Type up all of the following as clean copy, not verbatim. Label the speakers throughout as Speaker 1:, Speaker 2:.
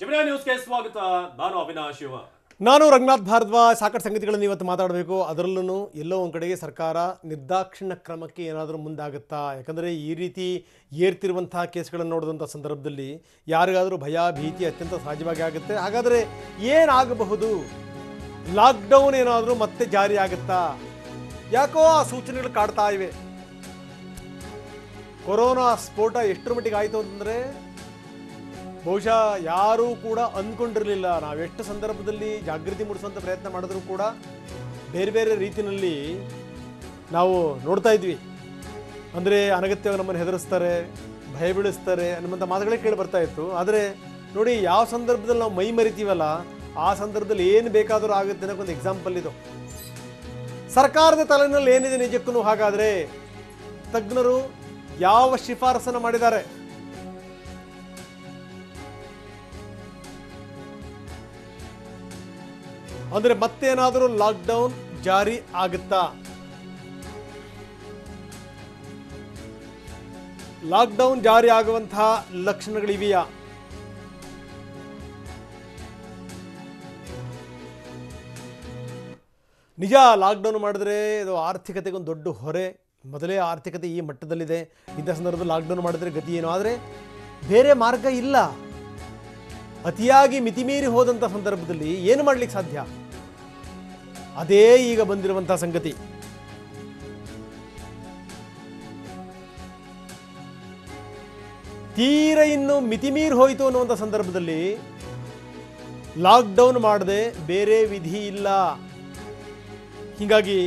Speaker 1: ಜಮಿನಾ ನ್ಯೂಸ್ಗೆ ಸ್ವಾಗತ. ನಾನು ಅವಿನಾಶ್ ಶಿವ.
Speaker 2: ನಾನು ರಂಗನಾಥ್ ಭಾರದ್ವಾಜ್. ಸಾಕಷ್ಟು ಸಂಗತಿಗಳನ್ನು ಇವತ್ತು ಮಾತಾಡಬೇಕು. ಅದರಲ್ಲೂ ಎಲ್ಲೋ ಒಂದು ಕಡೆಗೆ ಸರ್ಕಾರ ನಿರ್ದಾಕ್ಷಿಣ್ಯ ಕ್ರಮಕ್ಕೆ ಏನಾದರೂ ಮುಂದಾಗುತ್ತಾ? ಯಾಕಂದರೆ ಈ ರೀತಿ ಏರ್ತಿರುವಂತಹ ಕೇಸ್ಗಳನ್ನು ನೋಡಿದಂಥ ಸಂದರ್ಭದಲ್ಲಿ ಯಾರಿಗಾದರೂ ಭಯ ಭೀತಿ ಅತ್ಯಂತ ಸಹಜವಾಗಿ ಆಗುತ್ತೆ. ಹಾಗಾದರೆ ಏನಾಗಬಹುದು? ಲಾಕ್ಡೌನ್ ಏನಾದರೂ ಮತ್ತೆ ಜಾರಿ ಆಗುತ್ತಾ? ಯಾಕೋ ಆ ಸೂಚನೆಗಳು ಕಾಡ್ತಾ ಇವೆ. ಕೊರೋನಾ ಸ್ಫೋಟ ಎಷ್ಟರ ಮಟ್ಟಿಗೆ ಆಯಿತು ಅಂತಂದರೆ ಬಹುಶಃ ಯಾರೂ ಕೂಡ ಅಂದ್ಕೊಂಡಿರಲಿಲ್ಲ. ನಾವೆಷ್ಟು ಸಂದರ್ಭದಲ್ಲಿ ಜಾಗೃತಿ ಮೂಡಿಸುವಂಥ ಪ್ರಯತ್ನ ಮಾಡಿದ್ರೂ ಕೂಡ ಬೇರೆ ಬೇರೆ ರೀತಿಯಲ್ಲಿ ನಾವು ನೋಡ್ತಾ ಇದ್ವಿ. ಅಂದರೆ ಅನಗತ್ಯವಾಗಿ ನಮ್ಮನ್ನು ಹೆದರಿಸ್ತಾರೆ, ಭಯ ಬೀಳಿಸ್ತಾರೆ ಅನ್ನುವಂಥ ಮಾತುಗಳೇ ಕೇಳಿ ಬರ್ತಾ ಇತ್ತು. ಆದರೆ ನೋಡಿ, ಯಾವ ಸಂದರ್ಭದಲ್ಲಿ ನಾವು ಮೈ ಮರಿತೀವಲ್ಲ ಆ ಸಂದರ್ಭದಲ್ಲಿ ಏನು ಬೇಕಾದರೂ ಆಗುತ್ತೆ ಅನ್ನೋಕ್ಕೊಂದು ಎಕ್ಸಾಂಪಲ್ ಇದು. ಸರ್ಕಾರದ ತಲೆಯಲ್ಲಿ ಏನಿದೆ ನಿಜಕ್ಕೂ? ಹಾಗಾದರೆ ತಜ್ಞರು ಯಾವ ಶಿಫಾರಸನ್ನು ಮಾಡಿದ್ದಾರೆ? ಅಂದರೆ ಮತ್ತೇನಾದರೂ ಲಾಕ್ಡೌನ್ ಜಾರಿ ಆಗುತ್ತಾ? ಲಾಕ್ಡೌನ್ ಜಾರಿ ಆಗುವಂತಹ ಲಕ್ಷಣಗಳಿವೆಯಾ? ನಿಜ, ಲಾಕ್ಡೌನ್ ಮಾಡಿದ್ರೆ ಇದು ಆರ್ಥಿಕತೆಗೆ ಒಂದು ದೊಡ್ಡ ಹೊರೆ. ಮೊದಲೇ ಆರ್ಥಿಕತೆ ಈ ಮಟ್ಟದಲ್ಲಿದೆ. ಇಂಥ ಸಂದರ್ಭದಲ್ಲಿ ಲಾಕ್ಡೌನ್ ಮಾಡಿದ್ರೆ ಗತಿ ಏನು? ಆದರೆ ಬೇರೆ ಮಾರ್ಗ ಇಲ್ಲ. ಅತಿಯಾಗಿ ಮಿತಿಮೀರಿ ಹೋದಂಥ ಸಂದರ್ಭದಲ್ಲಿ ಏನು ಮಾಡಲಿಕ್ಕೆ ಸಾಧ್ಯ? ಅದೇ ಈಗ ಬಂದಿರುವಂಥ ಸಂಗತಿ. ತೀರ ಇನ್ನು ಮಿತಿಮೀರಿ ಹೋಯಿತು ಅನ್ನುವಂಥ ಸಂದರ್ಭದಲ್ಲಿ ಲಾಕ್ಡೌನ್ ಮಾಡದೆ ಬೇರೆ ವಿಧಿ ಇಲ್ಲ. ಹೀಗಾಗಿ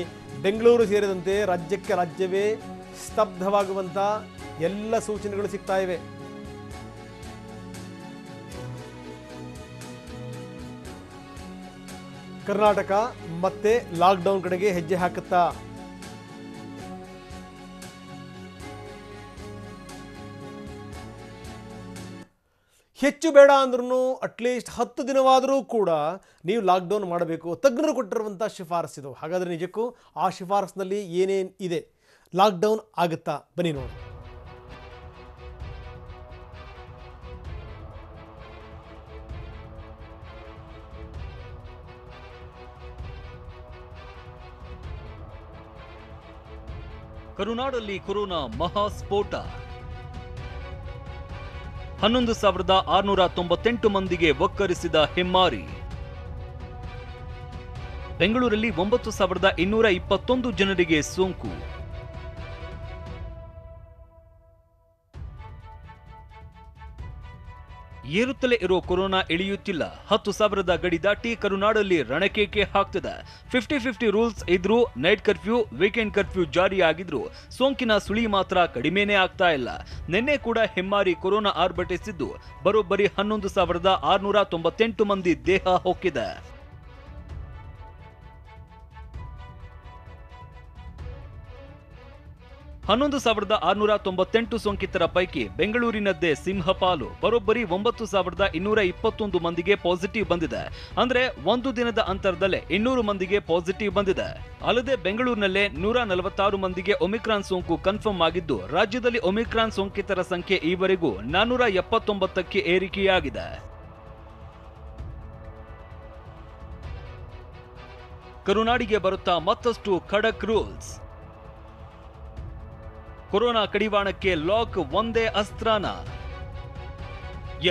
Speaker 2: ಬೆಂಗಳೂರು ಸೇರಿದಂತೆ ರಾಜ್ಯಕ್ಕೆ ರಾಜ್ಯವೇ ಸ್ತಬ್ಧವಾಗುವಂಥ ಎಲ್ಲ ಸೂಚನೆಗಳು ಸಿಗ್ತಾ ಇವೆ. ಕರ್ನಾಟಕ ಮತ್ತೆ ಲಾಕ್ಡೌನ್ ಕಡೆಗೆ ಹೆಜ್ಜೆ ಹಾಕುತ್ತಾ? ಹೆಚ್ಚು ಬೇಡ ಅಂದ್ರೂ ಅಟ್ಲೀಸ್ಟ್ 10 ದಿನವಾದರೂ ಕೂಡ ನೀವು ಲಾಕ್ಡೌನ್ ಮಾಡಬೇಕು. ತಜ್ಞರು ಕೊಟ್ಟಿರುವಂಥ ಶಿಫಾರಸ್ಸಿದು. ಹಾಗಾದರೆ ನಿಜಕ್ಕೂ ಆ ಶಿಫಾರಸ್ಸಿನಲ್ಲಿ ಏನೇನು ಇದೆ? ಲಾಕ್ಡೌನ್ ಆಗುತ್ತಾ? ಬನ್ನಿ ನೋಡಿ.
Speaker 3: ಕರುನಾಡಲ್ಲಿ ಕೊರೋನಾ ಮಹಾಸ್ಫೋಟ. 11,698 ಮಂದಿಗೆ ಒಕ್ಕರಿಸಿದ ಹೆಮ್ಮಾರಿ. ಬೆಂಗಳೂರಲ್ಲಿ 9,221 ಜನರಿಗೆ ಸೋಂಕು. ಏರುತ್ತಲೇ ಇರೋ ಕೊರೋನಾ ಇಳಿಯುತ್ತಿಲ್ಲ. 10,000 ಗಡಿ ದಾಟಿ ಕರುನಾಡಲ್ಲಿ ರಣಕೇಕೆ ಹಾಕ್ತಿದೆ. 50-50 ರೂಲ್ಸ್ ಇದ್ರೂ ನೈಟ್ ಕರ್ಫ್ಯೂ, ವೀಕೆಂಡ್ ಕರ್ಫ್ಯೂ ಜಾರಿಯಾಗಿದ್ರು ಸೋಂಕಿನ ಸುಳಿ ಮಾತ್ರ ಕಡಿಮೆನೇ ಆಗ್ತಾ ಇಲ್ಲ. ನಿನ್ನೆ ಕೂಡ ಹೆಮ್ಮಾರಿ ಕೊರೋನಾ ಆರ್ಭಟಿಸಿದ್ದು ಬರೋಬ್ಬರಿ 11,698 ಮಂದಿ ದೇಹ ಹೊಕ್ಕಿದೆ. ಹನ್ನೊಂದು 11,698 ಸೋಂಕಿತರ ಪೈಕಿ ಬೆಂಗಳೂರಿನದ್ದೇ ಸಿಂಹಪಾಲು. ಬರೋಬ್ಬರಿ 9,221 ಮಂದಿಗೆ ಪಾಸಿಟಿವ್ ಬಂದಿದೆ. ಅಂದ್ರೆ ಒಂದು ದಿನದ ಅಂತರದಲ್ಲೇ 200 ಮಂದಿಗೆ ಪಾಸಿಟಿವ್ ಬಂದಿದೆ. ಅಲ್ಲದೆ ಬೆಂಗಳೂರಿನಲ್ಲೇ 146 ಮಂದಿಗೆ ಒಮಿಕ್ರಾನ್ ಸೋಂಕು ಕನ್ಫರ್ಮ್ ಆಗಿದ್ದು ರಾಜ್ಯದಲ್ಲಿ ಒಮಿಕ್ರಾನ್ ಸೋಂಕಿತರ ಸಂಖ್ಯೆ ಈವರೆಗೂ 479ಕ್ಕೆ ಏರಿಕೆಯಾಗಿದೆ. ಕರುನಾಡಿಗೆ ಬರುತ್ತಾ ಮತ್ತಷ್ಟು ಖಡಕ್ ರೂಲ್ಸ್. ಕೊರೋನಾ ಕಡಿವಾಣಕ್ಕೆ ಲಾಕ್ ಒಂದೇ ಅಸ್ತ್ರಾನ?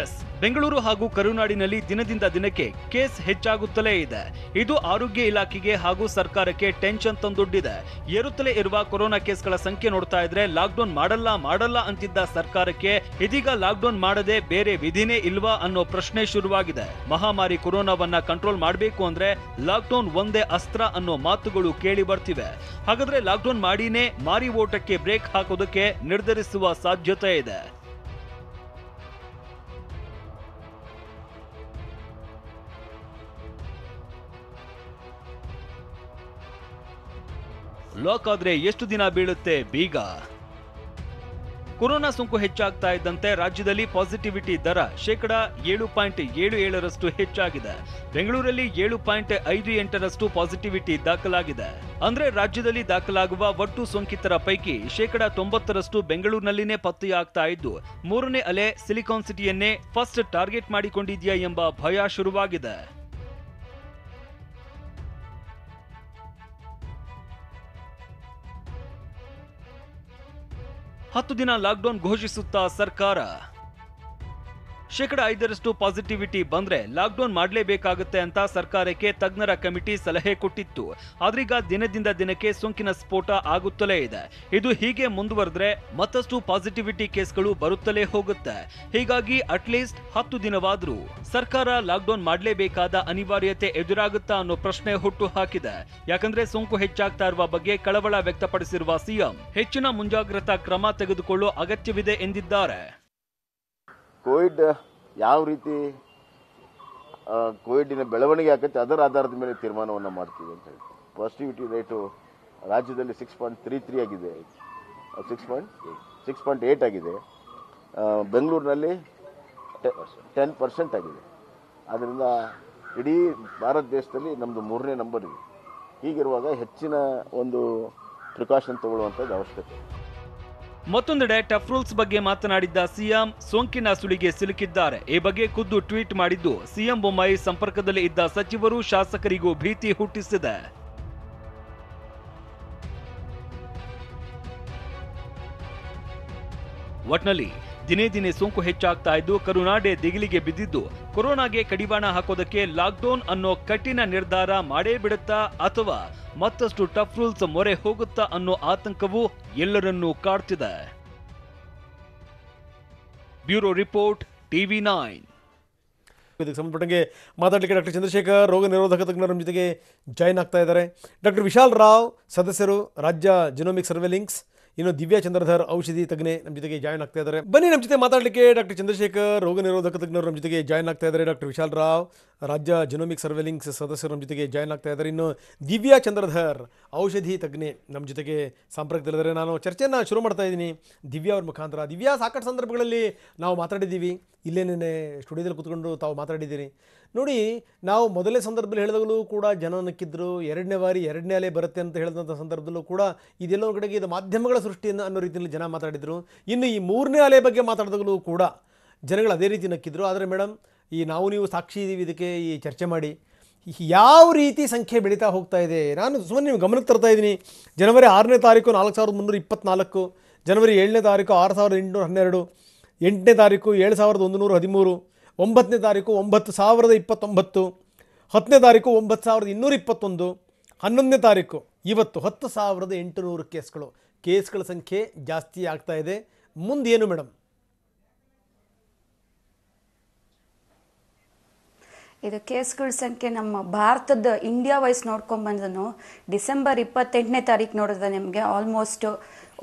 Speaker 3: ಎಸ್, ಬೆಂಗಳೂರು ಹಾಗೂ ಕರುನಾಡಿನಲ್ಲಿ ದಿನದಿಂದ ದಿನಕ್ಕೆ ಕೇಸ್ ಹೆಚ್ಚಾಗುತ್ತಲೇ ಇದೆ. ಇದು ಆರೋಗ್ಯ ಇಲಾಖೆಗೆ ಹಾಗೂ ಸರ್ಕಾರಕ್ಕೆ ಟೆನ್ಷನ್ ತಂದೊಡ್ಡಿದೆ. ಏರುತ್ತಲೇ ಇರುವ ಕೊರೋನಾ ಕೇಸ್ಗಳ ಸಂಖ್ಯೆ ನೋಡ್ತಾ ಇದ್ರೆ ಲಾಕ್ಡೌನ್ ಮಾಡಲ್ಲ ಅಂತಿದ್ದ ಸರ್ಕಾರಕ್ಕೆ ಇದೀಗ ಲಾಕ್ಡೌನ್ ಮಾಡದೆ ಬೇರೆ ವಿಧಿನೇ ಇಲ್ವಾ ಅನ್ನೋ ಪ್ರಶ್ನೆ ಶುರುವಾಗಿದೆ. ಮಹಾಮಾರಿ ಕೊರೋನಾವನ್ನ ಕಂಟ್ರೋಲ್ ಮಾಡಬೇಕು ಅಂದ್ರೆ ಲಾಕ್ಡೌನ್ ಒಂದೇ ಅಸ್ತ್ರ ಅನ್ನೋ ಮಾತುಗಳು ಕೇಳಿ ಬರ್ತಿವೆ. ಹಾಗಾದ್ರೆ ಲಾಕ್ಡೌನ್ ಮಾಡಿನೇ ಮಾರಿ ಓಟಕ್ಕೆ ಬ್ರೇಕ್ ಹಾಕೋದಕ್ಕೆ ನಿರ್ಧರಿಸುವ ಸಾಧ್ಯತೆ ಇದೆ. ಲಾಕ್ ಆದ್ರೆ ಎಷ್ಟು ದಿನ ಬೀಳುತ್ತೆ ಬೀಗ? ಕೊರೋನಾ ಸೋಂಕು ಹೆಚ್ಚಾಗ್ತಾ ಇದ್ದಂತೆ ರಾಜ್ಯದಲ್ಲಿ ಪಾಸಿಟಿವಿಟಿ ದರ 7.77% ಹೆಚ್ಚಾಗಿದೆ. ಬೆಂಗಳೂರಲ್ಲಿ 7.58% ಪಾಸಿಟಿವಿಟಿ ದಾಖಲಾಗಿದೆ. ಅಂದ್ರೆ ರಾಜ್ಯದಲ್ಲಿ ದಾಖಲಾಗುವ ಒಟ್ಟು ಸೋಂಕಿತರ ಪೈಕಿ 90% ಬೆಂಗಳೂರಿನಲ್ಲಿನೇ ಪತ್ತೆಯಾಗ್ತಾ ಇದ್ದು, ಮೂರನೇ ಅಲೆ ಸಿಲಿಕಾನ್ ಸಿಟಿಯನ್ನೇ ಫಸ್ಟ್ ಟಾರ್ಗೆಟ್ ಮಾಡಿಕೊಂಡಿದೆಯಾ ಎಂಬ ಭಯ ಶುರುವಾಗಿದೆ. ಹತ್ತು ದಿನ ಲಾಕ್ಡೌನ್ ಘೋಷಿಸುತ್ತಾ ಸರ್ಕಾರ. 5% ಪಾಸಿಟಿವಿಟಿ ಬಂದ್ರೆ ಲಾಕ್ಡೌನ್ ಮಾಡಲೇಬೇಕಾಗುತ್ತೆ ಅಂತ ಸರ್ಕಾರಕ್ಕೆ ತಜ್ಞರ ಕಮಿಟಿ ಸಲಹೆ ಕೊಟ್ಟಿತ್ತು. ಆದ್ರೀಗ ದಿನದಿಂದ ದಿನಕ್ಕೆ ಸೋಂಕಿನ ಸ್ಫೋಟ ಆಗುತ್ತಲೇ ಇದೆ. ಇದು ಹೀಗೆ ಮುಂದುವರೆದ್ರೆ ಮತ್ತಷ್ಟು ಪಾಸಿಟಿವಿಟಿ ಕೇಸ್ಗಳು ಬರುತ್ತಲೇ ಹೋಗುತ್ತೆ. ಹೀಗಾಗಿ ಅಟ್ಲೀಸ್ಟ್ 10 ದಿನವಾದ್ರೂ ಸರ್ಕಾರ ಲಾಕ್ಡೌನ್ ಮಾಡಲೇಬೇಕಾದ ಅನಿವಾರ್ಯತೆ ಎದುರಾಗುತ್ತಾ ಅನ್ನೋ ಪ್ರಶ್ನೆ ಹುಟ್ಟು ಹಾಕಿದೆ. ಯಾಕಂದ್ರೆ ಸೋಂಕು ಹೆಚ್ಚಾಗ್ತಾ ಇರುವ ಬಗ್ಗೆ ಕಳವಳ ವ್ಯಕ್ತಪಡಿಸಿರುವ ಸಿಎಂ ಹೆಚ್ಚಿನ ಮುಂಜಾಗ್ರತಾ ಕ್ರಮ ತೆಗೆದುಕೊಳ್ಳೋ ಅಗತ್ಯವಿದೆ ಎಂದಿದ್ದಾರೆ.
Speaker 4: ಕೋವಿಡ್ ಯಾವ ರೀತಿ ಕೋವಿಡಿನ ಬೆಳವಣಿಗೆ ಆಗುತ್ತೆ ಅದರ ಆಧಾರದ ಮೇಲೆ ತೀರ್ಮಾನವನ್ನು ಮಾಡ್ತೀವಿ ಅಂತ ಹೇಳ್ತೀವಿ. ಪಾಸಿಟಿವಿಟಿ ರೇಟು ರಾಜ್ಯದಲ್ಲಿ 6.33 ಆಗಿದೆ, 6.8 ಆಗಿದೆ. ಬೆಂಗಳೂರಿನಲ್ಲಿ 10% ಆಗಿದೆ. ಆದ್ದರಿಂದ ಇಡೀ ಭಾರತ ದೇಶದಲ್ಲಿ ನಮ್ಮದು 3ನೇ ನಂಬರ್ ಇದೆ. ಹೀಗಿರುವಾಗ ಹೆಚ್ಚಿನ ಒಂದು ಪ್ರಿಕಾಷನ್ ತಗೊಳ್ಳುವಂಥದ್ದು ಅವಶ್ಯಕತೆ.
Speaker 3: ಮತ್ತೊಂದೆಡೆ ಟಫ್ ರೂಲ್ಸ್ ಬಗ್ಗೆ ಮಾತನಾಡಿದ್ದ ಸಿಎಂ ಸೋಂಕಿನ ಸುಳಿಗೆ ಸಿಲುಕಿದ್ದಾರೆ. ಈ ಬಗ್ಗೆ ಖುದ್ದು ಟ್ವೀಟ್ ಮಾಡಿದ್ದು ಸಿಎಂ ಬೊಮ್ಮಾಯಿ ಸಂಪರ್ಕದಲ್ಲಿ ಇದ್ದ ಸಚಿವರು ಶಾಸಕರಿಗೂ ಭೀತಿ ಹುಟ್ಟಿಸಿದೆ. ಒಟ್ನಲ್ಲಿ ದಿನೇ ದಿನೇ ಸೋಂಕು ಹೆಚ್ಚಾಗ್ತಾ ಇದ್ದು ಕರುನಾಡೆ ದಿಗಿಲಿಗೆ ಬಿದ್ದಿದ್ದು, ಕೊರೋನಾಗೆ ಕಡಿವಾಣ ಹಾಕೋದಕ್ಕೆ ಲಾಕ್ಡೌನ್ ಅನ್ನೋ ಕಠಿಣ ನಿರ್ಧಾರ ಮಾಡೇ ಬಿಡುತ್ತಾ ಅಥವಾ ಮತ್ತಷ್ಟು ಟಫ್ ರೂಲ್ಸ್ ಮೊರೆ ಹೋಗುತ್ತಾ ಅನ್ನೋ ಆತಂಕವು ಎಲ್ಲರನ್ನೂ ಕಾಡ್ತಿದೆ. Bureau report, TV9.
Speaker 2: ಇದಕ್ಕೆ ಸಂಬಂಧಪಟ್ಟಂಗೆ ಮಾತಾಡಲಿಕ್ಕೆ ಡಾಕ್ಟರ್ ಚಂದ್ರಶೇಖರ್ ರೋಗ ನಿರೋಧಕ ತಜ್ಞರ ನಮ್ಮ ಜೊತೆಗೆ ಜಾಯ್ನ್ ಆಗ್ತಾ ಇದ್ದಾರೆ. ಡಾಕ್ಟರ್ ವಿಶಾಲ್ ರಾವ್ ಸದಸ್ಯರು, ರಾಜ್ಯ ಜಿನೋಮಿಕ್ ಸರ್ವೆಲಿಂಗ್ಸ್. ಇನ್ನು ದಿವ್ಯಾ ಚಂದ್ರಧರ್ ಔಷಧಿ ತಜ್ಞೆ ನಮ್ಮ ಜೊತೆಗೆ ಜಾಯ್ನ್ ಆಗ್ತಾ ಇದ್ದಾರೆ. ಬನ್ನಿ ನಮ್ಮ ಜೊತೆ ಮಾತಾಡಲಿಕ್ಕೆ ಡಾಕ್ಟರ್ ಚಂದ್ರಶೇಖರ್ ರೋಗ ನಿರೋಧಕ ತಜ್ಞರು ನಮ್ಮ ಜೊತೆಗೆ ಜಾಯ್ನ್ ಆಗ್ತಾ ಇದ್ದಾರೆ. ಡಾಕ್ಟರ್ ವಿಶಾಲ್ ರಾವ್ ರಾಜ್ಯ ಜಿನೋಮಿಕ್ ಸರ್ವೆಲಿಂಗ್ಸ್ ಸದಸ್ಯರು ನಮ್ಮ ಜೊತೆಗೆ ಜಾಯ್ನ್ ಆಗ್ತಾ ಇದ್ದಾರೆ. ಇನ್ನು ದಿವ್ಯಾ ಚಂದ್ರಧರ್ ಔಷಧಿ ತಜ್ಞೆ ನಮ್ಮ ಜೊತೆಗೆ ಸಂಪರ್ಕದಲ್ಲಿದ್ದಾರೆ. ನಾನು ಚರ್ಚೆಯನ್ನು ಶುರು ಮಾಡ್ತಾ ಇದ್ದೀನಿ ದಿವ್ಯಾ ಅವ್ರ ಮುಖಾಂತರ. ದಿವ್ಯಾ, ಸಾಕಷ್ಟು ಸಂದರ್ಭಗಳಲ್ಲಿ ನಾವು ಮಾತಾಡಿದ್ದೀವಿ, ಇಲ್ಲೇನೇ ಸ್ಟುಡಿಯೋದಲ್ಲಿ ಕೂತ್ಕೊಂಡು ತಾವು ಮಾತಾಡಿದ್ದೀರಿ. ನೋಡಿ, ನಾವು ಮೊದಲನೇ ಸಂದರ್ಭದಲ್ಲಿ ಹೇಳಿದಾಗಲೂ ಕೂಡ ಜನ ನಕ್ಕಿದ್ರು. ಎರಡನೇ ಅಲೆ ಬರುತ್ತೆ ಅಂತ ಹೇಳಿದಂಥ ಸಂದರ್ಭದಲ್ಲೂ ಕೂಡ ಇದೆಲ್ಲ ಒಂದು ಕಡೆಗೆ ಇದು ಮಾಧ್ಯಮಗಳ ಸೃಷ್ಟಿಯನ್ನು ಅನ್ನೋ ರೀತಿಯಲ್ಲಿ ಜನ ಮಾತಾಡಿದರು. ಇನ್ನು ಈ 3ನೇ ಅಲೆ ಬಗ್ಗೆ ಮಾತಾಡಿದಾಗಲೂ ಕೂಡ ಜನಗಳು ಅದೇ ರೀತಿ ನಕ್ಕಿದ್ರು. ಆದರೆ ಮೇಡಮ್, ಈ ನೀವು ಸಾಕ್ಷಿ ಇದ್ದೀವಿ, ಇದಕ್ಕೆ ಈ ಚರ್ಚೆ ಮಾಡಿ ಯಾವ ರೀತಿ ಸಂಖ್ಯೆ ಬೆಳೀತಾ ಹೋಗ್ತಾ ಇದೆ. ನಾನು ಸುಮ್ಮನೆ ನೀವು ಗಮನಕ್ಕೆ ತರ್ತಾ ಇದ್ದೀನಿ. ಜನವರಿ 6ನೇ ತಾರೀಕು 4324, ಜನವರಿ 7ನೇ ತಾರೀಕು 6812, 8ನೇ ತಾರೀಕು 7113, 9ನೇ ತಾರೀಕು 9029, 10ನೇ ತಾರೀಕು 9221, 11ನೇ ತಾರೀಕು ಇವತ್ತು 10,800 ಕೇಸ್ಗಳ ಸಂಖ್ಯೆ ಜಾಸ್ತಿ ಆಗ್ತಾ ಇದೆ. ಮುಂದೇನು ಮೇಡಮ್?
Speaker 5: ಇದು ಕೇಸ್ಗಳ ಸಂಖ್ಯೆ ನಮ್ಮ ಭಾರತದ ಇಂಡಿಯಾ ವೈಸ್ ನೋಡ್ಕೊಂಡ್ಬಂದನು ಡಿಸೆಂಬರ್ 28ನೇ ತಾರೀಕು ನೋಡಿದ್ರೆ ನಿಮಗೆ ಆಲ್ಮೋಸ್ಟ್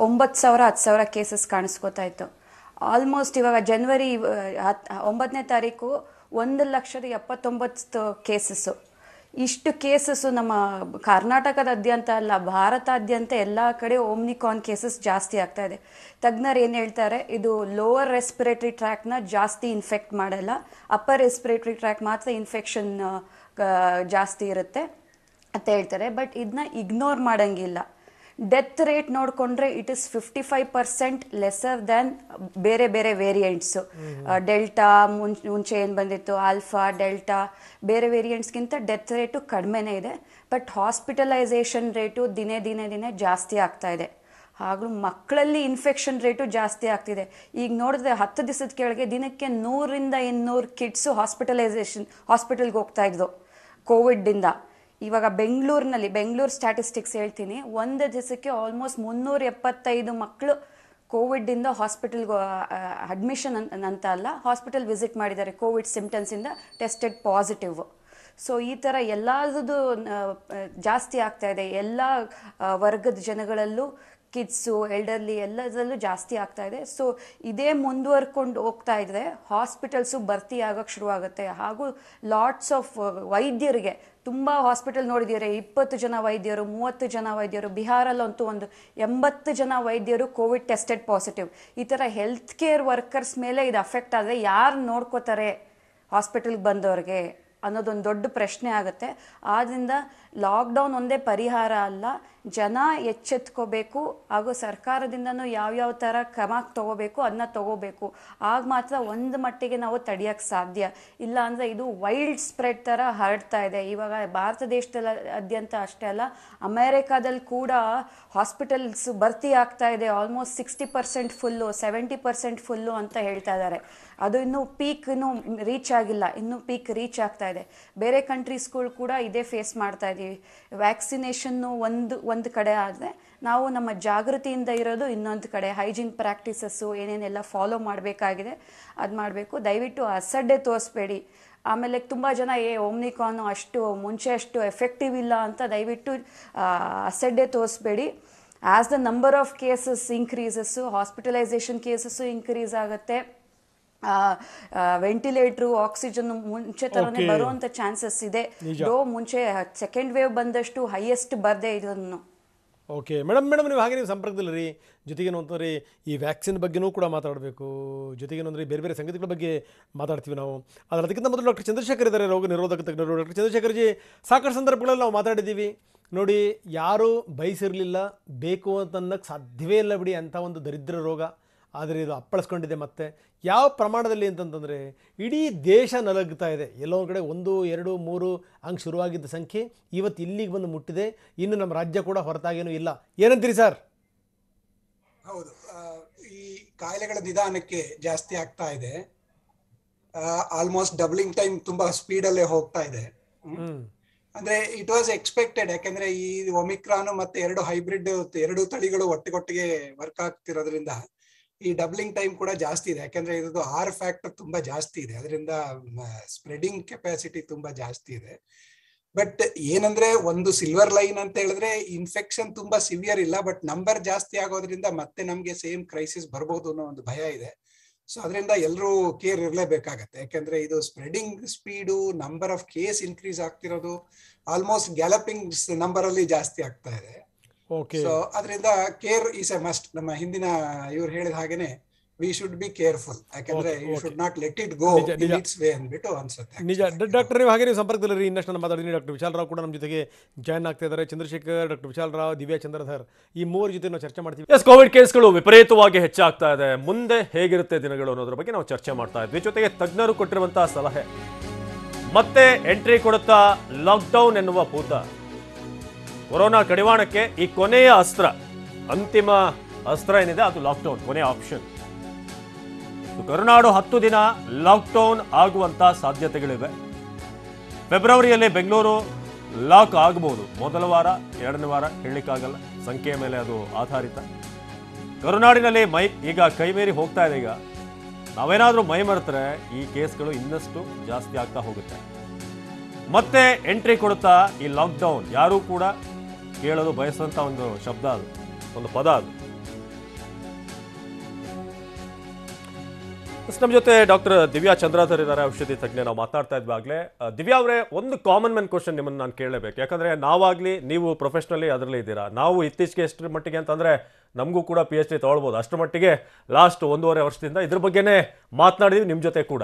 Speaker 5: 9,000-10,000 ಕೇಸಸ್ ಕಾಣಿಸ್ಕೋತಾ ಇತ್ತು. ಆಲ್ಮೋಸ್ಟ್ ಇವಾಗ ಜನವರಿ 9ನೇ ತಾರೀಕು 1,79,000 ಕೇಸಸ್ಸು. ಇಷ್ಟು ಕೇಸಸ್ಸು ನಮ್ಮ ಕರ್ನಾಟಕದಾದ್ಯಂತ ಅಲ್ಲ, ಭಾರತಾದ್ಯಂತ ಎಲ್ಲ ಕಡೆ ಓಮ್ನಿಕಾನ್ ಕೇಸಸ್ ಜಾಸ್ತಿ ಆಗ್ತಾ ಇದೆ. ತಜ್ಞರು ಏನು ಹೇಳ್ತಾರೆ, ಇದು ಲೋವರ್ ರೆಸ್ಪಿರೇಟರಿ ಟ್ರ್ಯಾಕ್ನ ಜಾಸ್ತಿ ಇನ್ಫೆಕ್ಟ್ ಮಾಡಲ್ಲ, ಅಪ್ಪರ್ ರೆಸ್ಪಿರೇಟರಿ ಟ್ರ್ಯಾಕ್ ಮಾತ್ರ ಇನ್ಫೆಕ್ಷನ್ ಜಾಸ್ತಿ ಇರುತ್ತೆ ಅಂತ ಹೇಳ್ತಾರೆ. ಬಟ್ ಇದನ್ನ ಇಗ್ನೋರ್ ಮಾಡೋಂಗಿಲ್ಲ. ಡೆತ್ ರೇಟ್ ನೋಡಿಕೊಂಡ್ರೆ ಇಟ್ ಇಸ್ 55% ಲೆಸರ್ ದ್ಯಾನ್ ಬೇರೆ ಬೇರೆ ವೇರಿಯಂಟ್ಸು. ಡೆಲ್ಟಾ ಮುಂಚೆ ಏನು ಬಂದಿತ್ತು, ಆಲ್ಫಾ, ಡೆಲ್ಟಾ, ಬೇರೆ ವೇರಿಯಂಟ್ಸ್ಗಿಂತ ಡೆತ್ ರೇಟು ಕಡಿಮೆನೇ ಇದೆ. ಬಟ್ ಹಾಸ್ಪಿಟಲೈಸೇಷನ್ ರೇಟು ದಿನೇ ಜಾಸ್ತಿ ಆಗ್ತಾ ಇದೆ. ಹಾಗೂ ಮಕ್ಕಳಲ್ಲಿ ಇನ್ಫೆಕ್ಷನ್ ರೇಟು ಜಾಸ್ತಿ ಆಗ್ತಿದೆ. ಈಗ ನೋಡಿದ್ರೆ 10 ದಿವಸದ ಕೆಳಗೆ ದಿನಕ್ಕೆ 100-200 ಕಿಡ್ಸು ಹಾಸ್ಪಿಟಲ್ಗೆ ಹೋಗ್ತಾ ಇದ್ರು ಕೋವಿಡ್ದಿಂದ. ಇವಾಗ ಬೆಂಗಳೂರು ಸ್ಟ್ಯಾಟಿಸ್ಟಿಕ್ಸ್ ಹೇಳ್ತೀನಿ, ಒಂದು ದಿವಸಕ್ಕೆ ಆಲ್ಮೋಸ್ಟ್ 375 ಮಕ್ಕಳು ಕೋವಿಡ್ಡಿಂದ ಹಾಸ್ಪಿಟಲ್ಗೆ ಅಡ್ಮಿಷನ್ ಅಂತ ಅಲ್ಲ, ಹಾಸ್ಪಿಟಲ್ ವಿಸಿಟ್ ಮಾಡಿದ್ದಾರೆ ಕೋವಿಡ್ ಸಿಂಪ್ಟಮ್ಸಿಂದ ಟೆಸ್ಟೆಡ್ ಪಾಸಿಟಿವ್. ಸೊ ಈ ಥರ ಎಲ್ಲದೂ ಜಾಸ್ತಿ ಆಗ್ತಾ ಇದೆ. ಎಲ್ಲ ವರ್ಗದ ಜನಗಳಲ್ಲೂ, ಕಿಡ್ಸು, ಎಲ್ಡರ್ಲಿ ಎಲ್ಲದರಲ್ಲೂ ಜಾಸ್ತಿ ಆಗ್ತಾ ಇದೆ. ಸೊ ಇದೇ ಮುಂದುವರ್ಕೊಂಡು ಹೋಗ್ತಾ ಇದ್ರೆ ಹಾಸ್ಪಿಟಲ್ಸು ಭರ್ತಿ ಆಗೋಕ್ಕೆ ಶುರುವಾಗುತ್ತೆ. ಹಾಗೂ ಲಾಟ್ಸ್ ಆಫ್ ವೈದ್ಯರಿಗೆ ತುಂಬ ಹಾಸ್ಪಿಟಲ್ ನೋಡಿದ್ದೀರಿ, 20 ಜನ ವೈದ್ಯರು, 30 ಜನ ವೈದ್ಯರು. ಬಿಹಾರಲ್ಲಂತೂ ಒಂದು 80 ಜನ ವೈದ್ಯರು ಕೋವಿಡ್ ಟೆಸ್ಟೆಡ್ ಪಾಸಿಟಿವ್. ಈ ಥರ ಹೆಲ್ತ್ ಕೇರ್ ವರ್ಕರ್ಸ್ ಮೇಲೆ ಇದು ಅಫೆಕ್ಟ್ ಆದರೆ ಯಾರು ನೋಡ್ಕೋತಾರೆ ಹಾಸ್ಪಿಟಲ್ಗೆ ಬಂದವ್ರಿಗೆ ಅನ್ನೋದೊಂದು ದೊಡ್ಡ ಪ್ರಶ್ನೆ ಆಗುತ್ತೆ. ಆದ್ದರಿಂದ ಲಾಕ್ಡೌನ್ ಒಂದೇ ಪರಿಹಾರ ಅಲ್ಲ, ಜನ ಎಚ್ಚೆತ್ಕೋಬೇಕು ಹಾಗೂ ಸರ್ಕಾರದಿಂದನೂ ಯಾವ್ಯಾವ ಥರ ಕ್ರಮ ತಗೋಬೇಕು ಅದನ್ನ ತಗೋಬೇಕು. ಆಗ ಮಾತ್ರ ಒಂದು ಮಟ್ಟಿಗೆ ನಾವು ತಡೆಯೋಕ್ಕೆ ಸಾಧ್ಯ. ಇಲ್ಲ ಅಂದರೆ ಇದು ವೈಲ್ಡ್ ಸ್ಪ್ರೆಡ್ ಥರ ಹರಡ್ತಾ ಇದೆ. ಇವಾಗ ಭಾರತ ದೇಶದಾದ್ಯಂತ ಅಷ್ಟೇ ಅಲ್ಲ, ಅಮೇರಿಕಾದಲ್ಲಿ ಕೂಡ ಹಾಸ್ಪಿಟಲ್ಸ್ ಭರ್ತಿ ಆಗ್ತಾ ಇದೆ. ಆಲ್ಮೋಸ್ಟ್ 60% ಫುಲ್ಲು, 70% ಫುಲ್ಲು ಅಂತ ಹೇಳ್ತಾ ಇದ್ದಾರೆ. ಅದು ಇನ್ನೂ ಪೀಕ್ ಇನ್ನೂ ರೀಚ್ ಆಗಿಲ್ಲ, ಇನ್ನೂ ಪೀಕ್ ರೀಚ್ ಆಗ್ತಾ ಇದೆ. ಬೇರೆ ಕಂಟ್ರೀಸ್ಗಳು ಕೂಡ ಇದೇ ಫೇಸ್ ಮಾಡ್ತಾ ಇದ್ದೀವಿ. ವ್ಯಾಕ್ಸಿನೇಷನ್ನು ಒಂದು ಕಡೆ ಆದರೆ ನಾವು ನಮ್ಮ ಜಾಗೃತಿಯಿಂದ ಇರೋದು ಇನ್ನೊಂದು ಕಡೆ. ಹೈಜೀನ್ ಪ್ರಾಕ್ಟೀಸಸ್ಸು ಏನೇನೆಲ್ಲ ಫಾಲೋ ಮಾಡಬೇಕಾಗಿದೆ ಅದು ಮಾಡಬೇಕು. ದಯವಿಟ್ಟು ಅಸಡ್ಡೆ ತೋರಿಸ್ಬೇಡಿ. ಆಮೇಲೆ ತುಂಬ ಜನ ಓಮ್ನಿಕಾನು ಮುಂಚೆ ಅಷ್ಟು ಎಫೆಕ್ಟಿವ್ ಇಲ್ಲ ಅಂತ ದಯವಿಟ್ಟು ಅಸಡ್ಡೆ ತೋರಿಸ್ಬೇಡಿ. As the number of cases increases, hospitalization cases increase ಆಗುತ್ತೆ. ವೆಂಟಿಲೇಟ್ರು, ಆಕ್ಸಿಜನ್ ಮುಂಚೆ ಥರನೇ ಬರುವಂಥ ಚಾನ್ಸಸ್ ಇದೆ. ಮುಂಚೆ ಸೆಕೆಂಡ್ ವೇವ್ ಬಂದಷ್ಟು ಹೈಯೆಸ್ಟ್ ಬರ್ದೇ ಇದನ್ನು.
Speaker 2: ಓಕೆ ಮೇಡಮ್, ನೀವು ಹಾಗೆ ನೀವು ಸಂಪರ್ಕದಲ್ಲಿ ರೀ. ಜೊತೆಗೇನು ಅಂತಂದರೆ ಈ ವ್ಯಾಕ್ಸಿನ್ ಬಗ್ಗೆನೂ ಕೂಡ ಮಾತಾಡಬೇಕು. ಜೊತೆಗೇನು ಅಂದರೆ ಬೇರೆ ಬೇರೆ ಸಂಗತಿಗಳ ಬಗ್ಗೆ ಮಾತಾಡ್ತೀವಿ ನಾವು. ಆದರೆ ಅದಕ್ಕಿಂತ ಮೊದಲು ಡಾಕ್ಟರ್ ಚಂದ್ರಶೇಖರ್ ಇದ್ದಾರೆ, ರೋಗ ನಿರೋಧಕ ತಜ್ಞರು. ಡಾಕ್ಟರ್ ಚಂದ್ರಶೇಖರ್ ಜಿ, ಸಾಕಷ್ಟು ಸಂದರ್ಭಗಳಲ್ಲಿ ನಾವು ಮಾತಾಡಿದ್ದೀವಿ ನೋಡಿ. ಯಾರೂ ಬಯಸಿರಲಿಲ್ಲ, ಬೇಕು ಅಂತ ಅನ್ನೋಕ್ಕೆ ಸಾಧ್ಯವೇ ಇಲ್ಲ ಬಿಡಿ ಅಂಥ ಒಂದು ದರಿದ್ರ ರೋಗ. ಆದರೆ ಇದು ಅಪ್ಪಳಿಸ್ಕೊಂಡಿದೆ. ಮತ್ತೆ ಯಾವ ಪ್ರಮಾಣದಲ್ಲಿ ಅಂತಂತಂದರೆ ಇಡೀ ದೇಶ ನಲಗ್ತಾ ಇದೆ. ಎಲ್ಲೋ ಒಂದು ಕಡೆ 1, 2, 3 ಹಂಗೆ ಶುರುವಾಗಿದ್ದ ಸಂಖ್ಯೆ ಇವತ್ತು ಇಲ್ಲಿಗೆ ಬಂದು ಮುಟ್ಟಿದೆ. ಇನ್ನು ನಮ್ಮ ರಾಜ್ಯ ಕೂಡ ಹೊರತಾಗೇನೂ ಇಲ್ಲ. ಏನಂತೀರಿ ಸರ್?
Speaker 6: ಹೌದು, ಈ ಕಾಯಿಲೆಗಳ ನಿಧಾನಕ್ಕೆ ಜಾಸ್ತಿ ಆಗ್ತಾ ಇದೆ. ಆಲ್ಮೋಸ್ಟ್ ಡಬ್ಲಿಂಗ್ ಟೈಮ್ ತುಂಬಾ ಸ್ಪೀಡಲ್ಲೇ ಹೋಗ್ತಾ ಇದೆ. ಅಂದ್ರೆ ಇಟ್ ವಾಸ್ ಎಕ್ಸ್ಪೆಕ್ಟೆಡ್. ಯಾಕಂದ್ರೆ ಈ ಒಮಿಕ್ರಾನ್ ಮತ್ತೆ 2 ಹೈಬ್ರಿಡ್ 2 ತಳಿಗಳು ಒಟ್ಟಿಗೆ ವರ್ಕ್ ಆಗ್ತಿರೋದ್ರಿಂದ ಈ ಡಬ್ಲಿಂಗ್ ಟೈಮ್ ಕೂಡ ಜಾಸ್ತಿ ಇದೆ. ಯಾಕಂದ್ರೆ ಇದು R ಫ್ಯಾಕ್ಟರ್ ತುಂಬಾ ಜಾಸ್ತಿ ಇದೆ, ಅದರಿಂದ ಸ್ಪ್ರೆಡಿಂಗ್ ಕೆಪಾಸಿಟಿ ತುಂಬಾ ಜಾಸ್ತಿ ಇದೆ. ಬಟ್ ಏನಂದ್ರೆ ಒಂದು ಸಿಲ್ವರ್ ಲೈನ್ ಅಂತ ಹೇಳಿದ್ರೆ ಇನ್ಫೆಕ್ಷನ್ ತುಂಬಾ ಸಿವಿಯರ್ ಇಲ್ಲ, ಬಟ್ ನಂಬರ್ ಜಾಸ್ತಿ ಆಗೋದ್ರಿಂದ ಮತ್ತೆ ನಮ್ಗೆ ಸೇಮ್ ಕ್ರೈಸಿಸ್ ಬರ್ಬೋದು ಅನ್ನೋ ಒಂದು ಭಯ ಇದೆ. ಸೊ ಅದರಿಂದ ಎಲ್ಲರೂ ಕೇರ್ ಇರಲೇಬೇಕಾಗತ್ತೆ. ಯಾಕಂದ್ರೆ ಇದು spreading speed, number of case increase ಆಗ್ತಿರೋದು ಆಲ್ಮೋಸ್ಟ್ ಗ್ಯಾಲಪಿಂಗ್ ನಂಬರ್ ಅಲ್ಲಿ ಜಾಸ್ತಿ ಆಗ್ತಾ ಇದೆ. ಸೊ ಅದರಿಂದ ಕೇರ್ ಈಸ್ ಎ ಮಸ್ಟ್. ನಮ್ಮ ಹಿಂದಿನ ಇವ್ರು ಹೇಳಿದ ಹಾಗೇನೆ ವಿ ಶುಡ್ ಬಿ ಕೇರ್ಫುಲ್. ಯಾಕಂದ್ರೆ you should not let it go in its way ಅಂದ್ಬಿಟ್ಟು ಅನ್ಸುತ್ತೆ.
Speaker 2: ನಿಜ ಡಾಕ್ಟರ್, ನೀವು ಹಾಗೆ ನೀವು ಸಂಪರ್ಕದಲ್ಲಿ ಇನ್ನಷ್ಟು ನಾನು ಮಾತಾಡಿದ್ದೀನಿ. ಡಾಕ್ಟರ್ ವಿಶಾಲ್ ರಾವ್ ಕೂಡ ನಮ್ಮ ಜೊತೆಗೆ ಜಾಯ್ನ್ ಆಗ್ತಾ ಇದ್ದಾರೆ. ಚಂದ್ರಶೇಖರ್, ಡಾಕ್ಟರ್ ವಿಶಾಲ್ ರಾವ್, ದಿವ್ಯಾ ಚಂದ್ರಧರ್, ಈ 3 ಜೊತೆ ನಾವು ಚರ್ಚೆ ಮಾಡ್ತೀವಿ.
Speaker 1: ಕೋವಿಡ್ ಕೇಸ್ಗಳು ವಿಪರೀತವಾಗಿ ಹೆಚ್ಚಾಗ್ತಾ ಇದೆ. ಮುಂದೆ ಹೇಗಿರುತ್ತೆ ದಿನಗಳು ಅನ್ನೋದ್ರ ಬಗ್ಗೆ ನಾವು ಚರ್ಚೆ ಮಾಡ್ತಾ ಇದ್ವಿ. ಜೊತೆಗೆ ತಜ್ಞರು ಕೊಟ್ಟಿರುವಂತಹ ಸಲಹೆ, ಮತ್ತೆ ಎಂಟ್ರಿ ಕೊಡುತ್ತಾ ಲಾಕ್ಡೌನ್ ಎನ್ನುವ ಭೂತ. ಕೊರೋನಾ ಕಡಿವಾಣಕ್ಕೆ ಈ ಕೊನೆಯ ಅಸ್ತ್ರ, ಅಂತಿಮ ಅಸ್ತ್ರ ಏನಿದೆ ಅದು ಲಾಕ್ಡೌನ್, ಕೊನೆಯ ಆಪ್ಷನ್. ಕರುನಾಡು 10 ದಿನ ಲಾಕ್ಡೌನ್ ಆಗುವಂತ ಸಾಧ್ಯತೆಗಳಿವೆ. ಫೆಬ್ರವರಿಯಲ್ಲಿ ಬೆಂಗಳೂರು ಲಾಕ್ ಆಗಬಹುದು. ಮೊದಲ ವಾರ, 2ನೇ ವಾರ ಹೇಳಲಿಕ್ಕಾಗಲ್ಲ, ಸಂಖ್ಯೆಯ ಮೇಲೆ ಅದು ಆಧಾರಿತ. ಕರುನಾಡಿನಲ್ಲಿ ಈಗ ಕೈಮೀರಿ ಹೋಗ್ತಾ ಇದೆ. ಈಗ ನಾವೇನಾದ್ರೂ ಮೈ ಮರೆತರೆ ಈ ಕೇಸ್ಗಳು ಇನ್ನಷ್ಟು ಜಾಸ್ತಿ ಆಗ್ತಾ ಹೋಗುತ್ತೆ. ಮತ್ತೆ ಎಂಟ್ರಿ ಕೊಡುತ್ತಾ ಈ ಲಾಕ್ಡೌನ್, ಯಾರೂ ಕೂಡ ಕೇಳಲು ಬಯಸುವಂತ ಒಂದು ಶಬ್ದ, ಅದು ಒಂದು ಪದ. ಅದು ನಮ್ಮ ಜೊತೆ ಡಾಕ್ಟರ್ ದಿವ್ಯಾ ಚಂದ್ರಧರ್ ಇದ್ದಾರೆ, ಔಷಧಿ ತಜ್ಞ. ನಾವು ಮಾತಾಡ್ತಾ ಇದ್ವಿ ಆಗಲೇ. ದಿವ್ಯಾ ಅವರೇ, ಒಂದು ಕಾಮನ್ ಮ್ಯಾನ್ ಕ್ವಶನ್ ನಿಮ್ಮನ್ನು ನಾನು ಕೇಳಲೇಬೇಕು. ಯಾಕಂದರೆ ನಾವಾಗಲಿ, ನೀವು ಪ್ರೊಫೆಷ್ನಲಿ ಅದರಲ್ಲಿ ಇದ್ದೀರಾ. ನಾವು ಇತ್ತೀಚೆಗೆ ಎಷ್ಟರ ಮಟ್ಟಿಗೆ ಅಂತಂದರೆ ನಮಗೂ ಕೂಡ PhD ತೊಗೊಳ್ಬೋದು, ಅಷ್ಟರ ಮಟ್ಟಿಗೆ ಲಾಸ್ಟ್ 1.5 ವರ್ಷದಿಂದ ಇದ್ರ ಬಗ್ಗೆನೇ ಮಾತನಾಡಿದ್ವಿ ನಿಮ್ಮ ಜೊತೆ ಕೂಡ.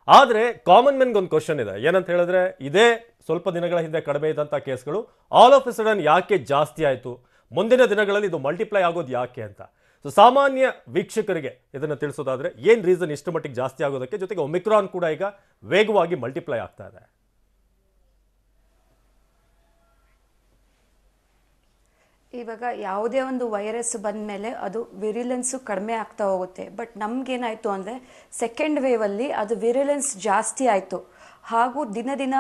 Speaker 1: ಆದರೆ ಕಾಮನ್ ಮ್ಯಾನ್ಗೆ ಒಂದು ಕ್ವಶನ್ ಇದೆ. ಏನಂತ ಹೇಳಿದ್ರೆ, ಇದೇ ಸ್ವಲ್ಪ ದಿನಗಳ ಹಿಂದೆ ಕಡಿಮೆ ಇದ್ದಂಥ ಕೇಸ್ಗಳು ಆಲ್ ಆಫ್ ಎ ಸಡನ್ ಯಾಕೆ ಜಾಸ್ತಿ ಆಯಿತು, ಮುಂದಿನ ದಿನಗಳಲ್ಲಿ ಇದು ಮಲ್ಟಿಪ್ಲೈ ಆಗೋದು ಯಾಕೆ ಅಂತ. ಸೊ ಸಾಮಾನ್ಯ ವೀಕ್ಷಕರಿಗೆ ಇದನ್ನು ತಿಳಿಸೋದಾದ್ರೆ ಏನು ರೀಸನ್ ಇಷ್ಟು ಮಟ್ಟಿಗೆ ಜಾಸ್ತಿ ಆಗೋದಕ್ಕೆ? ಜೊತೆಗೆ ಒಮಿಕ್ರಾನ್ ಕೂಡ ಈಗ ವೇಗವಾಗಿ ಮಲ್ಟಿಪ್ಲೈ ಆಗ್ತಾ ಇದೆ.
Speaker 5: ಇವಾಗ ಯಾವುದೇ ಒಂದು ವೈರಸ್ ಬಂದ ಮೇಲೆ ಅದು ವಿರಿಲೆನ್ಸು ಕಡಿಮೆ ಆಗ್ತಾ ಹೋಗುತ್ತೆ. ಬಟ್ ನಮಗೇನಾಯಿತು ಅಂದರೆ ಸೆಕೆಂಡ್ ವೇವಲ್ಲಿ ಅದು ವಿರಿಲೆನ್ಸ್ ಜಾಸ್ತಿ ಆಯಿತು. ಹಾಗೂ ದಿನ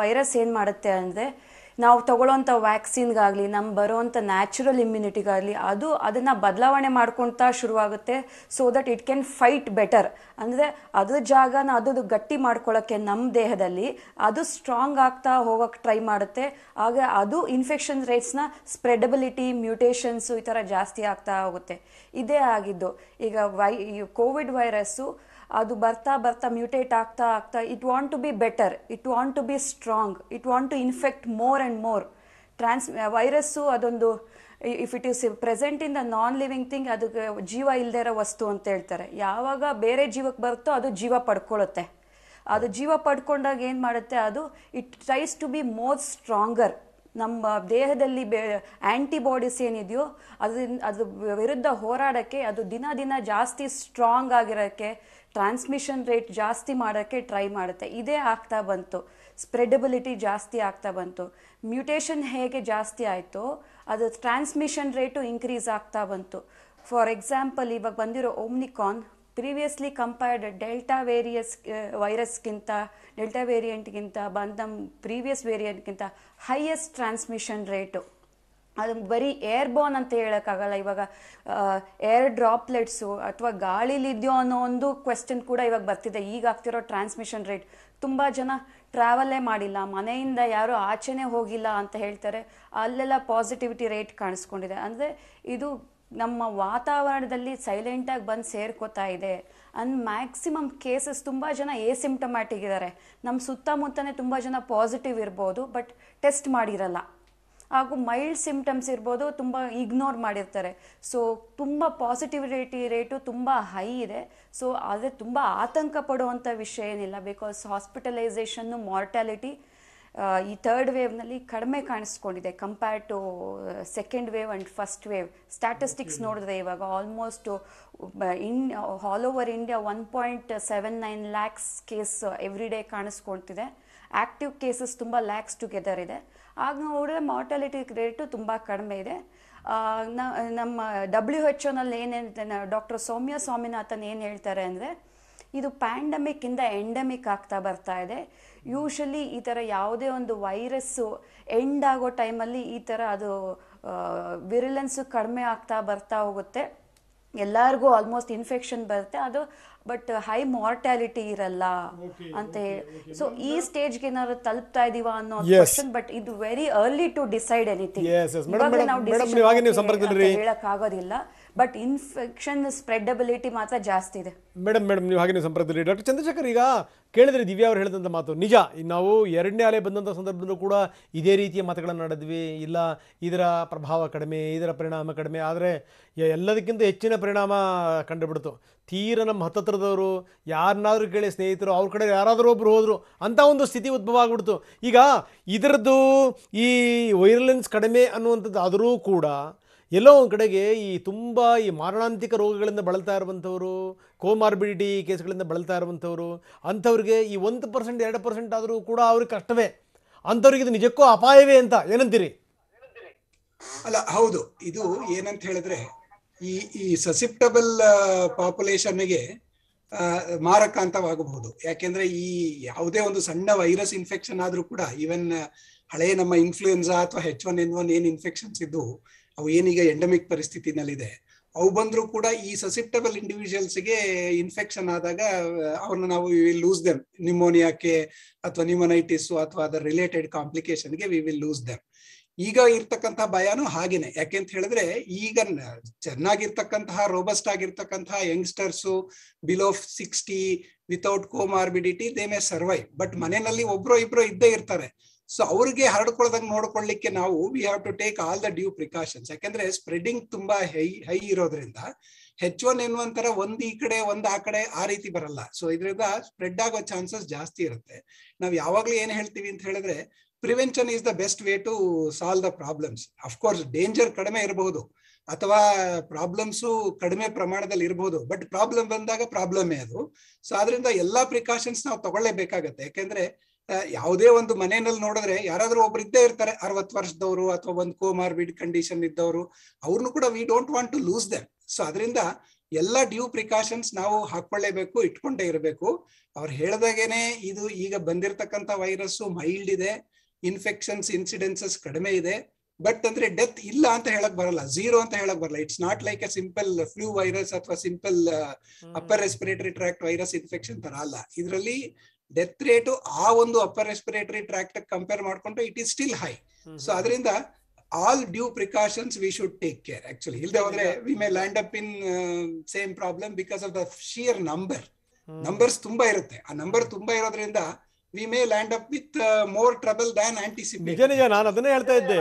Speaker 5: ವೈರಸ್ ಏನು ಮಾಡುತ್ತೆ ಅಂದರೆ ನಾವು ತಗೊಳ್ಳೋಂಥ ವ್ಯಾಕ್ಸಿನ್ಗಾಗಲಿ ನಮ್ಮ ಬರೋವಂಥ ನ್ಯಾಚುರಲ್ ಇಮ್ಯುನಿಟಿಗಾಗಲಿ ಅದನ್ನು ಬದಲಾವಣೆ ಮಾಡ್ಕೊಳ್ತಾ ಶುರುವಾಗುತ್ತೆ. So that it can fight better. ಅಂದರೆ ಅದ್ರ ಜಾಗನ ಅದು ಗಟ್ಟಿ ಮಾಡ್ಕೊಳ್ಳೋಕ್ಕೆ ನಮ್ಮ ದೇಹದಲ್ಲಿ ಅದು ಸ್ಟ್ರಾಂಗ್ ಆಗ್ತಾ ಹೋಗೋಕ್ಕೆ ಟ್ರೈ ಮಾಡುತ್ತೆ. ಆಗ ಅದು ಇನ್ಫೆಕ್ಷನ್ ರೇಟ್ಸ್ನ ಸ್ಪ್ರೆಡಬಿಲಿಟಿ, ಮ್ಯೂಟೇಷನ್ಸು ಈ ಥರ ಜಾಸ್ತಿ ಆಗ್ತಾ ಹೋಗುತ್ತೆ. ಇದೇ ಆಗಿದ್ದು. ಈಗ ಕೋವಿಡ್ ವೈರಸ್ಸು ಅದು ಬರ್ತಾ ಬರ್ತಾ ಮ್ಯೂಟೇಟ್ ಆಗ್ತಾ ಆಗ್ತಾ it want to be better, it want to be strong, it want to infect more and more. Virus ಅದೊಂದು if it is present in the non living thing, ಅದು ಜೀವ ಇಲ್ಲದೇ ಇರೋ ವಸ್ತು ಅಂತ ಹೇಳ್ತಾರೆ. ಯಾವಾಗ ಬೇರೆ ಜೀವಕ್ಕೆ ಬರುತ್ತೋ ಅದು ಜೀವ ಪಡ್ಕೊಳ್ಳುತ್ತೆ. ಅದು ಜೀವ ಪಡ್ಕೊಂಡಾಗ ಏನು ಮಾಡುತ್ತೆ, ಅದು it tries to be more stronger. ನಮ್ಮ ದೇಹದಲ್ಲಿ ಆ್ಯಂಟಿಬಾಡೀಸ್ ಏನಿದೆಯೋ ಅದು ವಿರುದ್ಧ ಹೋರಾಡೋಕ್ಕೆ ಅದು ದಿನ ದಿನ ಜಾಸ್ತಿ ಸ್ಟ್ರಾಂಗ್ ಆಗಿರೋಕ್ಕೆ, ಟ್ರಾನ್ಸ್ಮಿಷನ್ ರೇಟ್ ಜಾಸ್ತಿ ಮಾಡೋಕ್ಕೆ ಟ್ರೈ ಮಾಡುತ್ತೆ. ಇದೇ ಆಗ್ತಾ ಬಂತು. ಸ್ಪ್ರೆಡಬಿಲಿಟಿ ಜಾಸ್ತಿ ಆಗ್ತಾ ಬಂತು. ಮ್ಯೂಟೇಷನ್ ಹೇಗೆ ಜಾಸ್ತಿ ಆಯಿತೋ ಅದು ಟ್ರಾನ್ಸ್ಮಿಷನ್ ರೇಟು ಇನ್ಕ್ರೀಸ್ ಆಗ್ತಾ ಬಂತು. ಫಾರ್ ಎಕ್ಸಾಂಪಲ್, ಇವಾಗ ಬಂದಿರೋ ಓಮ್ನಿಕಾನ್ ಪ್ರೀವಿಯಸ್ಲಿ ಕಂಪೇರ್ಡ್ ಡೆಲ್ಟಾ ವೇರಿಯಂಟ್ಗಿಂತ ಬಂದ ಪ್ರೀವಿಯಸ್ ವೇರಿಯಂಟ್ಗಿಂತ ಹೈಯೆಸ್ಟ್ ಟ್ರಾನ್ಸ್ಮಿಷನ್ ರೇಟು. ಅದು ಬರೀ ಏರ್ಬೋರ್ನ್ ಅಂತ ಹೇಳೋಕ್ಕಾಗಲ್ಲ. ಇವಾಗ ಏರ್ ಡ್ರಾಪ್ಲೆಟ್ಸು ಅಥವಾ ಗಾಳಿಲಿದೆಯೋ ಅನ್ನೋ ಒಂದು ಕ್ವೆಶ್ಚನ್ ಕೂಡ ಇವಾಗ ಬರ್ತಿದೆ. ಈಗ ಆಗ್ತಿರೋ ಟ್ರಾನ್ಸ್ಮಿಷನ್ ರೇಟ್, ತುಂಬ ಜನ ಟ್ರಾವೆಲ್ಲೇ ಮಾಡಿಲ್ಲ, ಮನೆಯಿಂದ ಯಾರೂ ಆಚೆನೇ ಹೋಗಿಲ್ಲ ಅಂತ ಹೇಳ್ತಾರೆ, ಅಲ್ಲೆಲ್ಲ ಪಾಸಿಟಿವಿಟಿ ರೇಟ್ ಕಾಣಿಸ್ಕೊಂಡಿದೆ. ಅಂದರೆ ಇದು ನಮ್ಮ ವಾತಾವರಣದಲ್ಲಿ ಸೈಲೆಂಟಾಗಿ ಬಂದು ಸೇರ್ಕೋತಾ ಇದೆ. ಮ್ಯಾಕ್ಸಿಮಮ್ ಕೇಸಸ್ ತುಂಬ ಜನ ಏಸಿಂಪ್ಟಮ್ಯಾಟಿಕ್ ಇದ್ದಾರೆ. ನಮ್ಮ ಸುತ್ತಮುತ್ತನೇ ತುಂಬ ಜನ ಪಾಸಿಟಿವ್ ಇರ್ಬೋದು, ಬಟ್ ಟೆಸ್ಟ್ ಮಾಡಿರಲ್ಲ. ಹಾಗೂ ಮೈಲ್ಡ್ ಸಿಂಪ್ಟಮ್ಸ್ ಇರ್ಬೋದು, ತುಂಬ ಇಗ್ನೋರ್ ಮಾಡಿರ್ತಾರೆ. ಸೊ ತುಂಬ ಪಾಸಿಟಿವಿಟಿ ರೇಟು ತುಂಬ ಹೈ ಇದೆ. ಸೊ ಆದರೆ ತುಂಬ ಆತಂಕ ಪಡುವಂಥ ವಿಷಯ ಏನಿಲ್ಲ. ಬಿಕಾಸ್ ಹಾಸ್ಪಿಟಲೈಸೇಷನ್ನು, ಮಾರ್ಟಾಲಿಟಿ ಈ ಥರ್ಡ್ ವೇವ್ನಲ್ಲಿ ಕಡಿಮೆ ಕಾಣಿಸ್ಕೊಂಡಿದೆ compare to second wave and first wave. Statistics ನೋಡಿದ್ರೆ ಇವಾಗ almost all over India 1.79 lakhs case every day ಕಾಣಿಸ್ಕೊಳ್ತಿದೆ. ಆ್ಯಕ್ಟಿವ್ ಕೇಸಸ್ ತುಂಬ ಲ್ಯಾಕ್ಸ್ ಟುಗೆದರ್ ಇದೆ. ಆಗ ನೋಡಿದ್ರೆ ಮಾರ್ಟಾಲಿಟಿ ರೇಟು ತುಂಬ ಕಡಿಮೆ ಇದೆ. ನಮ್ಮ WHO ಏನೇನು ಡಾಕ್ಟರ್ ಸೌಮ್ಯ ಸ್ವಾಮಿನಾಥನ್ ಏನು ಹೇಳ್ತಾರೆ ಅಂದರೆ, ಇದು ಪ್ಯಾಂಡಮಿಕ್ಕಿಂದ ಎಂಡಮಿಕ್ ಆಗ್ತಾ ಬರ್ತಾ ಇದೆ. ಯೂಶಲಿ ಈ ಥರ ಯಾವುದೇ ಒಂದು ವೈರಸ್ಸು ಎಂಡ್ ಆಗೋ ಟೈಮಲ್ಲಿ ಈ ಥರ ಅದು ವಿರಿಲೆನ್ಸು ಕಡಿಮೆ ಆಗ್ತಾ ಬರ್ತಾ ಹೋಗುತ್ತೆ. ಎಲ್ಲರಿಗೂ ಆಲ್ಮೋಸ್ಟ್ ಇನ್ಫೆಕ್ಷನ್ ಬರುತ್ತೆ ಅದು, ಬಟ್ ಹೈ ಮಾರ್ಟಾಲಿಟಿ ಇರಲ್ಲ ಅಂತ ಹೇಳಿ. ಸೊ ಈ ಸ್ಟೇಜ್ಗೆ ಏನಾದ್ರು ತಲುಪ್ತಾ ಇದೀವ ಅನ್ನೋ ಕ್ವಶನ್. ಬಟ್ ಇದು very early to decide anything. ಹೇಳಕ್ ಆಗೋದಿಲ್ಲ. ಬಟ್ ಇನ್ಫೆಕ್ಷನ್ ಸ್ಪ್ರೆಡಬಿಲಿಟಿ ಮಾತ್ರ ಜಾಸ್ತಿ ಇದೆ.
Speaker 2: ಮೇಡಮ್ ನೀವು ಹಾಗೆ ನೀವು ಸಂಪರ್ಕದಲ್ಲಿ. ಡಾಕ್ಟರ್ ಚಂದ್ರಶೇಖರ್, ಈಗ ಕೇಳಿದ್ರೆ ದಿವ್ಯಾ ಅವರು ಹೇಳಿದಂಥ ಮಾತು ನಿಜ. ನಾವು 2ನೇ ಅಲೆ ಬಂದಂಥ ಸಂದರ್ಭದಲ್ಲೂ ಕೂಡ ಇದೇ ರೀತಿಯ ಮಾತುಗಳನ್ನು ನಡೆದ್ವಿ. ಇಲ್ಲ, ಇದರ ಪ್ರಭಾವ ಕಡಿಮೆ, ಇದರ ಪರಿಣಾಮ ಕಡಿಮೆ, ಆದರೆ ಎಲ್ಲದಕ್ಕಿಂತ ಹೆಚ್ಚಿನ ಪರಿಣಾಮ ಕಂಡುಬಿಡ್ತು. ತೀರ ನಮ್ಮ ಹತ್ತತ್ರದವರು ಯಾರನ್ನಾದ್ರೂ ಕೇಳಿ, ಸ್ನೇಹಿತರು, ಅವ್ರ ಕಡೆ ಯಾರಾದರೂ ಒಬ್ರು ಹೋದ್ರು ಅಂತ ಒಂದು ಸ್ಥಿತಿ ಉದ್ಭವ ಆಗ್ಬಿಡ್ತು. ಈಗ ಇದರದ್ದು ಈ ವೈರಲೆನ್ಸ್ ಕಡಿಮೆ ಅನ್ನುವಂಥದ್ದು ಆದರೂ ಕೂಡ ಎಲ್ಲೋ ಒಂದು ಕಡೆಗೆ ಈ ಮಾರಣಾಂತಿಕ ರೋಗಗಳಿಂದ ಬಳಲ್ತಾ ಇರುವಂಥವರು, ಕೋಮಾರ್ಬಿಡಿಟಿ ಕೇಸ್ಗಳಿಂದ ಬಳಲ್ತಾ ಇರುವಂಥವರು, ಅಂಥವ್ರಿಗೆ ಈ 1% 2% ಆದರೂ ಕೂಡ ಅವ್ರಿಗೆ ಕಷ್ಟವೇ. ಅಂಥವ್ರಿಗೆ ಇದು ನಿಜಕ್ಕೂ ಅಪಾಯವೇ ಅಂತ ಏನಂತೀರಿ?
Speaker 6: ಅಲ್ಲ, ಹೌದು. ಇದು ಏನಂತ ಹೇಳಿದ್ರೆ, ಈ ಸಸಿಪ್ಟಬಲ್ ಪಾಪ್ಯುಲೇಷನ್ಗೆ ಮಾರಕಾಂತವಾಗಬಹುದು. ಯಾಕೆಂದ್ರೆ ಈ ಯಾವುದೇ ಒಂದು ಸಣ್ಣ ವೈರಸ್ ಇನ್ಫೆಕ್ಷನ್ ಆದ್ರೂ ಕೂಡ, ಈವನ್ ಹಳೆ ನಮ್ಮ ಇನ್ಫ್ಲೂಯೆನ್ಸಾ ಅಥವಾ H1N1 ಏನ್ ಇನ್ಫೆಕ್ಷನ್ಸ್ ಇದ್ದು ಅವು ಏನೀಗ ಎಂಡಮಿಕ್ ಪರಿಸ್ಥಿತಿನಲ್ಲಿದೆ, ಅವು ಬಂದ್ರೂ ಕೂಡ ಈ ಸಸಿಪ್ಟಬಲ್ ಇಂಡಿವಿಜುವಲ್ಸ್ಗೆ ಇನ್ಫೆಕ್ಷನ್ ಆದಾಗ ಅವ್ರನ್ನ ನಾವು ಲೂಸ್ ದೆಮ್, ನಿಮೋನಿಯಾಕ್ಕೆ ಅಥವಾ ನ್ಯೂಮೊನೈಟಿಸ್ ಅಥವಾ ಅದರ ರಿಲೇಟೆಡ್ ಕಾಂಪ್ಲಿಕೇಶನ್ಗೆ ವಿ ವಿಲ್ ಲೂಸ್ ದೆಮ್. ಈಗ ಇರ್ತಕ್ಕಂತಹ ಭಯನೂ ಹಾಗೇನೆ. ಯಾಕೆಂತ ಹೇಳಿದ್ರೆ, ಈಗ ಚೆನ್ನಾಗಿರ್ತಕ್ಕಂತಹ ರೋಬಸ್ಟ್ ಆಗಿರ್ತಕ್ಕಂತಹ youngsters below 60 without comorbidity they may survive. But ಮನೆಯಲ್ಲಿ ಒಬ್ರೋ ಇಬ್ರೋ ಇದ್ದೇ ಇರ್ತಾರೆ. ಸೊ ಅವ್ರಿಗೆ ಹರಡ್ಕೊಳ್ಳೋದಂಗೆ ನೋಡ್ಕೊಳ್ಳಿಕ್ಕೆ ನಾವು we have to take all the due precautions. ಯಾಕಂದ್ರೆ ಸ್ಪ್ರೆಡಿಂಗ್ ತುಂಬಾ ಹೈ ಇರೋದ್ರಿಂದ H1N1 ತರ ಒಂದ್ ಈ ಕಡೆ ಒಂದ್ ಆ ಕಡೆ ಆ ರೀತಿ ಬರಲ್ಲ. ಸೊ ಇದರಿಂದ ಸ್ಪ್ರೆಡ್ ಆಗೋ ಚಾನ್ಸಸ್ ಜಾಸ್ತಿ ಇರುತ್ತೆ. ನಾವ್ ಯಾವಾಗ್ಲೂ ಏನ್ ಹೇಳ್ತೀವಿ ಅಂತ ಹೇಳಿದ್ರೆ, prevention is the best way to solve the problems. Of course danger ಕಡಿಮೆ ಇರಬಹುದು ಅಥವಾ ಪ್ರಾಬ್ಲಮ್ಸು ಕಡಿಮೆ ಪ್ರಮಾಣದಲ್ಲಿ ಇರಬಹುದು, ಬಟ್ ಪ್ರಾಬ್ಲಮ್ ಬಂದಾಗ ಪ್ರಾಬ್ಲಮೇ ಅದು. ಸೊ ಆದ್ರಿಂದ ಎಲ್ಲಾ ಪ್ರಿಕಾಷನ್ಸ್ ನಾವು ತಗೊಳ್ಳೇಬೇಕಾಗತ್ತೆ. ಯಾಕೆಂದ್ರೆ ಯಾವುದೇ ಒಂದು ಮನೆಯಲ್ಲಿ ನೋಡಿದ್ರೆ ಯಾರಾದ್ರೂ ಒಬ್ರು ಇದ್ದೇ ಇರ್ತಾರೆ, 60 ವರ್ಷದವರು ಅಥವಾ ಒಂದು ಕೋಮಾರ್ಬಿಡ್ ಕಂಡೀಷನ್ ಇದ್ದವರು. ಅವ್ರನ್ನು ಕೂಡ we don't want to lose them. So ಅದರಿಂದ ಎಲ್ಲ ಡ್ಯೂ ಪ್ರಿಕಾಷನ್ಸ್ ನಾವು ಹಾಕೊಳ್ಳೇಬೇಕು, ಇಟ್ಕೊಂಡೇ ಇರಬೇಕು. ಅವ್ರು ಹೇಳ್ದಾಗೇನೆ ಇದು ಈಗ ಬಂದಿರತಕ್ಕಂತ ವೈರಸ್ ಮೈಲ್ಡ್ ಇದೆ, ಇನ್ಫೆಕ್ಷನ್ಸ್ ಇನ್ಸಿಡೆನ್ಸಸ್ ಕಡಿಮೆ ಇದೆ. ಬಟ್ ಅಂದ್ರೆ ಡೆತ್ ಇಲ್ಲ ಅಂತ ಹೇಳಕ್ ಬರಲ್ಲ, ಝೀರೋ ಅಂತ ಹೇಳಕ್ ಬರಲ್ಲ. It's not like a simple flu virus ಅಥವಾ simple upper respiratory tract virus infection ತರ ಅಲ್ಲ. ಇದರಲ್ಲಿ ಡೆತ್ ರೇಟು ಆ ಒಂದು ಅಪ್ಪರ್ ರೆಸ್ಪಿರೇಟರಿ ಟ್ರ್ಯಾಕ್ಟ್ ಕಂಪೇರ್ ಮಾಡ್ಕೊಂಡ್ರೆ it is still high. So ಅದರಿಂದ all due precautions we should take care actually. Ilde hodre we may land up in same problem because of the sheer numbers tumba irutte. ಆ number ತುಂಬಾ ಇರೋದ್ರಿಂದ we may land up with more trouble than anticipated.
Speaker 2: ನಿಜ ನಾನು ಅದನ್ನೇ ಹೇಳ್ತಾ ಇದ್ದೆ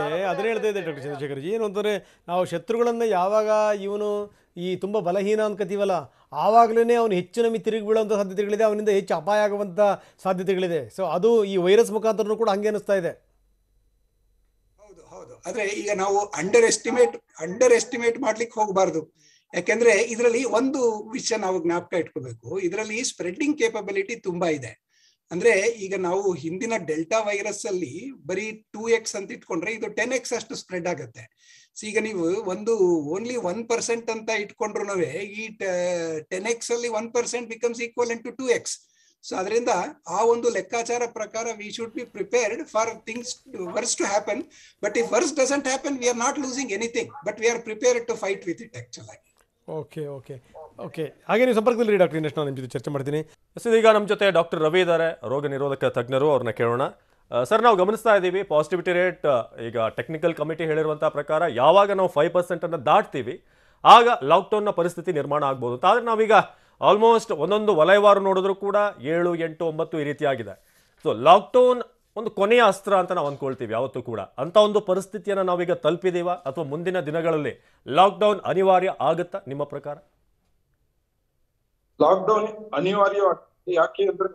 Speaker 2: doctor Chandrashekhar G. ಏನು ಅಂತಂದರೆ ನಾವು ಶತ್ರುಗಳನ್ನು ಯಾವಾಗ ಇವನು ಈ ತುಂಬ ಬಲಹೀನ ಅನ್ಕೋತೀವಲ್ಲ ಆವಾಗಲೇ ಅವನು ಹೆಚ್ಚು ನಮಗೆ ತಿರುಗಿ ಬೀಳುವಂಥ ಸಾಧ್ಯತೆಗಳಿದೆ, ಅವನಿಂದ ಹೆಚ್ಚು ಅಪಾಯ ಆಗುವಂಥ ಸಾಧ್ಯತೆಗಳಿದೆ. ಸೊ ಅದು ಈ ವೈರಸ್ ಮುಖಾಂತರನೂ ಕೂಡ ಹಂಗೆ ಅನಿಸ್ತಾ ಇದೆ.
Speaker 6: ಹೌದು, ಆದ್ರೆ ಈಗ ನಾವು ಅಂಡರ್ ಎಸ್ಟಿಮೇಟ್ ಮಾಡ್ಲಿಕ್ಕೆ ಹೋಗಬಾರ್ದು. ಯಾಕೆಂದ್ರೆ ಇದರಲ್ಲಿ ಒಂದು ವಿಷಯ ನಾವು ಜ್ಞಾಪಕ ಇಟ್ಕೋಬೇಕು, ಇದರಲ್ಲಿ ಸ್ಪ್ರೆಡ್ಡಿಂಗ್ ಕೇಪಬಿಲಿಟಿ ತುಂಬಾ ಇದೆ. ಅಂದ್ರೆ ಈಗ ನಾವು ಹಿಂದಿನ ಡೆಲ್ಟಾ ವೈರಸ್ ಅಲ್ಲಿ ಬರೀ 2x ಅಂತ ಇಟ್ಕೊಂಡ್ರೆ ಇದು 10x ಅಷ್ಟು ಸ್ಪ್ರೆಡ್ ಆಗುತ್ತೆ. ಸೊ ಈಗ ನೀವು ಒಂದು ಓನ್ಲಿ 1% ಅಂತ ಇಟ್ಕೊಂಡ್ರು ಈ 10x ಅಲ್ಲಿ 1% becomes equivalent to 2x. So ಅದರಿಂದ ಆ ಒಂದು ಲೆಕ್ಕಾಚಾರ ಪ್ರಕಾರ we should be prepared for things worse to happen. But if worse doesn't happen we are not losing anything, but we are prepared to fight with it actually.
Speaker 2: Okay ಹಾಗೆ ನೀವು ಸಂಪರ್ಕದಲ್ಲಿ doctor. ಇನ್ನಷ್ಟು ನಾನು ನಿಮ್ಮ ಜೊತೆ ಚರ್ಚೆ ಮಾಡ್ತೀನಿ.
Speaker 1: ಈಗ ನಮ್ಮ ಜೊತೆ ಡಾಕ್ಟರ್ ರವಿ ಇದ್ದಾರೆ, ರೋಗ ನಿರೋಧಕ ತಜ್ಞರು. ಅವ್ರನ್ನ ಕೇಳೋಣ. ಸರ್, ನಾವು ಗಮನಿಸ್ತಾ ಇದ್ದೀವಿ ಪಾಸಿಟಿವಿಟಿ ರೇಟ್ ಈಗ ಟೆಕ್ನಿಕಲ್ ಕಮಿಟಿ ಹೇಳಿರುವಂಥ ಪ್ರಕಾರ ಯಾವಾಗ ನಾವು 5% ದಾಟ್ತೀವಿ ಆಗ ಲಾಕ್ಡೌನ್ನ ಪರಿಸ್ಥಿತಿ ನಿರ್ಮಾಣ ಆಗ್ಬೋದು ಅಂತ. ಆದರೆ ನಾವೀಗ ಆಲ್ಮೋಸ್ಟ್ ಒಂದೊಂದು ವಲಯವಾರು ನೋಡಿದ್ರು ಕೂಡ 7, 8, 9 ಈ ರೀತಿಯಾಗಿದೆ. ಸೊ ಲಾಕ್ಡೌನ್ ಒಂದು ಕೊನೆಯ ಅಸ್ತ್ರ ಅಂತ ನಾವು ಅಂದ್ಕೊಳ್ತೀವಿ ಯಾವತ್ತೂ ಕೂಡ. ಅಂತ ಒಂದು ಪರಿಸ್ಥಿತಿಯನ್ನು ನಾವೀಗ ತಲುಪಿದೀವ ಅಥವಾ ಮುಂದಿನ ದಿನಗಳಲ್ಲಿ ಲಾಕ್ಡೌನ್ ಅನಿವಾರ್ಯ ಆಗುತ್ತಾ ನಿಮ್ಮ ಪ್ರಕಾರ?
Speaker 7: ಲಾಕ್ಡೌನ್ ಅನಿವಾರ್ಯ. ಯಾಕೆ ಅಂದ್ರೆ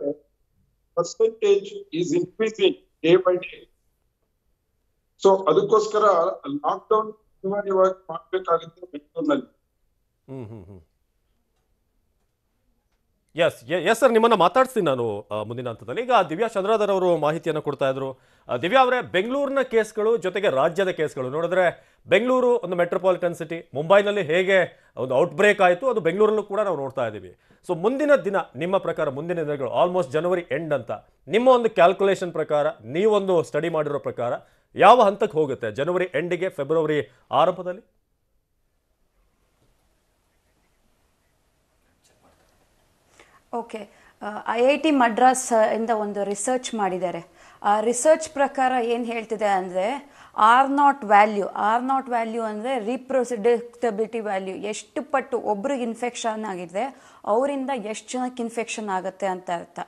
Speaker 7: percentage is increasing day by day. So ಅದಕ್ಕೋಸ್ಕರ ಲಾಕ್ಡೌನ್ ಅನಿವಾರ್ಯವಾಗಿ ಮಾಡಬೇಕಾಗುತ್ತೆ ಬೆಂಗಳೂರಿನಲ್ಲಿ.
Speaker 1: ಎಸ್ ಸರ್, ನಿಮ್ಮನ್ನು ಮಾತಾಡ್ತೀನಿ ನಾನು ಮುಂದಿನ ಹಂತದಲ್ಲಿ. ಈಗ ದಿವ್ಯಾ ಚಂದ್ರಾಧರ್ ಅವರು ಮಾಹಿತಿಯನ್ನು ಕೊಡ್ತಾ ಇದ್ರು. ದಿವ್ಯಾ ಅವರೇ, ಬೆಂಗಳೂರಿನ ಕೇಸ್ಗಳು ಜೊತೆಗೆ ರಾಜ್ಯದ ಕೇಸ್ಗಳು ನೋಡಿದ್ರೆ ಬೆಂಗಳೂರು ಒಂದು ಮೆಟ್ರೋಪಾಲಿಟನ್ ಸಿಟಿ. ಮುಂಬೈನಲ್ಲಿ ಹೇಗೆ ಒಂದು ಔಟ್ಬ್ರೇಕ್ ಆಯಿತು, ಅದು ಬೆಂಗಳೂರಲ್ಲೂ ಕೂಡ ನಾವು ನೋಡ್ತಾ ಇದ್ದೀವಿ. ಸೊ ಮುಂದಿನ ದಿನ ನಿಮ್ಮ ಪ್ರಕಾರ, ಮುಂದಿನ ದಿನಗಳು ಆಲ್ಮೋಸ್ಟ್ ಜನವರಿ ಎಂಡ್ ಅಂತ ನಿಮ್ಮ ಒಂದು ಕ್ಯಾಲ್ಕುಲೇಷನ್ ಪ್ರಕಾರ, ನೀವೊಂದು ಸ್ಟಡಿ ಮಾಡಿರೋ ಪ್ರಕಾರ ಯಾವ ಹಂತಕ್ಕೆ ಹೋಗುತ್ತೆ? ಜನವರಿ ಎಂಡಿಗೆ, ಫೆಬ್ರವರಿ ಆರಂಭದಲ್ಲಿ?
Speaker 5: ಓಕೆ, IIT ಮಡ್ರಾಸ್ ಇಂದ ಒಂದು ರಿಸರ್ಚ್ ಮಾಡಿದ್ದಾರೆ. ಆ ರಿಸರ್ಚ್ ಪ್ರಕಾರ ಏನು ಹೇಳ್ತಿದೆ ಅಂದರೆ R0 ವ್ಯಾಲ್ಯೂ ಅಂದರೆ ರೀಪ್ರೊಸಿಡಿಕ್ಟಬಿಲಿಟಿ ವ್ಯಾಲ್ಯೂ. ಎಷ್ಟು ಪಟ್ಟು ಒಬ್ರಿಗೆ ಇನ್ಫೆಕ್ಷನ್ ಆಗಿದೆ ಅವರಿಂದ ಎಷ್ಟು ಜನಕ್ಕೆ ಇನ್ಫೆಕ್ಷನ್ ಆಗುತ್ತೆ ಅಂತ ಅರ್ಥ.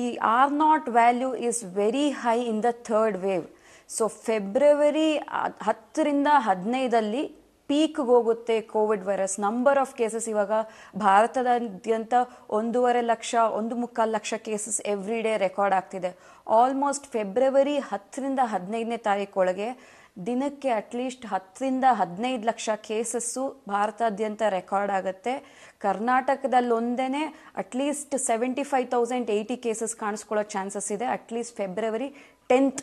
Speaker 5: ಈ R0 value is very high in the third wave. So February 10ರಿಂದ 15 ಪೀಕ್ಗೆ ಹೋಗುತ್ತೆ Covid virus. Number of cases ಇವಾಗ ಭಾರತದಾದ್ಯಂತ 1.5 lakh 1.25 lakh cases every day record ಆಗ್ತಿದೆ. ಆಲ್ಮೋಸ್ಟ್ ಫೆಬ್ರವರಿ 10ರಿಂದ 15ನೇ ತಾರೀಕೊಳಗೆ ದಿನಕ್ಕೆ ಅಟ್ಲೀಸ್ಟ್ 10ರಿಂದ 15 ಲಕ್ಷ ಕೇಸಸ್ಸು ಭಾರತಾದ್ಯಂತ ರೆಕಾರ್ಡ್ ಆಗುತ್ತೆ. ಕರ್ನಾಟಕದಲ್ಲಿ ಒಂದೇ ಅಟ್ಲೀಸ್ಟ್ 75,080 ಕೇಸಸ್ ಕಾಣಿಸ್ಕೊಳ್ಳೋ ಚಾನ್ಸಸ್ ಇದೆ ಅಟ್ಲೀಸ್ಟ್ ಫೆಬ್ರವರಿ 10th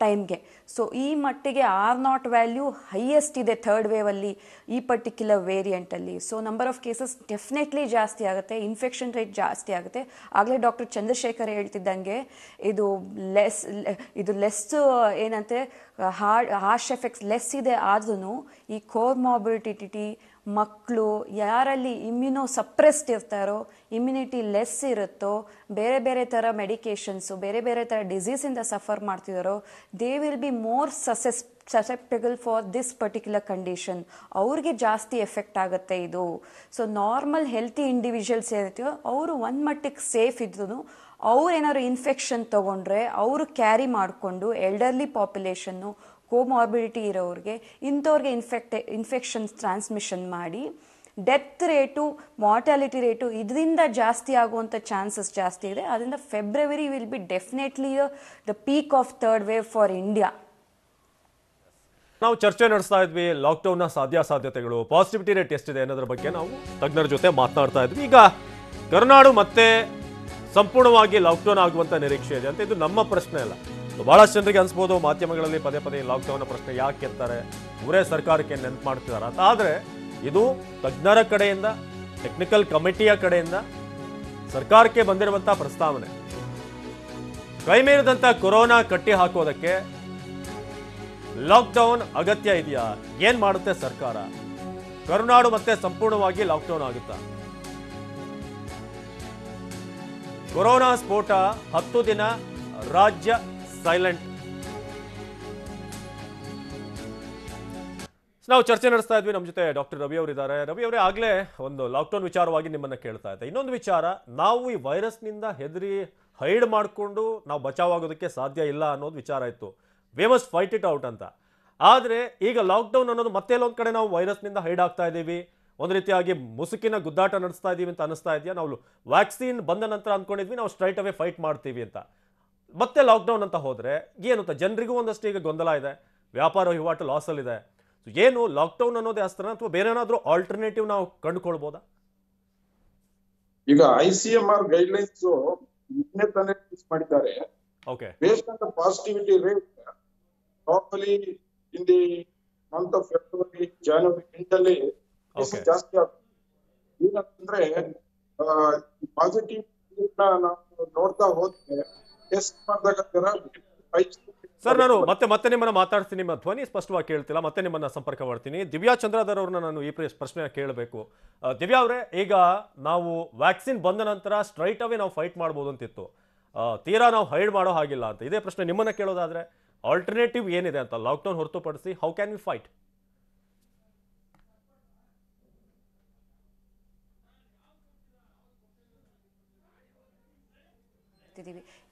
Speaker 5: ಟೈಮ್ಗೆ. ಸೊ ಈ ಮಟ್ಟಿಗೆ R0 ವ್ಯಾಲ್ಯೂ ಹೈಯೆಸ್ಟ್ ಇದೆ ಥರ್ಡ್ ವೇವಲ್ಲಿ ಈ ಪರ್ಟಿಕ್ಯುಲರ್ ವೇರಿಯಂಟಲ್ಲಿ. So number of cases definitely ಜಾಸ್ತಿ ಆಗುತ್ತೆ, ಇನ್ಫೆಕ್ಷನ್ ರೇಟ್ ಜಾಸ್ತಿ ಆಗುತ್ತೆ. ಆಗಲೇ ಡಾಕ್ಟರ್ ಚಂದ್ರಶೇಖರ್ ಹೇಳ್ತಿದ್ದಂಗೆ ಇದು ಲೆಸ್ ಏನಂತೆ ಹಾರ್ಶ್ ಎಫೆಕ್ಟ್ಸ್ ಲೆಸ್ ಇದೆ. ಆದ್ರೂ ಈ ಕೋರ್ಮಾರ್ಬಿಡಿಟಿ ಮಕ್ಕಳು ಯಾರಲ್ಲಿ ಇಮ್ಯುನೋ ಸಪ್ರೆಸ್ಡ್ ಇರ್ತಾರೋ, ಇಮ್ಯುನಿಟಿ ಲೆಸ್ ಇರುತ್ತೋ, ಬೇರೆ ಬೇರೆ ಥರ ಮೆಡಿಕೇಶನ್ಸು, ಬೇರೆ ಬೇರೆ ಥರ ಡಿಸೀಸಿಂದ ಸಫರ್ ಮಾಡ್ತಿದ್ದಾರೋ, they will be more susceptible for this particular condition. ಅವ್ರಿಗೆ ಜಾಸ್ತಿ ಎಫೆಕ್ಟ್ ಆಗುತ್ತೆ ಇದು. ಸೊ ನಾರ್ಮಲ್ ಹೆಲ್ತಿ ಇಂಡಿವಿಜುವಲ್ಸ್ ಏನಿರ್ತೀವೋ ಅವರು ಒಂದು ಮಟ್ಟಿಗೆ ಸೇಫ್ ಇದ್ರೂ ಅವ್ರು ಏನಾದ್ರು ಇನ್ಫೆಕ್ಷನ್ ತೊಗೊಂಡ್ರೆ ಅವರು ಕ್ಯಾರಿ ಮಾಡಿಕೊಂಡು ಎಲ್ಡರ್ಲಿ ಪಾಪ್ಯುಲೇಷನ್ನು, ಕೋಮಾರ್ಬಿಡಿಟಿ ಇರೋರಿಗೆ ಇಂಥವ್ರಿಗೆ ಇನ್ಫೆಕ್ಷನ್ಸ್ ಟ್ರಾನ್ಸ್ಮಿಷನ್ ಮಾಡಿ ಡೆತ್ ರೇಟು, ಮಾರ್ಟಾಲಿಟಿ ರೇಟು ಇದರಿಂದ ಜಾಸ್ತಿ ಆಗುವಂಥ ಚಾನ್ಸಸ್ ಜಾಸ್ತಿ ಇದೆ. ಅದರಿಂದ February will be definitely the peak of third wave for India.
Speaker 1: ನಾವು ಚರ್ಚೆ ನಡೆಸ್ತಾ ಇದ್ವಿ ಲಾಕ್ಡೌನ್ನ ಸಾಧ್ಯತೆಗಳು, ಪಾಸಿಟಿವಿಟಿ ರೇಟ್ ಎಷ್ಟಿದೆ ಅನ್ನೋದ್ರ ಬಗ್ಗೆ ನಾವು ತಜ್ಞರ ಜೊತೆ ಮಾತನಾಡ್ತಾ ಇದ್ವಿ. ಈಗ ಕರ್ನಾಡು ಮತ್ತೆ ಸಂಪೂರ್ಣವಾಗಿ ಲಾಕ್ಡೌನ್ ಆಗುವಂಥ ನಿರೀಕ್ಷೆ ಇದೆ ಅಂತ. ಇದು ನಮ್ಮ ಪ್ರಶ್ನೆ ಅಲ್ಲ. ಬಹಳಷ್ಟು ಜನರಿಗೆ ಅನ್ಸ್ಬೋದು ಮಾಧ್ಯಮಗಳಲ್ಲಿ ಪದೇ ಲಾಕ್ಡೌನ್ ಪ್ರಶ್ನೆ ಯಾಕೆ ಇರ್ತಾರೆ, ಇವರೇ ಸರ್ಕಾರಕ್ಕೆ ನೆನಪು ಮಾಡ್ತಿದ್ದಾರೆ ಅಂತ. ಆದರೆ ಇದು ತಜ್ಞರ ಕಡೆಯಿಂದ, ಟೆಕ್ನಿಕಲ್ ಕಮಿಟಿಯ ಕಡೆಯಿಂದ ಸರ್ಕಾರಕ್ಕೆ ಬಂದಿರುವಂಥ ಪ್ರಸ್ತಾವನೆ. ಕೈ ಮೀರಿದಂಥ ಕೊರೋನಾ ಕಟ್ಟಿ ಹಾಕೋದಕ್ಕೆ ಲಾಕ್ಡೌನ್ ಅಗತ್ಯ ಇದೆಯಾ? ಏನ್ ಮಾಡುತ್ತೆ ಸರ್ಕಾರ? ಕರುನಾಡು ಮತ್ತೆ ಸಂಪೂರ್ಣವಾಗಿ ಲಾಕ್ಡೌನ್ ಆಗುತ್ತಾ? ಕೊರೋನಾ ಸ್ಫೋಟ 10 ದಿನ ರಾಜ್ಯ ಸೈಲೆಂಟ್. ನಾವು ಚರ್ಚೆ ನಡೆಸ್ತಾ ಇದ್ವಿ. ನಮ್ಮ ಜೊತೆ ಡಾಕ್ಟರ್ ರವಿ ಅವರಿದ್ದಾರೆ. ರವಿ ಅವರೇ, ಆಗ್ಲೇ ಒಂದು ಲಾಕ್ಡೌನ್ ವಿಚಾರವಾಗಿ ನಿಮ್ಮನ್ನ ಕೇಳ್ತಾ ಇದ್ದೆ. ಇನ್ನೊಂದು ವಿಚಾರ, ನಾವು ಈ ವೈರಸ್ನಿಂದ ಹೆದರಿ ಹೈಡ್ ಮಾಡಿಕೊಂಡು ನಾವು ಬಚಾವಾಗೋದಕ್ಕೆ ಸಾಧ್ಯ ಇಲ್ಲ ಅನ್ನೋದು ವಿಚಾರ ಇತ್ತು. We must fight it out ಅಂತ. ಆದರೆ ಈಗ ಲಾಕ್ಡೌನ್ ಅನ್ನೋದು ಮತ್ತೆ ಒಂದು ಕಡೆ ನಾವು ವೈರಸ್ನಿಂದ ಹೈಡ್ ಆಗ್ತಾ ಇದ್ದೀವಿ, ಒಂದು ರೀತಿಯಾಗಿ ಮುಸುಕಿನ ಗುದ್ದಾಟ ನಡೆಸ್ತಾ ಇದ್ದೀವಿ ಅಂತ ಅನಿಸ್ತಾ ಇದೆಯಾ? ನಾವು ವ್ಯಾಕ್ಸಿನ್ ಬಂದ ನಂತರ ಅಂದ್ಕೊಂಡಿದ್ವಿ ನಾವು ಸ್ಟ್ರೈಟ್ ಅವೇ ಫೈಟ್ ಮಾಡ್ತೀವಿ ಅಂತ. ಮತ್ತೆ ಲಾಕ್ಡೌನ್ ಅಂತ ಹೋದರೆ ಏನು ಅಂತ ಜನರಿಗೂ ಒಂದಷ್ಟು ಈಗ ಗೊಂದಲ ಇದೆ, ವ್ಯಾಪಾರ ವಹಿವಾಟು ಲಾಸಲ್ಲಿದೆ. ಏನು ಲಾಕ್ಡೌನ್ ಅನ್ನೋದೇ ಅಸ್ತ್ರ ಅಥವಾ ಬೇರೆ ಏನಾದರೂ ಆಲ್ಟರ್ನೇಟಿವ್ ನಾವು ಕಂಡುಕೊಳ್ಬೋದಾ?
Speaker 7: ಈಗ ICMR ಗೈಡ್ಲೈನ್ಸ್ ನಿನ್ನೆ ತಾನೇ ರಿಲೀಸ್ ಮಾಡಿದ್ದಾರೆ.
Speaker 1: Okay,
Speaker 7: based on the positivity rate normally in the month of February January ಎಂಡಲ್ಲಿ ಜಾಸ್ತಿ ಆಗ್ತದೆ. ಏನಂತಂದ್ರೆ ಪಾಸಿಟಿವ್ ನಾವು ನೋಡ್ತಾ ಹೋದ್ರೆ ಟೆಸ್ಟ್ ಮಾಡಿದಾಗ
Speaker 1: ಸರ್, ನಾನು ಮತ್ತೆ ನಿಮ್ಮನ್ನ ಮಾತಾಡ್ತೀನಿ. ನಿಮ್ಮ ಧ್ವನಿ ಸ್ಪಷ್ಟವಾಗಿ ಕೇಳ್ತಿಲ್ಲ, ಮತ್ತೆ ನಿಮ್ಮನ್ನ ಸಂಪರ್ಕ ಮಾಡ್ತೀನಿ. ದಿವ್ಯಾ ಚಂದ್ರಧರ್ ಅವ್ರನ್ನ ನಾನು ಈ ಪ್ರಶ್ನೆ ಕೇಳಬೇಕು. ದಿವ್ಯಾ ಅವರೇ, ಈಗ ನಾವು ವ್ಯಾಕ್ಸಿನ್ ಬಂದ ನಂತರ ಸ್ಟ್ರೈಟ್ ಅವೇ ನಾವು ಫೈಟ್ ಮಾಡ್ಬೋದು ಅಂತಿತ್ತು, ತೀರಾ ನಾವು ಹೈಡ್ ಮಾಡೋ ಹಾಗಿಲ್ಲ ಅಂತ. ಇದೇ ಪ್ರಶ್ನೆ ನಿಮ್ಮನ್ನ ಕೇಳೋದಾದ್ರೆ ಆಲ್ಟರ್ನೇಟಿವ್ ಏನಿದೆ ಅಂತ, ಲಾಕ್ಡೌನ್ ಹೊರತುಪಡಿಸಿ ಹೌ ಕ್ಯಾನ್ ವಿ ಫೈಟ್?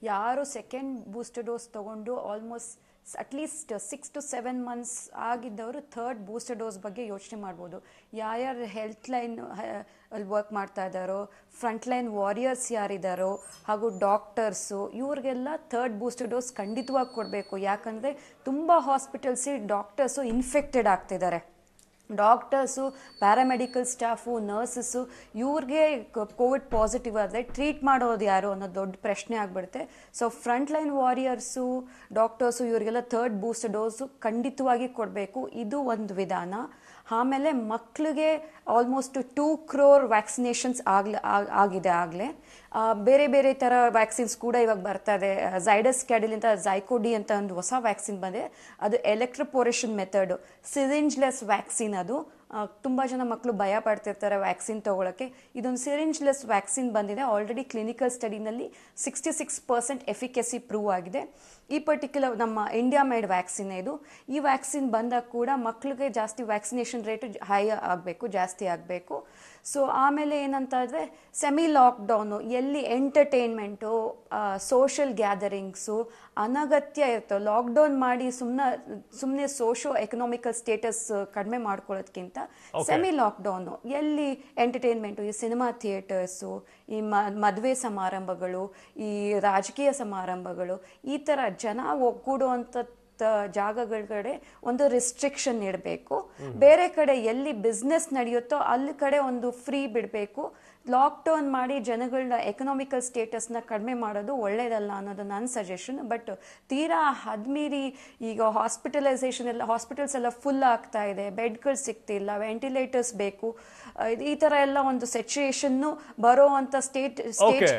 Speaker 5: ಯಾರು ಸೆಕೆಂಡ್ ಬೂಸ್ಟರ್ ಡೋಸ್ ತಗೊಂಡು ಆಲ್ಮೋಸ್ಟ್ ಅಟ್ಲೀಸ್ಟ್ 6 to 7 months ಆಗಿದ್ದವರು ಥರ್ಡ್ ಬೂಸ್ಟರ್ ಡೋಸ್ ಬಗ್ಗೆ ಯೋಚನೆ ಮಾಡ್ಬೋದು. ಯಾರ್ಯಾರು ಹೆಲ್ತ್ ಲೈನ್ ಅಲ್ಲಿ ವರ್ಕ್ ಮಾಡ್ತಾ ಇದ್ದಾರೋ, ಫ್ರಂಟ್ ಲೈನ್ ವಾರಿಯರ್ಸ್ ಯಾರಿದ್ದಾರೋ, ಹಾಗೂ ಡಾಕ್ಟರ್ಸು, ಇವ್ರಿಗೆಲ್ಲ ಥರ್ಡ್ ಬೂಸ್ಟರ್ ಡೋಸ್ ಖಂಡಿತವಾಗಿ ಕೊಡಬೇಕು. ಯಾಕಂದರೆ ತುಂಬ ಹಾಸ್ಪಿಟಲ್ಸಿ ಡಾಕ್ಟರ್ಸು ಇನ್ಫೆಕ್ಟೆಡ್ ಆಗ್ತಿದ್ದಾರೆ. ಡಾಕ್ಟರ್ಸು, ಪ್ಯಾರಾಮೆಡಿಕಲ್ ಸ್ಟಾಫು, ನರ್ಸಸ್ಸು, ಇವ್ರಿಗೆ ಕೋವಿಡ್ ಪಾಸಿಟಿವ್ ಆದರೆ ಟ್ರೀಟ್ ಮಾಡೋದು ಯಾರು ಅನ್ನೋ ದೊಡ್ಡ ಪ್ರಶ್ನೆ ಆಗಿಬಿಡುತ್ತೆ. So front line warriors, doctors, ಇವರಿಗೆಲ್ಲ ಥರ್ಡ್ ಬೂಸ್ಟರ್ ಡೋಸು ಖಂಡಿತವಾಗಿ ಕೊಡಬೇಕು. ಇದು ಒಂದು ವಿಧಾನ. ಆಮೇಲೆ ಮಕ್ಕಳಿಗೆ ಆಲ್ಮೋಸ್ಟ್ 2 crore ವ್ಯಾಕ್ಸಿನೇಷನ್ಸ್ ಆಗಿದೆ ಆಗಲೇ. ಬೇರೆ ಬೇರೆ ಥರ ವ್ಯಾಕ್ಸಿನ್ಸ್ ಕೂಡ ಇವಾಗ ಬರ್ತಾ ಇದೆ. ಝೈಡಸ್ ಕ್ಯಾಡಿಲಿಂದ ಝೈಕೋಡಿ ಅಂತ ಒಂದು ಹೊಸ ವ್ಯಾಕ್ಸಿನ್ ಬಂದಿದೆ. ಅದು ಎಲೆಕ್ಟ್ರೋಪೋರೇಷನ್ ಮೆಥಡು, ಸಿರಿಂಜ್ಲೆಸ್ ವ್ಯಾಕ್ಸಿನ್. ಅದು ತುಂಬ ಜನ ಮಕ್ಕಳು ಭಯ ಪಡ್ತಿರ್ತಾರೆ ವ್ಯಾಕ್ಸಿನ್ ತೊಗೊಳಕ್ಕೆ. ಇದೊಂದು ಸಿರಿಂಜ್ಲೆಸ್ ವ್ಯಾಕ್ಸಿನ್ ಬಂದಿದೆ. ಆಲ್ರೆಡಿ ಕ್ಲಿನಿಕಲ್ ಸ್ಟಡಿನಲ್ಲಿ 66% ಎಫಿಕೆಸಿ ಪ್ರೂವ್ ಆಗಿದೆ. ಈ ಪರ್ಟಿಕ್ಯುಲರ್ ನಮ್ಮ ಇಂಡಿಯಾ ಮೇಡ್ ವ್ಯಾಕ್ಸಿನ್ ಇದು. ಈ ವ್ಯಾಕ್ಸಿನ್ ಬಂದಾಗ ಕೂಡ ಮಕ್ಕಳಿಗೆ ಜಾಸ್ತಿ ವ್ಯಾಕ್ಸಿನೇಷನ್ ರೇಟು ಹೈ ಆಗಬೇಕು, ಜಾಸ್ತಿ ಆಗಬೇಕು. ಸೊ ಆಮೇಲೆ ಏನಂತ ಅಂದರೆ ಸೆಮಿ ಲಾಕ್ಡೌನು, ಎಲ್ಲಿ ಎಂಟರ್ಟೈನ್ಮೆಂಟು, ಸೋಷಲ್ ಗ್ಯಾದರಿಂಗ್ಸು ಅನಗತ್ಯ ಇರ್ತವೆ. ಲಾಕ್ಡೌನ್ ಮಾಡಿ ಸುಮ್ಮನೆ ಸೋಷೋ ಎಕನಾಮಿಕಲ್ ಸ್ಟೇಟಸ್ ಕಡಿಮೆ ಮಾಡ್ಕೊಳ್ಳೋದಕ್ಕಿಂತ ಸೆಮಿ ಲಾಕ್ಡೌನು, ಎಲ್ಲಿ ಎಂಟರ್ಟೈನ್ಮೆಂಟು, ಈ ಸಿನಿಮಾ ಥಿಯೇಟರ್ಸು, ಈ ಮದುವೆ ಸಮಾರಂಭಗಳು, ಈ ರಾಜಕೀಯ ಸಮಾರಂಭಗಳು, ಈ ಥರ ಜನ ಒಗ್ಗೂಡುವಂಥ ಜಾಗಗಳ ಕಡೆ ಒಂದು ರಿಸ್ಟ್ರಿಕ್ಷನ್ ಇಡಬೇಕು. ಬೇರೆ ಕಡೆ ಎಲ್ಲಿ ಬಿಸ್ನೆಸ್ ನಡೆಯುತ್ತೋ ಅಲ್ಲಿ ಕಡೆ ಒಂದು ಫ್ರೀ ಬಿಡಬೇಕು. ಲಾಕ್ಡೌನ್ ಮಾಡಿ ಜನಗಳನ್ನ ಎಕನಾಮಿಕಲ್ ಸ್ಟೇಟಸ್ನ ಕಡಿಮೆ ಮಾಡೋದು ಒಳ್ಳೇದಲ್ಲ ಅನ್ನೋದು ನನ್ನ ಸಜೆಷನ್. ಬಟ್ ತೀರಾ ಹದ್ಮೀರಿ ಈಗ ಹಾಸ್ಪಿಟಲ್ಸ್ ಎಲ್ಲ ಫುಲ್ ಆಗ್ತಾ ಇದೆ, ಬೆಡ್ಗಳು ಸಿಗ್ತಿಲ್ಲ, ವೆಂಟಿಲೇಟರ್ಸ್ ಬೇಕು, ಈ ಥರ ಎಲ್ಲ ಒಂದು ಸಿಚುಯೇಷನ್ನು ಬರೋ ಅಂಥ ಸ್ಟೇಜ್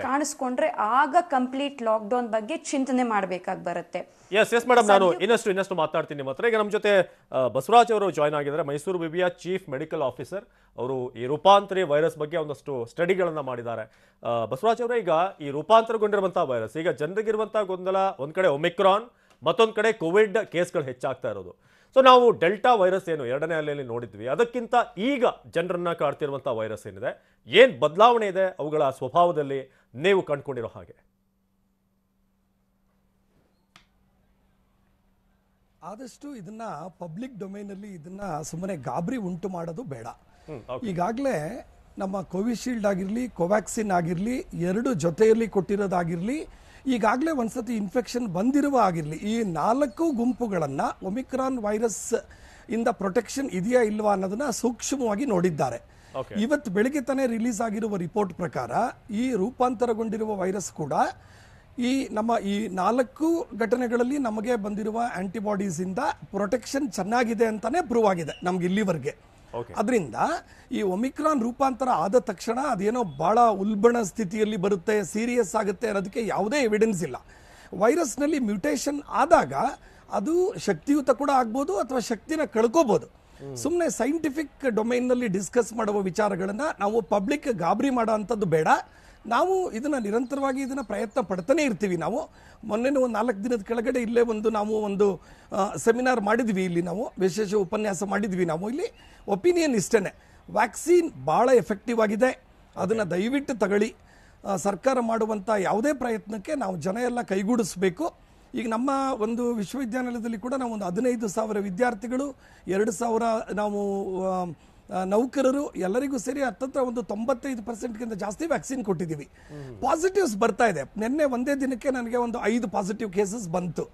Speaker 5: ಕಾಣಿಸ್ಕೊಂಡ್ರೆ ಆಗ ಕಂಪ್ಲೀಟ್ ಲಾಕ್ಡೌನ್ ಬಗ್ಗೆ ಚಿಂತನೆ ಮಾಡಬೇಕಾಗಿ ಬರುತ್ತೆ.
Speaker 1: ಎಸ್ ಮೇಡಮ್, ನಾನು ಇನ್ನಷ್ಟು ಮಾತಾಡ್ತೀನಿ ನಿಮ್ಮ ಹತ್ರ. ಈಗ ನಮ್ಮ ಜೊತೆ ಬಸವರಾಜ್ ಅವರು ಜಾಯ್ನ್ ಆಗಿದ್ದಾರೆ, ಮೈಸೂರು ವಿವಿಯ ಚೀಫ್ ಮೆಡಿಕಲ್ ಆಫೀಸರ್. ಅವರು ಈ ರೂಪಾಂತರಿ ವೈರಸ್ ಬಗ್ಗೆ ಒಂದಷ್ಟು ಸ್ಟಡಿಗಳನ್ನು ಮಾಡಿದ್ದಾರೆ. ಬಸವರಾಜ್ ಅವರೇ, ಈಗ ಈ ರೂಪಾಂತರಗೊಂಡಿರುವಂತಹ ವೈರಸ್, ಈಗ ಜನರಿಗಿರುವಂತಹ ಗೊಂದಲ ಒಂದ್ ಕಡೆ ಒಮಿಕ್ರಾನ್, ಮತ್ತೊಂದು ಕಡೆ ಕೋವಿಡ್ ಕೇಸ್ಗಳು ಹೆಚ್ಚಾಗ್ತಾ ಇರೋದು. ಸೊ ನಾವು ಡೆಲ್ಟಾ ವೈರಸ್ ಏನು 2ನೇ ಅಲೆಯಲ್ಲಿ ನೋಡಿದ್ವಿ, ಅದಕ್ಕಿಂತ ಈಗ ಜನರನ್ನ ಕಾಡ್ತಿರುವಂತಹ ವೈರಸ್ ಏನಿದೆ, ಏನ್ ಬದಲಾವಣೆ ಇದೆ ಅವುಗಳ ಸ್ವಭಾವದಲ್ಲಿ ನೀವು ಕಂಡುಕೊಂಡಿರೋ ಹಾಗೆ?
Speaker 8: ಆದಷ್ಟು ಇದನ್ನ ಪಬ್ಲಿಕ್ ಡೊಮೈನಲ್ಲಿ ಇದನ್ನ ಸುಮ್ಮನೆ ಗಾಬರಿ ಉಂಟು ಮಾಡೋದು ಬೇಡ. ಈಗಾಗಲೇ ನಮ್ಮ ಕೋವಿಶೀಲ್ಡ್ ಆಗಿರಲಿ, ಕೋವ್ಯಾಕ್ಸಿನ್ ಆಗಿರಲಿ, 2 ಜೊತೆಯಲ್ಲಿ ಕೊಟ್ಟಿರೋದಾಗಿರಲಿ, ಈಗಾಗಲೇ ಒಂದ್ಸತಿ ಇನ್ಫೆಕ್ಷನ್ ಬಂದಿರುವ ಆಗಿರಲಿ, ಈ 4 ಗುಂಪುಗಳನ್ನು ಒಮಿಕ್ರಾನ್ ವೈರಸ್ ಇಂದ ಪ್ರೊಟೆಕ್ಷನ್ ಇದೆಯಾ ಇಲ್ವಾ ಅನ್ನೋದನ್ನ ಸೂಕ್ಷ್ಮವಾಗಿ ನೋಡಿದ್ದಾರೆ. ಇವತ್ತು ಬೆಳಿಗ್ಗೆ ತಾನೇ ರಿಲೀಸ್ ಆಗಿರುವ ರಿಪೋರ್ಟ್ ಪ್ರಕಾರ ಈ ರೂಪಾಂತರಗೊಂಡಿರುವ ವೈರಸ್ ಕೂಡ ನಮ್ಮ ಈ 4 ಘಟನೆಗಳಲ್ಲಿ ನಮಗೆ ಬಂದಿರುವ ಆಂಟಿಬಾಡೀಸ್ ಇಂದ ಪ್ರೊಟೆಕ್ಷನ್ ಚೆನ್ನಾಗಿದೆ ಅಂತಾನೆ ಪ್ರೂವ್ ಆಗಿದೆ ನಮ್ಗೆ ಇಲ್ಲಿವರೆಗೆ. ಅದರಿಂದ ಈ ಒಮಿಕ್ರಾನ್ ರೂಪಾಂತರ ಆದ ತಕ್ಷಣ ಅದೇನೋ ಬಹಳ ಉಲ್ಬಣ ಸ್ಥಿತಿಯಲ್ಲಿ ಬರುತ್ತೆ, ಸೀರಿಯಸ್ ಆಗುತ್ತೆ ಅನ್ನೋದಕ್ಕೆ ಯಾವುದೇ ಎವಿಡೆನ್ಸ್ ಇಲ್ಲ. ವೈರಸ್ನಲ್ಲಿ ಮ್ಯೂಟೇಷನ್ ಆದಾಗ ಅದು ಶಕ್ತಿಯುತ ಕೂಡ ಆಗ್ಬೋದು ಅಥವಾ ಶಕ್ತಿನ ಕಳ್ಕೋಬಹುದು. ಸುಮ್ಮನೆ ಸೈಂಟಿಫಿಕ್ ಡೊಮೈನ್ನಲ್ಲಿ ಡಿಸ್ಕಸ್ ಮಾಡುವ ವಿಚಾರಗಳನ್ನು ನಾವು ಪಬ್ಲಿಕ್ ಗಾಬರಿ ಮಾಡೋ ಅಂಥದ್ದು ಬೇಡ. ನಾವು ಇದನ್ನು ನಿರಂತರವಾಗಿ ಇದನ್ನು ಪ್ರಯತ್ನ ಪಡ್ತಾನೆ ಇರ್ತೀವಿ. ನಾವು ಮೊನ್ನೆ ಒಂದು 4 ದಿನದ ಕೆಳಗಡೆ ಇಲ್ಲೇ ನಾವು ಒಂದು ಸೆಮಿನಾರ್ ಮಾಡಿದ್ವಿ, ಇಲ್ಲಿ ನಾವು ವಿಶೇಷ ಉಪನ್ಯಾಸ ಮಾಡಿದ್ವಿ. ನಾವು ಇಲ್ಲಿ ಒಪಿನಿಯನ್ ಇಷ್ಟೇ, ವ್ಯಾಕ್ಸಿನ್ ಭಾಳ ಎಫೆಕ್ಟಿವ್ ಆಗಿದೆ, ಅದನ್ನು ದಯವಿಟ್ಟು ತಗೊಳ್ಳಿ. ಸರ್ಕಾರ ಮಾಡುವಂಥ ಯಾವುದೇ ಪ್ರಯತ್ನಕ್ಕೆ ನಾವು ಜನ ಎಲ್ಲ ಕೈಗೂಡಿಸ್ಬೇಕು. ಈಗ ನಮ್ಮ ಒಂದು ವಿಶ್ವವಿದ್ಯಾನಿಲಯದಲ್ಲಿ ಕೂಡ ನಾವು ಒಂದು 15,000 ವಿದ್ಯಾರ್ಥಿಗಳು, 2,000 ನಾವು ನೌಕರರು ಎಲ್ಲರಿಗೂ ಸೇರಿ ಹತ್ತತ್ರ ಒಂದು 95%ಗಿಂತ ಜಾಸ್ತಿ ವ್ಯಾಕ್ಸಿನ್ ಕೊಟ್ಟಿದ್ದೀವಿ. ಪಾಸಿಟಿವ್ಸ್ ಬರ್ತಾ ಇದೆ. ನಿನ್ನೆ ಒಂದೇ ದಿನಕ್ಕೆ ನನಗೆ ಒಂದು 5 ಪಾಸಿಟಿವ್ ಕೇಸಸ್ ಬಂತು.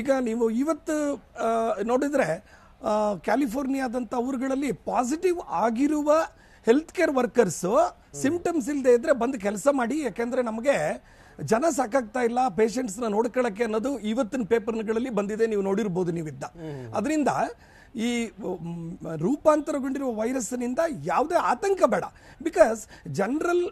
Speaker 8: ಈಗ ನೀವು ಇವತ್ತು ನೋಡಿದರೆ ಕ್ಯಾಲಿಫೋರ್ನಿಯಾದಂಥ ಊರುಗಳಲ್ಲಿ ಪಾಸಿಟಿವ್ ಆಗಿರುವ ಹೆಲ್ತ್ ಕೇರ್ ವರ್ಕರ್ಸು ಸಿಂಪ್ಟಮ್ಸ್ ಇಲ್ಲದೆ ಇದ್ರೆ ಬಂದು ಕೆಲಸ ಮಾಡಿ, ಯಾಕೆಂದರೆ ನಮಗೆ ಜನ ಸಾಕಾಗ್ತಾ ಇಲ್ಲ ಪೇಷಂಟ್ಸ್ನ ನೋಡ್ಕೊಳ್ಳೋಕ್ಕೆ ಅನ್ನೋದು ಇವತ್ತಿನ ಪೇಪರ್ಗಳಲ್ಲಿ ಬಂದಿದೆ, ನೀವು ನೋಡಿರ್ಬೋದು ನೀವಿದ್ದ. ಅದರಿಂದ ಈ ರೂಪಾಂತರಗೊಂಡಿರುವ ವೈರಸ್ನಿಂದ ಯಾವುದೇ ಆತಂಕ ಬೇಡ. ಬಿಕಾಸ್ ಜನರಲ್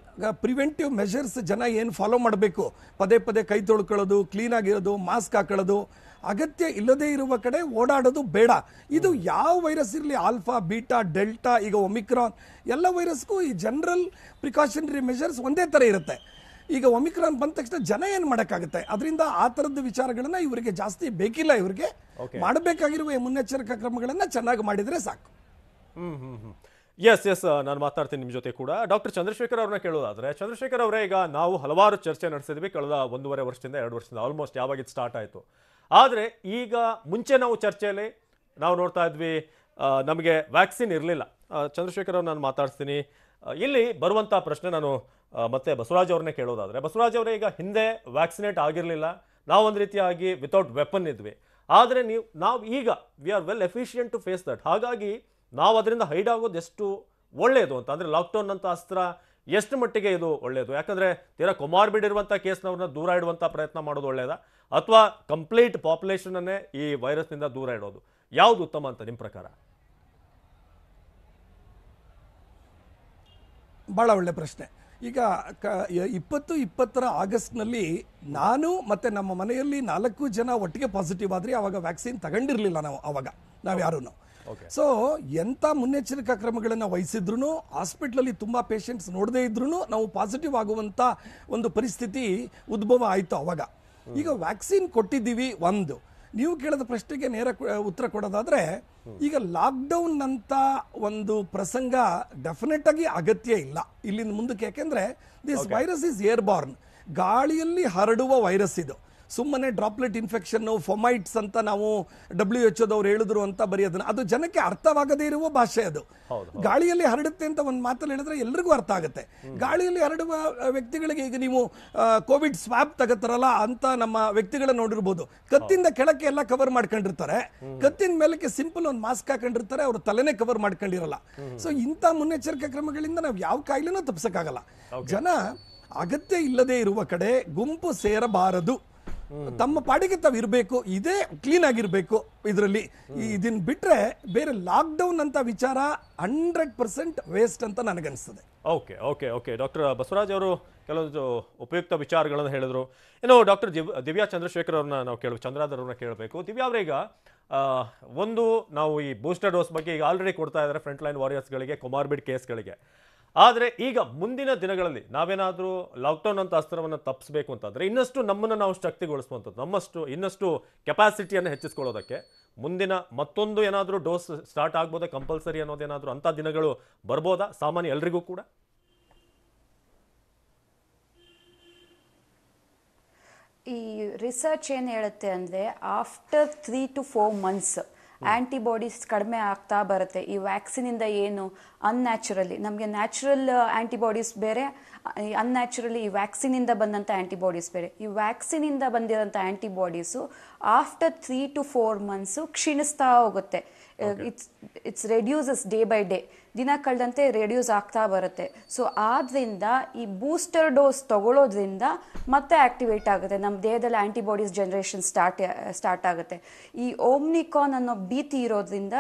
Speaker 8: ಪ್ರಿವೆಂಟಿವ್ ಮೆಷರ್ಸ್ ಜನ ಏನು ಫಾಲೋ ಮಾಡಬೇಕು, ಪದೇ ಪದೇ ಕೈ ತೊಳ್ಕೊಳ್ಳೋದು, ಕ್ಲೀನಾಗಿರೋದು, ಮಾಸ್ಕ್ ಹಾಕೊಳ್ಳೋದು, ಅಗತ್ಯ ಇಲ್ಲದೇ ಇರುವ ಕಡೆ ಓಡಾಡೋದು ಬೇಡ. ಇದು ಯಾವ ವೈರಸ್ ಇರಲಿ, ಆಲ್ಫಾ, ಬೀಟಾ, ಡೆಲ್ಟಾ, ಈಗ ಒಮಿಕ್ರಾನ್, ಎಲ್ಲ ವೈರಸ್ಗೂ ಈ ಜನರಲ್ ಪ್ರಿಕಾಷನರಿ ಮೆಷರ್ಸ್ ಒಂದೇ ಥರ ಇರುತ್ತೆ. ಈಗ ಒಮಿಕ್ರಾನ್ ಬಂದ ತಕ್ಷಣ ಜನ ಏನು ಮಾಡೋಕ್ಕಾಗುತ್ತೆ? ಅದರಿಂದ ಆ ಥರದ ವಿಚಾರಗಳನ್ನು ಇವರಿಗೆ ಜಾಸ್ತಿ ಬೇಕಿಲ್ಲ. ಇವರಿಗೆ ಮಾಡಬೇಕಾಗಿರುವ ಮುನ್ನೆಚ್ಚರಿಕಾ ಕ್ರಮಗಳನ್ನು ಚೆನ್ನಾಗಿ ಮಾಡಿದರೆ ಸಾಕು.
Speaker 1: ಎಸ್ ನಾನು ಮಾತಾಡ್ತೀನಿ ನಿಮ್ಮ ಜೊತೆ ಕೂಡ. ಡಾಕ್ಟರ್ ಚಂದ್ರಶೇಖರ್ ಅವ್ರನ್ನ ಕೇಳೋದಾದ್ರೆ, ಚಂದ್ರಶೇಖರ್ ಅವರೇ, ಈಗ ನಾವು ಹಲವಾರು ಚರ್ಚೆ ನಡೆಸಿದ್ವಿ ಕಳೆದ 1.5 ವರ್ಷದಿಂದ 2 ವರ್ಷದಿಂದ, ಆಲ್ಮೋಸ್ಟ್ ಯಾವಾಗ ಇದು ಸ್ಟಾರ್ಟ್ ಆಯಿತು. ಆದರೆ ಈಗ ಮುಂಚೆ ನಾವು ಚರ್ಚೆಯಲ್ಲಿ ನಾವು ನೋಡ್ತಾ ಇದ್ವಿ, ನಮಗೆ ವ್ಯಾಕ್ಸಿನ್ ಇರಲಿಲ್ಲ. ಚಂದ್ರಶೇಖರ್ ಅವ್ರು ನಾನು ಮಾತಾಡ್ತೀನಿ. ಇಲ್ಲಿ ಬರುವಂಥ ಪ್ರಶ್ನೆ ನಾನು ಮತ್ತೆ ಬಸವರಾಜ್ ಅವ್ರನ್ನೇ ಕೇಳೋದಾದರೆ, ಬಸವರಾಜ್ ಅವರೇ, ಈಗ ಹಿಂದೆ ವ್ಯಾಕ್ಸಿನೇಟ್ ಆಗಿರಲಿಲ್ಲ, ನಾವು ಒಂದು ರೀತಿಯಾಗಿ ವಿತೌಟ್ ವೆಪನ್ ಇದ್ವಿ. ಆದರೆ ನಾವು ಈಗ we are well efficient to face that. ಹಾಗಾಗಿ ನಾವು ಅದರಿಂದ ಹೈಡ್ ಆಗೋದು ಎಷ್ಟು ಒಳ್ಳೆಯದು ಅಂತ, ಅಂದರೆ ಲಾಕ್ಡೌನ್ ಅಂತ ಅಸ್ತ್ರ ಎಷ್ಟು ಮಟ್ಟಿಗೆ ಇದು ಒಳ್ಳೆಯದು? ಯಾಕಂದರೆ ತೀರಾ ಕೊಮಾರ್ಬಿಡ್ ಇರುವಂಥ ಕೇಸ್ನವ್ರನ್ನ ದೂರ ಇಡುವಂಥ ಪ್ರಯತ್ನ ಮಾಡೋದು ಒಳ್ಳೆಯದಾ, ಅಥವಾ ಕಂಪ್ಲೀಟ್ ಪಾಪ್ಯುಲೇಷನನ್ನೇ ಈ ವೈರಸ್ನಿಂದ ದೂರ ಇಡೋದು, ಯಾವುದು ಉತ್ತಮ ಅಂತ ನಿಮ್ಮ ಪ್ರಕಾರ?
Speaker 8: ಭಾಳ ಒಳ್ಳೆ ಪ್ರಶ್ನೆ. ಈಗ 2020 ಆಗಸ್ಟ್ನಲ್ಲಿ ನಾನು ಮತ್ತು ನಮ್ಮ ಮನೆಯಲ್ಲಿ 4 ಜನ ಒಟ್ಟಿಗೆ ಪಾಸಿಟಿವ್ ಆದರೆ ಆವಾಗ ವ್ಯಾಕ್ಸಿನ್ ತಗೊಂಡಿರಲಿಲ್ಲ ನಾವು ಯಾರೂ. ಸೊ ಎಂಥ ಮುನ್ನೆಚ್ಚರಿಕಾ ಕ್ರಮಗಳನ್ನು ವಹಿಸಿದ್ರು, ಹಾಸ್ಪಿಟ್ಲಲ್ಲಿ ತುಂಬ ಪೇಷಂಟ್ಸ್ ನೋಡದೇ ಇದ್ರೂ ನಾವು ಪಾಸಿಟಿವ್ ಆಗುವಂಥ ಒಂದು ಪರಿಸ್ಥಿತಿ ಉದ್ಭವ ಆಯಿತು ಅವಾಗ. ಈಗ ವ್ಯಾಕ್ಸಿನ್ ಕೊಟ್ಟಿದ್ದೀವಿ. ಒಂದು, ನೀವು ಕೇಳಿದ ಪ್ರಶ್ನೆಗೆ ನೇರ ಉತ್ತರ ಕೊಡೋದಾದರೆ, ಈಗ ಲಾಕ್ಡೌನ್ ಅಂತ ಒಂದು ಪ್ರಸಂಗ ಡೆಫಿನೆಟ್ ಆಗಿ ಅಗತ್ಯ ಇಲ್ಲ ಇಲ್ಲಿಂದ ಮುಂದಕ್ಕೆ. ಯಾಕೆಂದರೆ this virus is air Born, ಗಾಳಿಯಲ್ಲಿ ಹರಡುವ ವೈರಸ್ ಇದು. ಸುಮ್ಮನೆ ಡ್ರಾಪ್ಲೆಟ್ ಇನ್ಫೆಕ್ಷನ್ನು, ಫೊಮೈಟ್ಸ್ ಅಂತ ನಾವು WHO ಹೇಳಿದ್ರು ಅಂತ ಬರೆಯೋದನ್ನ, ಅದು ಜನಕ್ಕೆ ಅರ್ಥವಾಗದೇ ಇರುವ ಭಾಷೆ. ಅದು ಗಾಳಿಯಲ್ಲಿ ಹರಡುತ್ತೆ ಅಂತ ಒಂದು ಮಾತಲ್ಲಿ ಹೇಳಿದ್ರೆ ಎಲ್ರಿಗೂ ಅರ್ಥ ಆಗುತ್ತೆ. ಗಾಳಿಯಲ್ಲಿ ಹರಡುವ ವ್ಯಕ್ತಿಗಳಿಗೆ ಈಗ ನೀವು ಕೋವಿಡ್ ಸ್ವಾಬ್ ತಗೋತಾರಲ್ಲ ಅಂತ ನಮ್ಮ ವ್ಯಕ್ತಿಗಳನ್ನ ನೋಡಿರ್ಬೋದು, ಕತ್ತಿಂದ ಕೆಳಕ್ಕೆ ಎಲ್ಲ ಕವರ್ ಮಾಡ್ಕೊಂಡಿರ್ತಾರೆ, ಕತ್ತಿನ ಮೇಲಕ್ಕೆ ಸಿಂಪಲ್ ಒಂದು ಮಾಸ್ಕ್ ಹಾಕೊಂಡಿರ್ತಾರೆ, ಅವ್ರ ತಲೆನೇ ಕವರ್ ಮಾಡ್ಕೊಂಡಿರಲ್ಲ. ಸೊ ಇಂಥ ಮುನ್ನೆಚ್ಚರಿಕಾ ಕ್ರಮಗಳಿಂದ ನಾವು ಯಾವ ಕಾಯಿಲೆನೂ ತಪ್ಪಿಸಕ್ಕಾಗಲ್ಲ. ಜನ ಅಗತ್ಯ ಇಲ್ಲದೆ ಇರುವ ಕಡೆ ಗುಂಪು ಸೇರಬಾರದು, ತಮ್ಮ ಪಾಡಿಗೆ ತಾವು ಇರಬೇಕು, ಇದೇ ಕ್ಲೀನ್ ಆಗಿರಬೇಕು. ಇದರಲ್ಲಿ ಇದನ್ನ ಬಿಟ್ಟರೆ ಬೇರೆ ಲಾಕ್ಡೌನ್ ಅಂತ ವಿಚಾರ 100% ವೇಸ್ಟ್ ಅಂತ ನನಗನ್ನಿಸ್ತದೆ.
Speaker 1: ಓಕೆ ಡಾಕ್ಟರ್ ಬಸವರಾಜ್ ಅವರು ಕೆಲವೊಂದು ಉಪಯುಕ್ತ ವಿಚಾರಗಳನ್ನು ಹೇಳಿದ್ರು. ಇನ್ನು ಡಾಕ್ಟರ್ ದಿವ್ಯಾ ಚಂದ್ರಶೇಖರ್ ಅವ್ರನ್ನ ನಾವು ಚಂದ್ರಾಧರ್ ಅವ್ರನ್ನ ಕೇಳಬೇಕು. ದಿವ್ಯಾ ಅವರೀಗ ಒಂದು, ನಾವು ಈ ಬೂಸ್ಟರ್ ಡೋಸ್ ಬಗ್ಗೆ ಈಗ ಆಲ್ರೆಡಿ ಕೊಡ್ತಾ ಇದ್ದಾರೆ ಫ್ರಂಟ್ ಲೈನ್ ವಾರಿಯರ್ಸ್ಗಳಿಗೆ, ಕೊಮಾರ್ಬಿಡ್ ಕೇಸ್ಗಳಿಗೆ. ಆದರೆ ಈಗ ಮುಂದಿನ ದಿನಗಳಲ್ಲಿ ನಾವೇನಾದರೂ ಲಾಕ್ಡೌನ್ ಅಂತ ಅಸ್ತ್ರವನ್ನು ತಪ್ಪಿಸಬೇಕು ಅಂತಂದರೆ, ಇನ್ನಷ್ಟು ನಮ್ಮನ್ನು ನಾವು ಶಕ್ತಿಗೊಳಿಸುವಂಥದ್ದು, ಇನ್ನಷ್ಟು ಕೆಪಾಸಿಟಿಯನ್ನು ಹೆಚ್ಚಿಸ್ಕೊಳ್ಳೋದಕ್ಕೆ ಮುಂದಿನ ಮತ್ತೊಂದು ಏನಾದರೂ ಡೋಸ್ ಸ್ಟಾರ್ಟ್ ಆಗ್ಬೋದಾ, ಕಂಪಲ್ಸರಿ ಅನ್ನೋದೇನಾದರೂ ಅಂಥ ದಿನಗಳು ಬರ್ಬೋದಾ ಸಾಮಾನ್ಯ ಎಲ್ರಿಗೂ ಕೂಡ?
Speaker 5: ಈ ರಿಸರ್ಚ್ ಏನು ಹೇಳುತ್ತೆ ಅಂದರೆ, ಆಫ್ಟರ್ 3 to 4 months ಆ್ಯಂಟಿಬಾಡೀಸ್ ಕಡಿಮೆ ಆಗ್ತಾ ಬರುತ್ತೆ. ಈ ವ್ಯಾಕ್ಸಿನಿಂದ ಏನು ಅನ್ಯಾಚುರಲಿ, ನಮಗೆ ನ್ಯಾಚುರಲ್ ಆ್ಯಂಟಿಬಾಡೀಸ್ ಬೇರೆ, ಅನ್ಯಾಚುರಲಿ ಈ ವ್ಯಾಕ್ಸಿನಿಂದ ಬಂದಂಥ ಆ್ಯಂಟಿಬಾಡೀಸ್ ಬೇರೆ. ಈ ವ್ಯಾಕ್ಸಿನಿಂದ ಬಂದಿರೋಂಥ ಆ್ಯಂಟಿಬಾಡೀಸು ಆಫ್ಟರ್ 3 to 4 months ಕ್ಷೀಣಿಸ್ತಾ ಹೋಗುತ್ತೆ. It's reduces day by day. ದಿನ ಕಳೆದಂತೆ ರೆಡ್ಯೂಸ್ ಆಗ್ತಾ ಬರುತ್ತೆ. ಸೊ ಆದ್ದರಿಂದ ಈ ಬೂಸ್ಟರ್ ಡೋಸ್ ತಗೊಳ್ಳೋದ್ರಿಂದ ಮತ್ತೆ ಆಕ್ಟಿವೇಟ್ ಆಗುತ್ತೆ, ನಮ್ಮ ದೇಹದಲ್ಲಿ ಆಂಟಿಬಾಡೀಸ್ ಜನರೇಷನ್ ಸ್ಟಾರ್ಟ್ ಆಗುತ್ತೆ. ಈ ಓಮ್ನಿಕಾನ್ ಅನ್ನೋ ಭೀತಿ ಇರೋದ್ರಿಂದ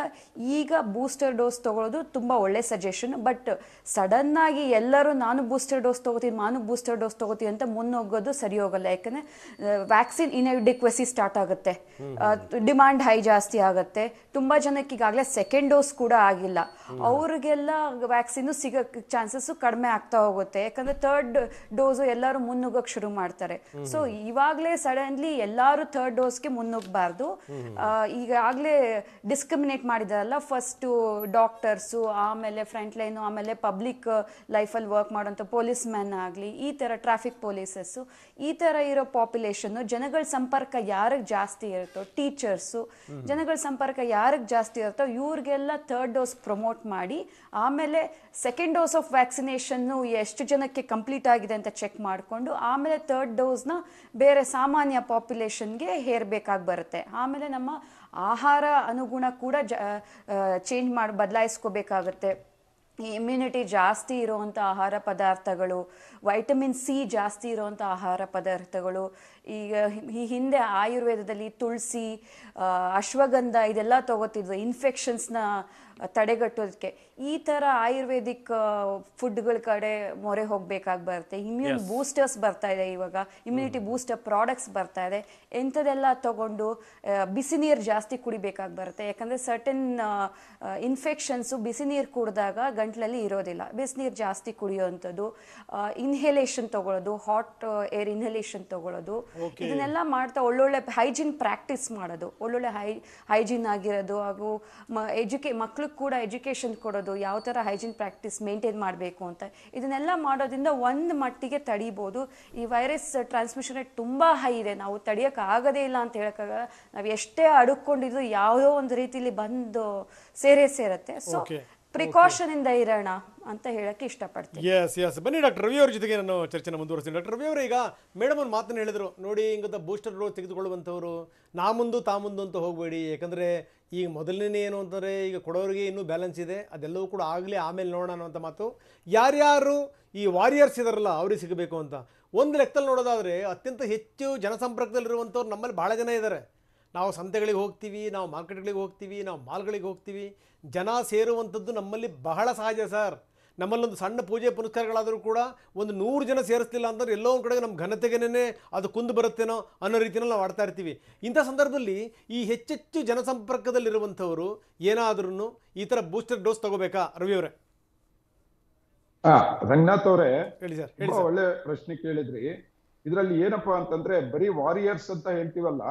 Speaker 5: ಈಗ ಬೂಸ್ಟರ್ ಡೋಸ್ ತಗೊಳ್ಳೋದು ತುಂಬ ಒಳ್ಳೆ ಸಜೆಷನ್. ಬಟ್ ಸಡನ್ನಾಗಿ ಎಲ್ಲರೂ ನಾನು ಬೂಸ್ಟರ್ ಡೋಸ್ ತಗೋತೀನಿ ಅಂತ ಮುನ್ನೋಗೋದು ಸರಿ ಹೋಗಲ್ಲ. ಯಾಕಂದರೆ ವ್ಯಾಕ್ಸಿನ್ ಇನ್ಎಡಿಕ್ವೆಸಿ ಸ್ಟಾರ್ಟ್ ಆಗುತ್ತೆ, ಡಿಮಾಂಡ್ ಹೈ ಜಾಸ್ತಿ ಆಗುತ್ತೆ. ತುಂಬ ಜನಕ್ಕೆ ಈಗಾಗಲೇ ಸೆಕೆಂಡ್ ಡೋಸ್ ಕೂಡ ಆಗಿಲ್ಲ, ಅವ್ರಿಗೆಲ್ಲ ವ್ಯಾಕ್ಸಿನ್ ಸಿಗೋ ಚಾನ್ಸಸ್ ಕಡಿಮೆ ಆಗ್ತಾ ಹೋಗುತ್ತೆ. ಯಾಕಂದರೆ ಥರ್ಡ್ ಡೋಸು ಎಲ್ಲರೂ ಮುನ್ನುಗ್ಗೋಕೆ ಶುರು ಮಾಡ್ತಾರೆ. ಸೊ ಇವಾಗಲೇ ಸಡನ್ಲಿ ಎಲ್ಲರೂ ಥರ್ಡ್ ಡೋಸ್ಗೆ ಮುನ್ನುಗ್ಗಬಾರ್ದು. ಈಗಾಗಲೇ ಡಿಸ್ಕ್ರಿಮಿನೇಟ್ ಮಾಡಿದಾರಲ್ಲ, ಫಸ್ಟು ಡಾಕ್ಟರ್ಸು, ಆಮೇಲೆ ಫ್ರಂಟ್ ಲೈನು, ಆಮೇಲೆ ಪಬ್ಲಿಕ್ ಲೈಫಲ್ಲಿ ವರ್ಕ್ ಮಾಡೋಂಥ ಪೊಲೀಸ್ ಮ್ಯಾನ್ ಆಗಲಿ, ಈ ಥರ ಟ್ರಾಫಿಕ್ ಪೊಲೀಸಸ್ಸು, ಈ ಥರ ಇರೋ ಪಾಪ್ಯುಲೇಷನ್ನು, ಜನಗಳ ಸಂಪರ್ಕ ಯಾರಿಗೆ ಜಾಸ್ತಿ ಇರುತ್ತೋ, ಟೀಚರ್ಸು, ಜನಗಳ ಸಂಪರ್ಕ ಯಾರಿಗೆ ಜಾಸ್ತಿ ಇರುತ್ತೋ ಇವ್ರಿಗೆಲ್ಲ ಥರ್ಡ್ ಡೋಸ್ ಪ್ರಮೋಟ್ ಮಾಡಿ, ಆಮೇಲೆ ಸೆಕೆಂಡ್ ಡೋಸ್ ಆಫ್ ವ್ಯಾಕ್ಸಿನೇಷನ್ನು ಎಷ್ಟು ಜನಕ್ಕೆ ಕಂಪ್ಲೀಟ್ ಆಗಿದೆ ಅಂತ ಚೆಕ್ ಮಾಡಿಕೊಂಡು ಆಮೇಲೆ ಥರ್ಡ್ ಡೋಸ್ನ ಬೇರೆ ಸಾಮಾನ್ಯ ಪಾಪ್ಯುಲೇಷನ್ಗೆ ಹೇರಬೇಕಾಗಿ ಬರುತ್ತೆ. ಆಮೇಲೆ ನಮ್ಮ ಆಹಾರ ಅನುಗುಣ ಕೂಡ ಬದಲಾಯಿಸ್ಕೋಬೇಕಾಗುತ್ತೆ. ಇಮ್ಯುನಿಟಿ ಜಾಸ್ತಿ ಇರುವಂಥ ಆಹಾರ ಪದಾರ್ಥಗಳು, ವೈಟಮಿನ್ ಸಿ ಜಾಸ್ತಿ ಇರುವಂಥ ಆಹಾರ ಪದಾರ್ಥಗಳು. ಈಗ ಈ ಹಿಂದೆ ಆಯುರ್ವೇದದಲ್ಲಿ ತುಳಸಿ, ಅಶ್ವಗಂಧ ಇದೆಲ್ಲ ತಗೋತಿದ್ರು ಇನ್ಫೆಕ್ಷನ್ಸ್ನ ತಡೆಗಟ್ಟೋದಕ್ಕೆ. ಈ ಥರ ಆಯುರ್ವೇದಿಕ್ ಫುಡ್ಗಳ ಕಡೆ ಮೊರೆ ಹೋಗಬೇಕಾಗಿ ಬರುತ್ತೆ. ಇಮ್ಯೂನ್ ಬೂಸ್ಟರ್ಸ್ ಬರ್ತಾ ಇದೆ, ಇವಾಗ ಇಮ್ಯುನಿಟಿ ಬೂಸ್ಟರ್ ಪ್ರಾಡಕ್ಟ್ಸ್ ಬರ್ತಾ ಇದೆ. ಎಂಥದೆಲ್ಲ ತಗೊಂಡು ಬಿಸಿ ನೀರು ಜಾಸ್ತಿ ಕುಡಿಬೇಕಾಗಿ ಬರುತ್ತೆ. ಯಾಕಂದರೆ ಸರ್ಟನ್ ಇನ್ಫೆಕ್ಷನ್ಸು ಬಿಸಿ ನೀರು ಕುಡಿದಾಗ ಗಂಟ್ಲಲ್ಲಿ ಇರೋದಿಲ್ಲ. ಬಿಸಿನೀರು ಜಾಸ್ತಿ ಕುಡಿಯೋವಂಥದ್ದು, ಇನ್ಹೇಲೇಷನ್ ತಗೊಳ್ಳೋದು, ಹಾಟ್ ಏರ್ ಇನ್ಹೇಲೇಷನ್ ತಗೊಳ್ಳೋದು, ಇದನ್ನೆಲ್ಲ ಮಾಡ್ತಾ ಒಳ್ಳೊಳ್ಳೆ ಹೈಜೀನ್ ಪ್ರಾಕ್ಟೀಸ್ ಮಾಡೋದು, ಒಳ್ಳೊಳ್ಳೆ ಹೈಜೀನ್ ಆಗಿರೋದು, ಹಾಗೂ ಮಕ್ಳಿಗೆ ಕೂಡ ಎಜುಕೇಷನ್ ಕೊಡೋದು, ಯಾವ ಥರ ಹೈಜೀನ್ ಪ್ರಾಕ್ಟೀಸ್ ಮೇಂಟೈನ್ ಮಾಡಬೇಕು ಅಂತ. ಇದನ್ನೆಲ್ಲ ಮಾಡೋದ್ರಿಂದ ಒಂದು ಮಟ್ಟಿಗೆ ತಡಿಬೋದು. ಈ ವೈರಸ್ ಟ್ರಾನ್ಸ್ಮಿಷನ್ ರೇಟ್ ತುಂಬ ಹೈ ಇದೆ, ನಾವು ತಡೆಯೋಕೆ ಆಗೋದೇ ಇಲ್ಲ ಅಂತ ಹೇಳೋಕ್ಕಾಗಲ್ಲ. ನಾವು ಎಷ್ಟೇ ಅಡುಕೊಂಡಿದ್ರು ಯಾವುದೋ ಒಂದು ರೀತಿಲಿ ಬಂದು ಸೇರುತ್ತೆ. ಸೊ ಪ್ರಿಕಾಷನ್ ಇಂದ ಇರೋಣ ಅಂತ ಹೇಳಕ್ಕೆ ಇಷ್ಟಪಡ್ತೀನಿ.
Speaker 2: ಎಸ್ ಬನ್ನಿ ಡಾಕ್ಟರ್ ರವಿ ಅವ್ರ ಜೊತೆಗೆ ನಾನು ಚರ್ಚೆನ ಮುಂದುವರಿಸ್ತೀನಿ. ಡಾಕ್ಟರ್ ರವಿ ಅವರು, ಈಗ ಮೇಡಮ್ ಒಂದು ಮಾತನ್ನು ಹೇಳಿದ್ರು ನೋಡಿ, ಹಿಂಗಂತ ಬೂಸ್ಟರ್ ಡೋಸ್ ತೆಗೆದುಕೊಳ್ಳುವಂಥವ್ರು ತಾ ಮುಂದು ಅಂತ ಹೋಗಬೇಡಿ. ಯಾಕಂದರೆ ಈಗ ಮೊದಲನೇ ಏನು ಅಂತಂದರೆ ಈಗ ಕೊಡೋರಿಗೆ ಇನ್ನೂ ಬ್ಯಾಲೆನ್ಸ್ ಇದೆ, ಅದೆಲ್ಲವೂ ಕೂಡ ಆಗಲಿ ಆಮೇಲೆ ನೋಡೋಣ ಅನ್ನೋಂಥ ಮಾತು. ಯಾರ್ಯಾರು ಈ ವಾರಿಯರ್ಸ್ ಇದಾರಲ್ಲ ಅವ್ರಿಗೆ ಸಿಗಬೇಕು ಅಂತ ಒಂದು ಲೆಕ್ಕದಲ್ಲಿ ನೋಡೋದಾದರೆ ಅತ್ಯಂತ ಹೆಚ್ಚು ಜನಸಂಪರ್ಕದಲ್ಲಿರುವಂಥವ್ರು ನಮ್ಮಲ್ಲಿ ಭಾಳ ಜನ ಇದ್ದಾರೆ. ನಾವು ಸಂತೆಗಳಿಗೆ ಹೋಗ್ತೀವಿ, ನಾವು ಮಾರ್ಕೆಟ್ಗಳಿಗೆ ಹೋಗ್ತೀವಿ, ನಾವು ಮಾಲ್ಗಳಿಗೆ ಹೋಗ್ತೀವಿ, ಜನ ಸೇರುವಂಥದ್ದು ನಮ್ಮಲ್ಲಿ ಬಹಳ ಸಹಜ ಸರ್. ನಮ್ಮಲ್ಲೊಂದು ಸಣ್ಣ ಪೂಜೆ ಪುನಸ್ಕಾರಗಳಾದರೂ ಕೂಡ ಒಂದು 100 ಜನ ಸೇರಿಸ್ತಿಲ್ಲ ಅಂತಂದ್ರೆ ಎಲ್ಲೋ ಒಂದು ಕಡೆಗೆ ನಮ್ಮ ಘನತೆಗೇನೆ ಅದು ಕುಂದು ಬರುತ್ತೇನೋ ಅನ್ನೋ ರೀತಿಯಲ್ಲಿ ನಾವು ಆಡ್ತಾ ಇರ್ತೀವಿ. ಇಂಥ ಸಂದರ್ಭದಲ್ಲಿ ಈ ಹೆಚ್ಚೆಚ್ಚು ಜನಸಂಪರ್ಕದಲ್ಲಿರುವಂಥವರು ಏನಾದ್ರೂ ಈ ಥರ ಬೂಸ್ಟರ್ ಡೋಸ್ ತಗೋಬೇಕಾ ರವಿ ಅವರೇ?
Speaker 7: ರಂಗನಾಥ್ ಅವರೇ,
Speaker 2: ಹೇಳಿ ಸರ್.
Speaker 7: ಒಳ್ಳೆ ಪ್ರಶ್ನೆ ಕೇಳಿದ್ರಿ. ಇದ್ರಲ್ಲಿ ಏನಪ್ಪಾ ಅಂತಂದ್ರೆ ಬರೀ ವಾರಿಯರ್ಸ್ ಅಂತ ಹೇಳ್ತೀವಲ್ಲ,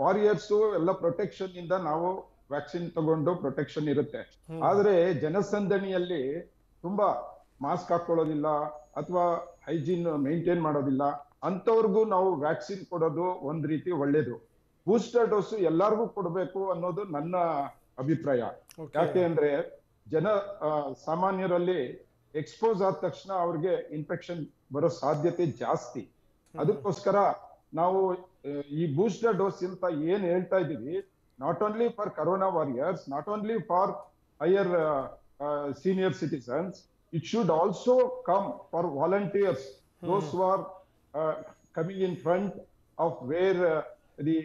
Speaker 7: ವಾರಿಯರ್ಸ್ ಎಲ್ಲ ಪ್ರೊಟೆಕ್ಷನ್ ಇಂದ ನಾವು ವ್ಯಾಕ್ಸಿನ್ ತಗೊಂಡು ಪ್ರೊಟೆಕ್ಷನ್ ಇರುತ್ತೆ. ಆದ್ರೆ ಜನಸಂದಣಿಯಲ್ಲಿ ತುಂಬಾ ಮಾಸ್ಕ್ ಹಾಕೊಳ್ಳೋದಿಲ್ಲ ಅಥವಾ ಹೈಜೀನ್ ಮೇಂಟೈನ್ ಮಾಡೋದಿಲ್ಲ ಅಂತವ್ರಿಗೂ ನಾವು ವ್ಯಾಕ್ಸಿನ್ ಕೊಡೋದು ಒಂದ್ ರೀತಿ ಒಳ್ಳೇದು. ಬೂಸ್ಟರ್ ಡೋಸ್ ಎಲ್ಲಾರ್ಗೂ ಕೊಡಬೇಕು ಅನ್ನೋದು ನನ್ನ ಅಭಿಪ್ರಾಯ. ಯಾಕೆ ಅಂದ್ರೆ ಸಾಮಾನ್ಯರಲ್ಲಿ ಎಕ್ಸ್ಪೋಸ್ ಆದ ತಕ್ಷಣ ಅವ್ರಿಗೆ ಇನ್ಫೆಕ್ಷನ್ ಬರೋ ಸಾಧ್ಯತೆ ಜಾಸ್ತಿ. ಅದಕ್ಕೋಸ್ಕರ ನಾವು ಈ ಬೂಸ್ಟರ್ ಡೋಸ್ ಅಂತ ಏನ್ ಹೇಳ್ತಾ ಇದೀವಿ, not only for corona warriors, not only for higher senior citizens, it should also come for volunteers, those who are coming in front of where the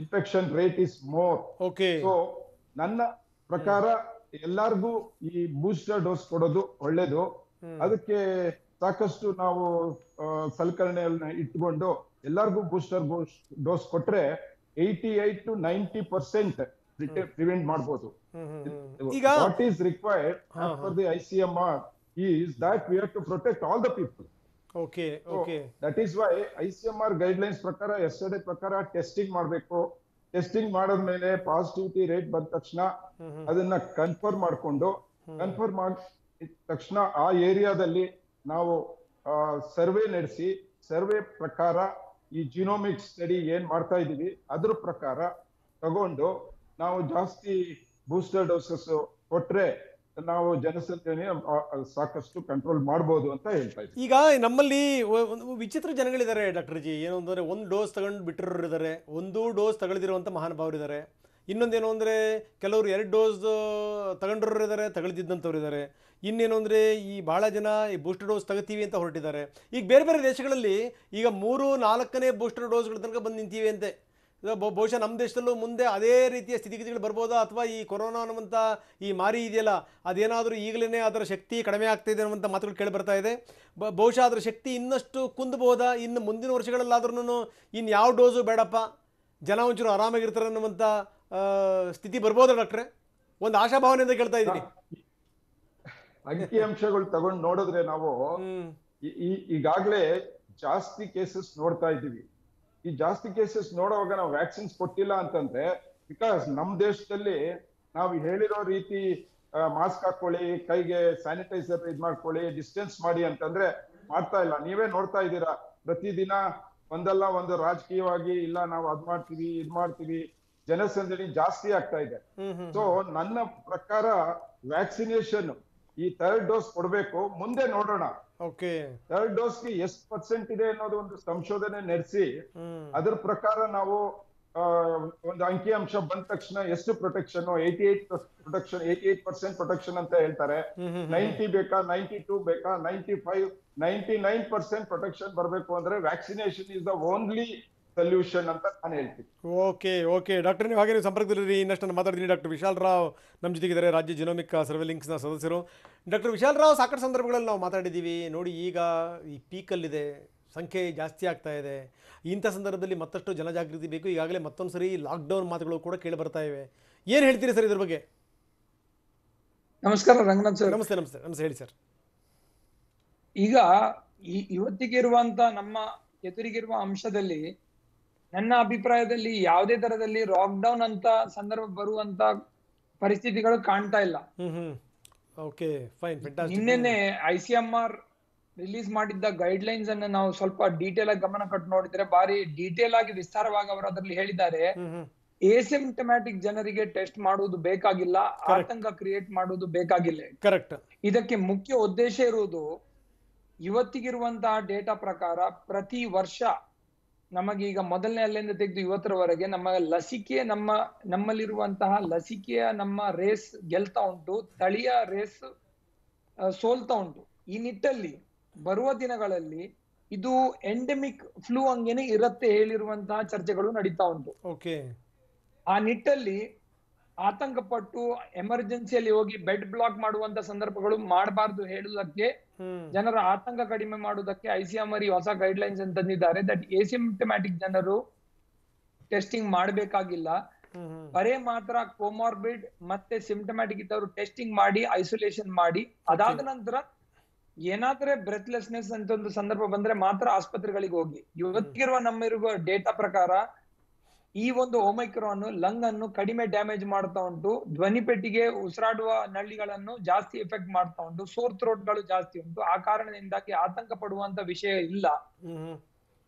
Speaker 7: infection rate is more. So ನನ್ನ ಪ್ರಕಾರ ಎಲ್ಲರಿಗೂ ಈ booster dose ಕೊಡೋದು ಒಳ್ಳೇದು. ಅದಕ್ಕೆ ಸಾಕಷ್ಟು ನಾವು ಸಲಕರಣೆಗಳನ್ನ ಇಟ್ಕೊಂಡು ಎಲ್ಲರಿಗೂ ಬೂಸ್ಟರ್ ಡೋಸ್ ಕೊಟ್ರೆ 88 to 90% ಪ್ರಿವೆಂಟ್ ಮಾಡಬಹುದು. What is required as per the ICMR is that we have to protect all the people. That is why ICMR guidelines ಪ್ರಕಾರ yesterday ಪ್ರಕಾರ ಟೆಸ್ಟಿಂಗ್ ಮಾಡಬೇಕು. ಟೆಸ್ಟಿಂಗ್ ಮಾಡಿದ್ಮೇಲೆ ಪಾಸಿಟಿವಿಟಿ ರೇಟ್ ಬಂದ ತಕ್ಷಣ ಅದನ್ನ ಕನ್ಫರ್ಮ್ ಮಾಡಿದ ತಕ್ಷಣ ಆ ಏರಿಯಾದಲ್ಲಿ ನಾವು ಸರ್ವೆ ನಡೆಸಿ, ಸರ್ವೆ ಪ್ರಕಾರ ಈ ಜಿನೋಮಿಕ್ ಸ್ಟಡಿ ಏನ್ ಮಾಡ್ತಾ ಇದೀವಿ ಅದ್ರ ಪ್ರಕಾರ ತಗೊಂಡು ನಾವು ಜಾಸ್ತಿ ಬೂಸ್ಟರ್ ಡೋಸಸ್ ಕೊಟ್ರೆ ನಾವು ಜನಸಂಖ್ಯೆ ಸಾಕಷ್ಟು ಕಂಟ್ರೋಲ್ ಮಾಡಬಹುದು ಅಂತ ಹೇಳ್ತಾ ಇದ್ದೀವಿ.
Speaker 2: ಈಗ ನಮ್ಮಲ್ಲಿ ವಿಚಿತ್ರ ಜನಗಳಿದ್ದಾರೆ ಡಾಕ್ಟರ್ ಜಿ. ಏನು ಅಂದ್ರೆ ಒಂದು ಡೋಸ್ ತಗೊಂಡು ಬಿಟ್ಟಿರೋರು ಇದ್ದಾರೆ, ಒಂದು ಡೋಸ್ ತಗೊಳ್ದಿರುವಂತ ಮಹಾನುಭಾವರು ಇದ್ದಾರೆ. ಇನ್ನೊಂದೇನು ಅಂದರೆ ಕೆಲವರು 2 ಡೋಸ್ ತಗೊಂಡ್ರು ಇದ್ದಾರೆ, ತಗೊಳ್ದಿದ್ದಂಥವ್ರು ಇದ್ದಾರೆ. ಇನ್ನೇನು ಅಂದರೆ ಈ ಭಾಳ ಜನ ಈ ಬೂಸ್ಟರ್ ಡೋಸ್ ತಗೋತೀವಿ ಅಂತ ಹೊರಟಿದ್ದಾರೆ. ಈಗ ಬೇರೆ ಬೇರೆ ದೇಶಗಳಲ್ಲಿ ಈಗ 3-4ನೇ ಬೂಸ್ಟರ್ ಡೋಸ್ಗಳ ತನಕ ಬಂದು ನಿಂತೀವಿ ಅಂತೆ. ಬಹುಶಃ ನಮ್ಮ ದೇಶದಲ್ಲೂ ಮುಂದೆ ಅದೇ ರೀತಿಯ ಸ್ಥಿತಿಗತಿಗಳು ಬರ್ಬೋದಾ, ಅಥವಾ ಈ ಕೊರೋನಾ ಅನ್ನುವಂಥ ಈ ಮಾರಿ ಇದೆಯಲ್ಲ ಅದೇನಾದರೂ ಈಗಲೇ ಅದರ ಶಕ್ತಿ ಕಡಿಮೆ ಆಗ್ತಾಯಿದೆ ಅನ್ನುವಂಥ ಮಾತುಗಳು ಕೇಳಿ ಬರ್ತಾ ಇದೆ. ಬಹುಶಃ ಅದರ ಶಕ್ತಿ ಇನ್ನಷ್ಟು ಕುಂದಬಹುದಾ? ಇನ್ನು ಮುಂದಿನ ವರ್ಷಗಳಲ್ಲಾದ್ರೂ ಇನ್ನು ಯಾವ ಡೋಸು ಬೇಡಪ್ಪ, ಜನ ಒಂಚೂರು ಆರಾಮಾಗಿರ್ತಾರೆ ಅನ್ನುವಂಥ ಸ್ಥಿತಿ ಬರ್ಬೋದಾ ಡಾಕ್ಟ್ರೆ? ಒಂದು ಆಶಾಭಾವನೆಯಿಂದ ಕೇಳ್ತಾ ಇದ್ದೀನಿ.
Speaker 7: ಅಂಕಿ ಅಂಶಗಳು ತಗೊಂಡು ನೋಡಿದ್ರೆ ನಾವು ಈಗಾಗಲೇ ಜಾಸ್ತಿ ಕೇಸಸ್ ನೋಡ್ತಾ ಇದ್ದೀವಿ. ಈ ಜಾಸ್ತಿ ಕೇಸಸ್ ನೋಡುವಾಗ ನಾವು ವ್ಯಾಕ್ಸಿನ್ಸ್ ಕೊಟ್ಟಿಲ್ಲ ಅಂತಂದ್ರೆ, ಬಿಕಾಸ್ ನಮ್ ದೇಶದಲ್ಲಿ ನಾವು ಹೇಳಿರೋ ರೀತಿ ಮಾಸ್ಕ್ ಹಾಕೊಳ್ಳಿ, ಕೈಗೆ ಸ್ಯಾನಿಟೈಸರ್ ಇದ್ ಮಾಡ್ಕೊಳ್ಳಿ, ಡಿಸ್ಟೆನ್ಸ್ ಮಾಡಿ ಅಂತಂದ್ರೆ ಮಾಡ್ತಾ ಇಲ್ಲ. ನೀವೇ ನೋಡ್ತಾ ಇದ್ದೀರಾ, ಪ್ರತಿದಿನ ಒಂದಲ್ಲ ಒಂದು ರಾಜಕೀಯವಾಗಿ ಇಲ್ಲ ನಾವು ಅದ್ ಮಾಡ್ತೀವಿ ಇದ್ ಮಾಡ್ತೀವಿ, ಜನಸಂದಣಿ ಜಾಸ್ತಿ ಆಗ್ತಾ ಇದೆ. ಸೊ ನನ್ನ ಪ್ರಕಾರ ವ್ಯಾಕ್ಸಿನೇಷನ್ ಈ 3rd ಡೋಸ್ ಕೊಡ್ಬೇಕು, ಮುಂದೆ ನೋಡೋಣ.
Speaker 2: ಓಕೆ,
Speaker 7: 3rd ಡೋಸ್ಗೆ ಎಷ್ಟು % ಇದೆ ಅನ್ನೋದು ಒಂದು ಸಂಶೋಧನೆ ನಡೆಸಿ ಅದ್ರ ಪ್ರಕಾರ ನಾವು ಒಂದು ಅಂಕಿ ಅಂಶ ಬಂದ ತಕ್ಷಣ ಎಷ್ಟು ಪ್ರೊಟೆಕ್ಷನ್, 88% ಪ್ರೊಟೆಕ್ಷನ್ ಅಂತ ಹೇಳ್ತಾರೆ. 90 ಬೇಕಾ, 92 ಬೇಕಾ, 95, 99% ಪ್ರೊಟೆಕ್ಷನ್ ಬರಬೇಕು ಅಂದ್ರೆ vaccination is the only solution ಅಂತ ನಾನು ಹೇಳ್ತೀನಿ.
Speaker 2: ಓಕೆ ಡಾಕ್ಟರ್, ನೀವು ಹಾಗೆ ಸಂಪರ್ಕದಲ್ಲಿ ಇನ್ನಷ್ಟು ಮಾತಾಡ್ತೀನಿ. ಡಾಕ್ಟರ್ ವಿಶಾಲ್ ರಾವ್ ನಮ್ಮ ಜೊತೆಗಿದ್ದಾರೆ, ರಾಜ್ಯ ಜಿನೋಮಿಕ್ ಸರ್ವೆಲಿಂಗ್ಸ್ನ ಸದಸ್ಯರು. ಡಾಕ್ಟರ್ ವಿಶಾಲ್ ರಾವ್, ಸಾಕಷ್ಟು ಸಂದರ್ಭಗಳಲ್ಲಿ ನಾವು ಮಾತಾಡಿದ್ದೀವಿ ನೋಡಿ, ಈಗ ಈ ಪೀಕಲ್ಲಿದೆ, ಸಂಖ್ಯೆ ಜಾಸ್ತಿ ಆಗ್ತಾ ಇದೆ. ಇಂಥ ಸಂದರ್ಭದಲ್ಲಿ ಮತ್ತಷ್ಟು ಜನಜಾಗೃತಿ ಬೇಕು. ಈಗಾಗಲೇ ಮತ್ತೊಂದು ಸರಿ ಲಾಕ್ಡೌನ್ ಮಾತುಗಳು ಕೂಡ ಕೇಳಿ ಬರ್ತಾ ಇವೆ. ಏನು ಹೇಳ್ತೀರಿ ಸರ್ ಇದ್ರ ಬಗ್ಗೆ?
Speaker 9: ನಮಸ್ಕಾರ ರಂಗನಾಥ್ ಸರ್.
Speaker 2: ನಮಸ್ತೆ ಹೇಳಿ ಸರ್.
Speaker 9: ಈಗ ಇವತ್ತಿಗೆ ಇರುವಂತ ನಮ್ಮ ಎದುರಿಗಿರುವ ಅಂಶದಲ್ಲಿ ನನ್ನ ಅಭಿಪ್ರಾಯದಲ್ಲಿ ಯಾವುದೇ ತರದಲ್ಲಿ ಲಾಕ್ಡೌನ್ ಅಂತ ಸಂದರ್ಭ ಬರುವಂತ ಪರಿಸ್ಥಿತಿಗಳು ಕಾಣ್ತಾ ಇಲ್ಲ. ನಿನ್ನೆ ICMR ರಿಲೀಸ್ ಮಾಡಿದ್ದ ಗೈಡ್ ಲೈನ್ಸ್ ಅನ್ನ ನಾವು ಸ್ವಲ್ಪ ಡೀಟೇಲ್ ಆಗಿ ಗಮನ ಕೊಟ್ಟು ನೋಡಿದ್ರೆ ಬಾರಿ ಡೀಟೇಲ್ ಆಗಿ ವಿಸ್ತಾರವಾಗಿ ಅವರು ಅದರಲ್ಲಿ ಹೇಳಿದ್ದಾರೆ. ಎಸಿಂಪ್ಟಮ್ಯಾಟಿಕ್ ಜನರಿಗೆ ಟೆಸ್ಟ್ ಮಾಡುವುದು ಬೇಕಾಗಿಲ್ಲ, ಆತಂಕ ಕ್ರಿಯೇಟ್ ಮಾಡುವುದು ಬೇಕಾಗಿಲ್ಲ.
Speaker 2: ಕರೆಕ್ಟ್.
Speaker 9: ಇದಕ್ಕೆ ಮುಖ್ಯ ಉದ್ದೇಶ ಇರುವುದು, ಇವತ್ತಿಗಿರುವಂತಹ ಡೇಟಾ ಪ್ರಕಾರ ಪ್ರತಿ ವರ್ಷ ನಮಗೀಗ ಮೊದಲನೇ ಅಲ್ಲಿಂದ ತೆಗೆದು ಇವತ್ತರವರೆಗೆ ನಮ್ಮ ಲಸಿಕೆ ನಮ್ಮಲ್ಲಿರುವಂತಹ ಲಸಿಕೆಯ ನಮ್ಮ ರೇಸ್ ಗೆಲ್ತಾ ಉಂಟು, ತಳಿಯ ರೇಸ್ ಸೋಲ್ತಾ ಉಂಟು. ಈ ನಿಟ್ಟಲ್ಲಿ ಬರುವ ದಿನಗಳಲ್ಲಿ ಇದು ಎಂಡೆಮಿಕ್ ಫ್ಲೂ ಹಂಗೇನೆ ಇರುತ್ತೆ ಹೇಳಿರುವಂತಹ ಚರ್ಚೆಗಳು ನಡೀತಾ ಉಂಟು. ಆ ನಿಟ್ಟಲ್ಲಿ ಆತಂಕ ಪಟ್ಟು ಎಮರ್ಜೆನ್ಸಿಯಲ್ಲಿ ಹೋಗಿ ಬೆಡ್ ಬ್ಲಾಕ್ ಮಾಡುವಂತ ಸಂದರ್ಭಗಳು ಮಾಡಬಾರ್ದು ಹೇಳುವುದಕ್ಕೆ, ಜನರ ಆತಂಕ ಕಡಿಮೆ ಮಾಡುವುದಕ್ಕೆ ICMR ಹೊಸ ಗೈಡ್ ಲೈನ್ಸ್ ಅಂತ ತಂದಿದ್ದಾರೆ. ದಟ್ ಎಸಿಂಪ್ಟಮ್ಯಾಟಿಕ್ ಜನರು ಟೆಸ್ಟಿಂಗ್ ಮಾಡಬೇಕಾಗಿಲ್ಲ, ಬರೇ ಮಾತ್ರ ಕೋಮಾರ್ಬಿಡ್ ಮತ್ತೆ ಸಿಂಪ್ಟಮ್ಯಾಟಿಕ್ ಇದ್ದವರು ಟೆಸ್ಟಿಂಗ್ ಮಾಡಿ ಐಸೋಲೇಷನ್ ಮಾಡಿ, ಅದಾದ ನಂತರ ಏನಾದ್ರೆ ಬ್ರೆತ್ಲೆಸ್ನೆಸ್ ಅಂತ ಒಂದು ಸಂದರ್ಭ ಬಂದ್ರೆ ಮಾತ್ರ ಆಸ್ಪತ್ರೆಗಳಿಗೆ ಹೋಗಿ. ಇವತ್ತಿರುವ ನಮ್ಮಿರುವ ಡೇಟಾ ಪ್ರಕಾರ ಈ ಒಂದು ಒಮೈಕ್ರಾನ್ ಲಂಗ್ ಅನ್ನು ಕಡಿಮೆ ಡ್ಯಾಮೇಜ್ ಮಾಡ್ತಾ ಉಂಟು, ಧ್ವನಿ ಪೆಟ್ಟಿಗೆ ಉಸಿರಾಡುವ ನಳ್ಳಿಗಳನ್ನು ಜಾಸ್ತಿ ಎಫೆಕ್ಟ್ ಮಾಡ್ತಾ ಉಂಟು, ಸೋರ್ ಥ್ರೋಟ್ಗಳು ಜಾಸ್ತಿ ಉಂಟು. ಆ ಕಾರಣದಿಂದಾಗಿ ಆತಂಕ ಪಡುವಂತ ವಿಷಯ ಇಲ್ಲ.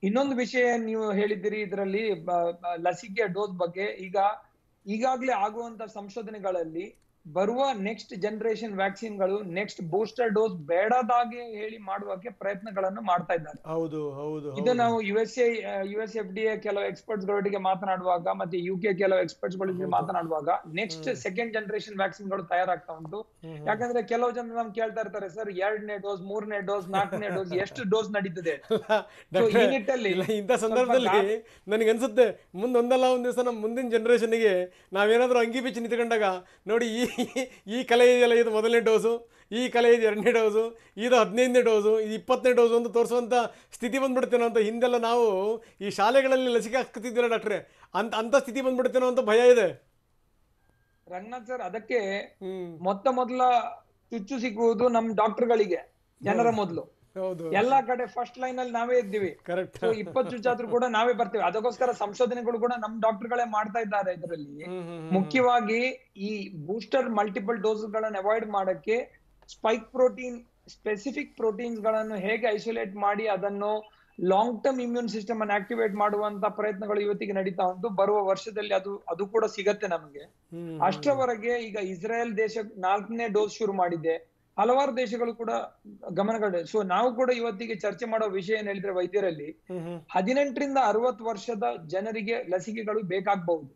Speaker 9: ಇನ್ನೊಂದು ವಿಷಯ ನೀವು ಹೇಳಿದ್ದೀರಿ ಇದರಲ್ಲಿ ಲಸಿಕೆಯ ಡೋಸ್ ಬಗ್ಗೆ. ಈಗಾಗ್ಲೇ ಆಗುವಂತ ಸಂಶೋಧನೆಗಳಲ್ಲಿ ಬರುವ ನೆಕ್ಸ್ಟ್ ಜನರೇಷನ್ ವ್ಯಾಕ್ಸಿನ್ಗಳು ನೆಕ್ಸ್ಟ್ ಬೂಸ್ಟರ್ ಡೋಸ್ ಬೇಡದಾಗೆ ಹೇಳಿ ಮಾಡುವಕ್ಕೆ ಪ್ರಯತ್ನಗಳನ್ನು ಮಾಡ್ತಾ ಇದ್ದಾರೆ. ಇದು ನಾವು US FDA ಕೆಲವು ಎಕ್ಸ್ಪರ್ಟ್ಸ್ ಗಳೊಟ್ಟಿಗೆ ಮಾತನಾಡುವಾಗ ಮತ್ತೆ UK ಕೆಲವು ಎಕ್ಸ್ಪರ್ಟ್ಸ್ ಗಳೊಟ್ಟಿಗೆ ಮಾತನಾಡುವಾಗ ನೆಕ್ಸ್ಟ್ ಸೆಕೆಂಡ್ ಜನರೇಷನ್ ವ್ಯಾಕ್ಸಿನ್ ಗಳು ತಯಾರಾಗ್ತಾ ಉಂಟು. ಯಾಕಂದ್ರೆ ಕೆಲವು ಜನ ನಮ್ಗೆ ಕೇಳ್ತಾ ಇರ್ತಾರೆ, ಸರ್ 2ನೇ ಡೋಸ್ 3ನೇ ಡೋಸ್ 4ನೇ ಡೋಸ್ ಎಷ್ಟು ಡೋಸ್ ನಡೀತದೆ? ಈ ನಿಟ್ಟಲ್ಲಿ
Speaker 2: ಇಂಥ ಸಂದರ್ಭದಲ್ಲಿ ನನಗೆ ಅನ್ಸುತ್ತೆ, ಮುಂದೊಂದಲ್ಲ ಒಂದ್ ದಿವಸ ನಮ್ಮ ಮುಂದಿನ ಜನರೇಷನ್ಗೆ ನಾವೇನಾದ್ರೂ ಅಂಗಿ ಬಿಚ್ಚಿ ನಿಂತ್ಕೊಂಡಾಗ ನೋಡಿ, ಈ ಕಲೆ ಇದೆಯಲ್ಲ ಇದು 1ನೇ ಡೋಸು, ಈ ಕಲೆ ಇದು 2ನೇ ಡೋಸು, ಇದು 15ನೇ ಡೋಸು, ಇದು 20ನೇ ಡೋಸು ಅಂತ ತೋರಿಸುವಂಥ ಸ್ಥಿತಿ ಬಂದ್ಬಿಡ್ತೇನೋ ಅಂತ. ಹಿಂದೆಲ್ಲ ನಾವು ಈ ಶಾಲೆಗಳಲ್ಲಿ ಲಸಿಕೆ ಹಾಕ್ತಿದ್ದೀರ ಡಾಕ್ಟ್ರೆ, ಅಂತ ಸ್ಥಿತಿ ಬಂದ್ಬಿಡ್ತೇನೋ ಅಂತ ಭಯ ಇದೆ
Speaker 9: ರಂಗನಾಥ್ ಸರ್. ಅದಕ್ಕೆ ಮೊದಲ ಚುಚ್ಚು ಸಿಗುವುದು ನಮ್ ಡಾಕ್ಟರ್ಗಳಿಗೆ, ಜನರ ಮೊದಲು. ಎಲ್ಲಾ ಕಡೆ ಫಸ್ಟ್ ಲೈನ್ ಅಲ್ಲಿ ನಾವೇ ಇದ್ದೀವಿ. 20 ಚುಚ್ಚಾದ್ರೂ ಕೂಡ ನಾವೇ ಬರ್ತೇವೆ. ಅದಕ್ಕೋಸ್ಕರ ಸಂಶೋಧನೆಗಳು ಕೂಡ ನಮ್ ಡಾಕ್ಟರ್ಗಳೇ ಮಾಡ್ತಾ ಇದ್ದಾರೆ. ಇದರಲ್ಲಿ ಮುಖ್ಯವಾಗಿ ಈ ಬೂಸ್ಟರ್ ಮಲ್ಟಿಪಲ್ ಡೋಸ್ ಗಳನ್ನ ಅವಾಯ್ಡ್ ಮಾಡಕ್ಕೆ ಸ್ಪೈಕ್ ಪ್ರೋಟೀನ್ ಸ್ಪೆಸಿಫಿಕ್ ಪ್ರೋಟೀನ್ಸ್ ಗಳನ್ನು ಹೇಗೆ ಐಸೋಲೇಟ್ ಮಾಡಿ ಅದನ್ನು ಲಾಂಗ್ ಟರ್ಮ್ ಇಮ್ಯೂನ್ ಸಿಸ್ಟಮ್ ಅನ್ನು ಆಕ್ಟಿವೇಟ್ ಮಾಡುವಂತ ಪ್ರಯತ್ನಗಳು ಇವತ್ತಿಗೆ ನಡೀತಾ ಉಂಟು. ಬರುವ ವರ್ಷದಲ್ಲಿ ಅದು ಕೂಡ ಸಿಗತ್ತೆ ನಮಗೆ. ಅಷ್ಟರವರೆಗೆ ಈಗ ಇಸ್ರೇಲ್ ದೇಶ 4ನೇ ಡೋಸ್ ಶುರು ಮಾಡಿದೆ, ಹಲವಾರು ದೇಶಗಳು ಕೂಡ ಗಮನಗಳಿದೆ. ಸೊ ನಾವು ಕೂಡ ಇವತ್ತಿಗೆ ಚರ್ಚೆ ಮಾಡೋ ವಿಷಯ ಏನ್ ಹೇಳಿದ್ರೆ, ವೈದ್ಯರಲ್ಲಿ 18 ರಿಂದ 60 ವರ್ಷದ ಜನರಿಗೆ ಲಸಿಕೆಗಳು ಬೇಕಾಗಬಹುದು.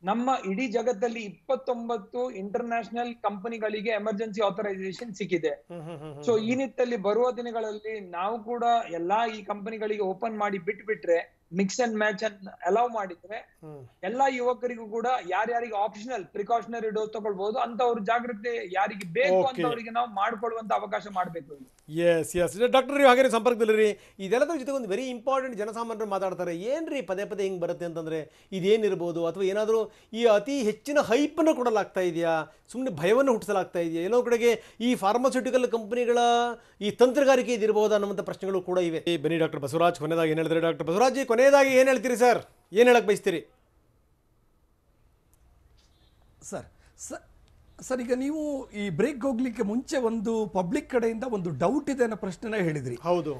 Speaker 9: ನಮ್ಮ ಇಡೀ ಜಗತ್ತಲ್ಲಿ 29 ಇಂಟರ್ನ್ಯಾಷನಲ್ ಕಂಪನಿಗಳಿಗೆ ಎಮರ್ಜೆನ್ಸಿ ಆಥರೈಸೇಷನ್ ಸಿಕ್ಕಿದೆ. ಸೊ ಈ ನಿಟ್ಟಲ್ಲಿ ಬರುವ ದಿನಗಳಲ್ಲಿ ನಾವು ಕೂಡ ಎಲ್ಲಾ ಈ ಕಂಪನಿಗಳಿಗೆ ಓಪನ್ ಮಾಡಿ ಬಿಟ್ಬಿಟ್ರೆ, ಮಿಕ್ಸ್ ಅಂಡ್ ಮ್ಯಾಚ್ ಅನ್ನು ಅಲೌ ಮಾಡಿದ್ರೆ ಎಲ್ಲಾ ಯುವಕರಿಗೂ ಕೂಡ ಯಾರ್ಯಾರಿಗೆ ಆಪ್ಷನಲ್ ಪ್ರಿಕಾಷನರಿ ಡೋಸ್ ತಗೊಳ್ಬಹುದು ಅಂತವ್ರ ಜಾಗೃತಿ ಯಾರಿಗೆ ಬೇಕು ಅಂತವರಿಗೆ ನಾವು ಮಾಡ್ಕೊಳ್ಳುವಂತ ಅವಕಾಶ ಮಾಡ್ಬೇಕು.
Speaker 2: ಎಸ್ ಎಸ್ ಡಾಕ್ಟರ್, ನೀವು ಹಾಗೆ ಸಂಪರ್ಕದಲ್ಲಿ ಇದೆಲ್ಲದರ ಜೊತೆ ಒಂದು ವೆರಿ ಇಂಪಾರ್ಟೆಂಟ್ ಜನಸಾಮಾನ್ಯರು ಮಾತಾಡ್ತಾರೆ, ಏನ್ರಿ ಪದೇ ಪದೇ ಹಿಂಗೆ ಬರುತ್ತೆ ಅಂತಂದ್ರೆ ಇದೇನಿರ್ಬೋದು, ಅಥವಾ ಏನಾದರೂ ಈ ಅತಿ ಹೆಚ್ಚಿನ ಹೈಪನ್ನು ಕೊಡಲಾಗ್ತಾ ಇದೆಯಾ, ಸುಮ್ಮನೆ ಭಯವನ್ನು ಹುಟ್ಟಿಸಲಾಗ್ತಾ ಇದೆಯಾ, ಎಲ್ಲೋ ಕಡೆಗೆ ಈ ಫಾರ್ಮಾಸ್ಯೂಟಿಕಲ್ ಕಂಪನಿಗಳ ಈ ತಂತ್ರಗಾರಿಕೆ ಇದಿರಬಹುದಾ ಅನ್ನುವಂಥ ಪ್ರಶ್ನೆಗಳು ಕೂಡ ಇವೆ. ಬನ್ನಿ ಡಾಕ್ಟರ್ ಬಸವರಾಜ್ ಕೊನೆಯದಾಗಿ ಏನು ಹೇಳಿದ್ರೆ. ಡಾಕ್ಟರ್ ಬಸವರಾಜ್, ಕೊನೆಯದಾಗಿ ಏನು ಹೇಳ್ತೀರಿ ಸರ್, ಏನು ಹೇಳಕ್ ಬಯಸ್ತೀರಿ
Speaker 8: ಸರ್? ಸರ್, ಈಗ ನೀವು ಈ ಬ್ರೇಕ್ ಹೋಗ್ಲಿಕ್ಕೆ ಮುಂಚೆ ಒಂದು ಪಬ್ಲಿಕ್ ಕಡೆಯಿಂದ ಒಂದು ಡೌಟ್ ಇದೆ ಅನ್ನೋ ಪ್ರಶ್ನೆನ ಹೇಳಿದ್ರಿ.
Speaker 2: ಹೌದು,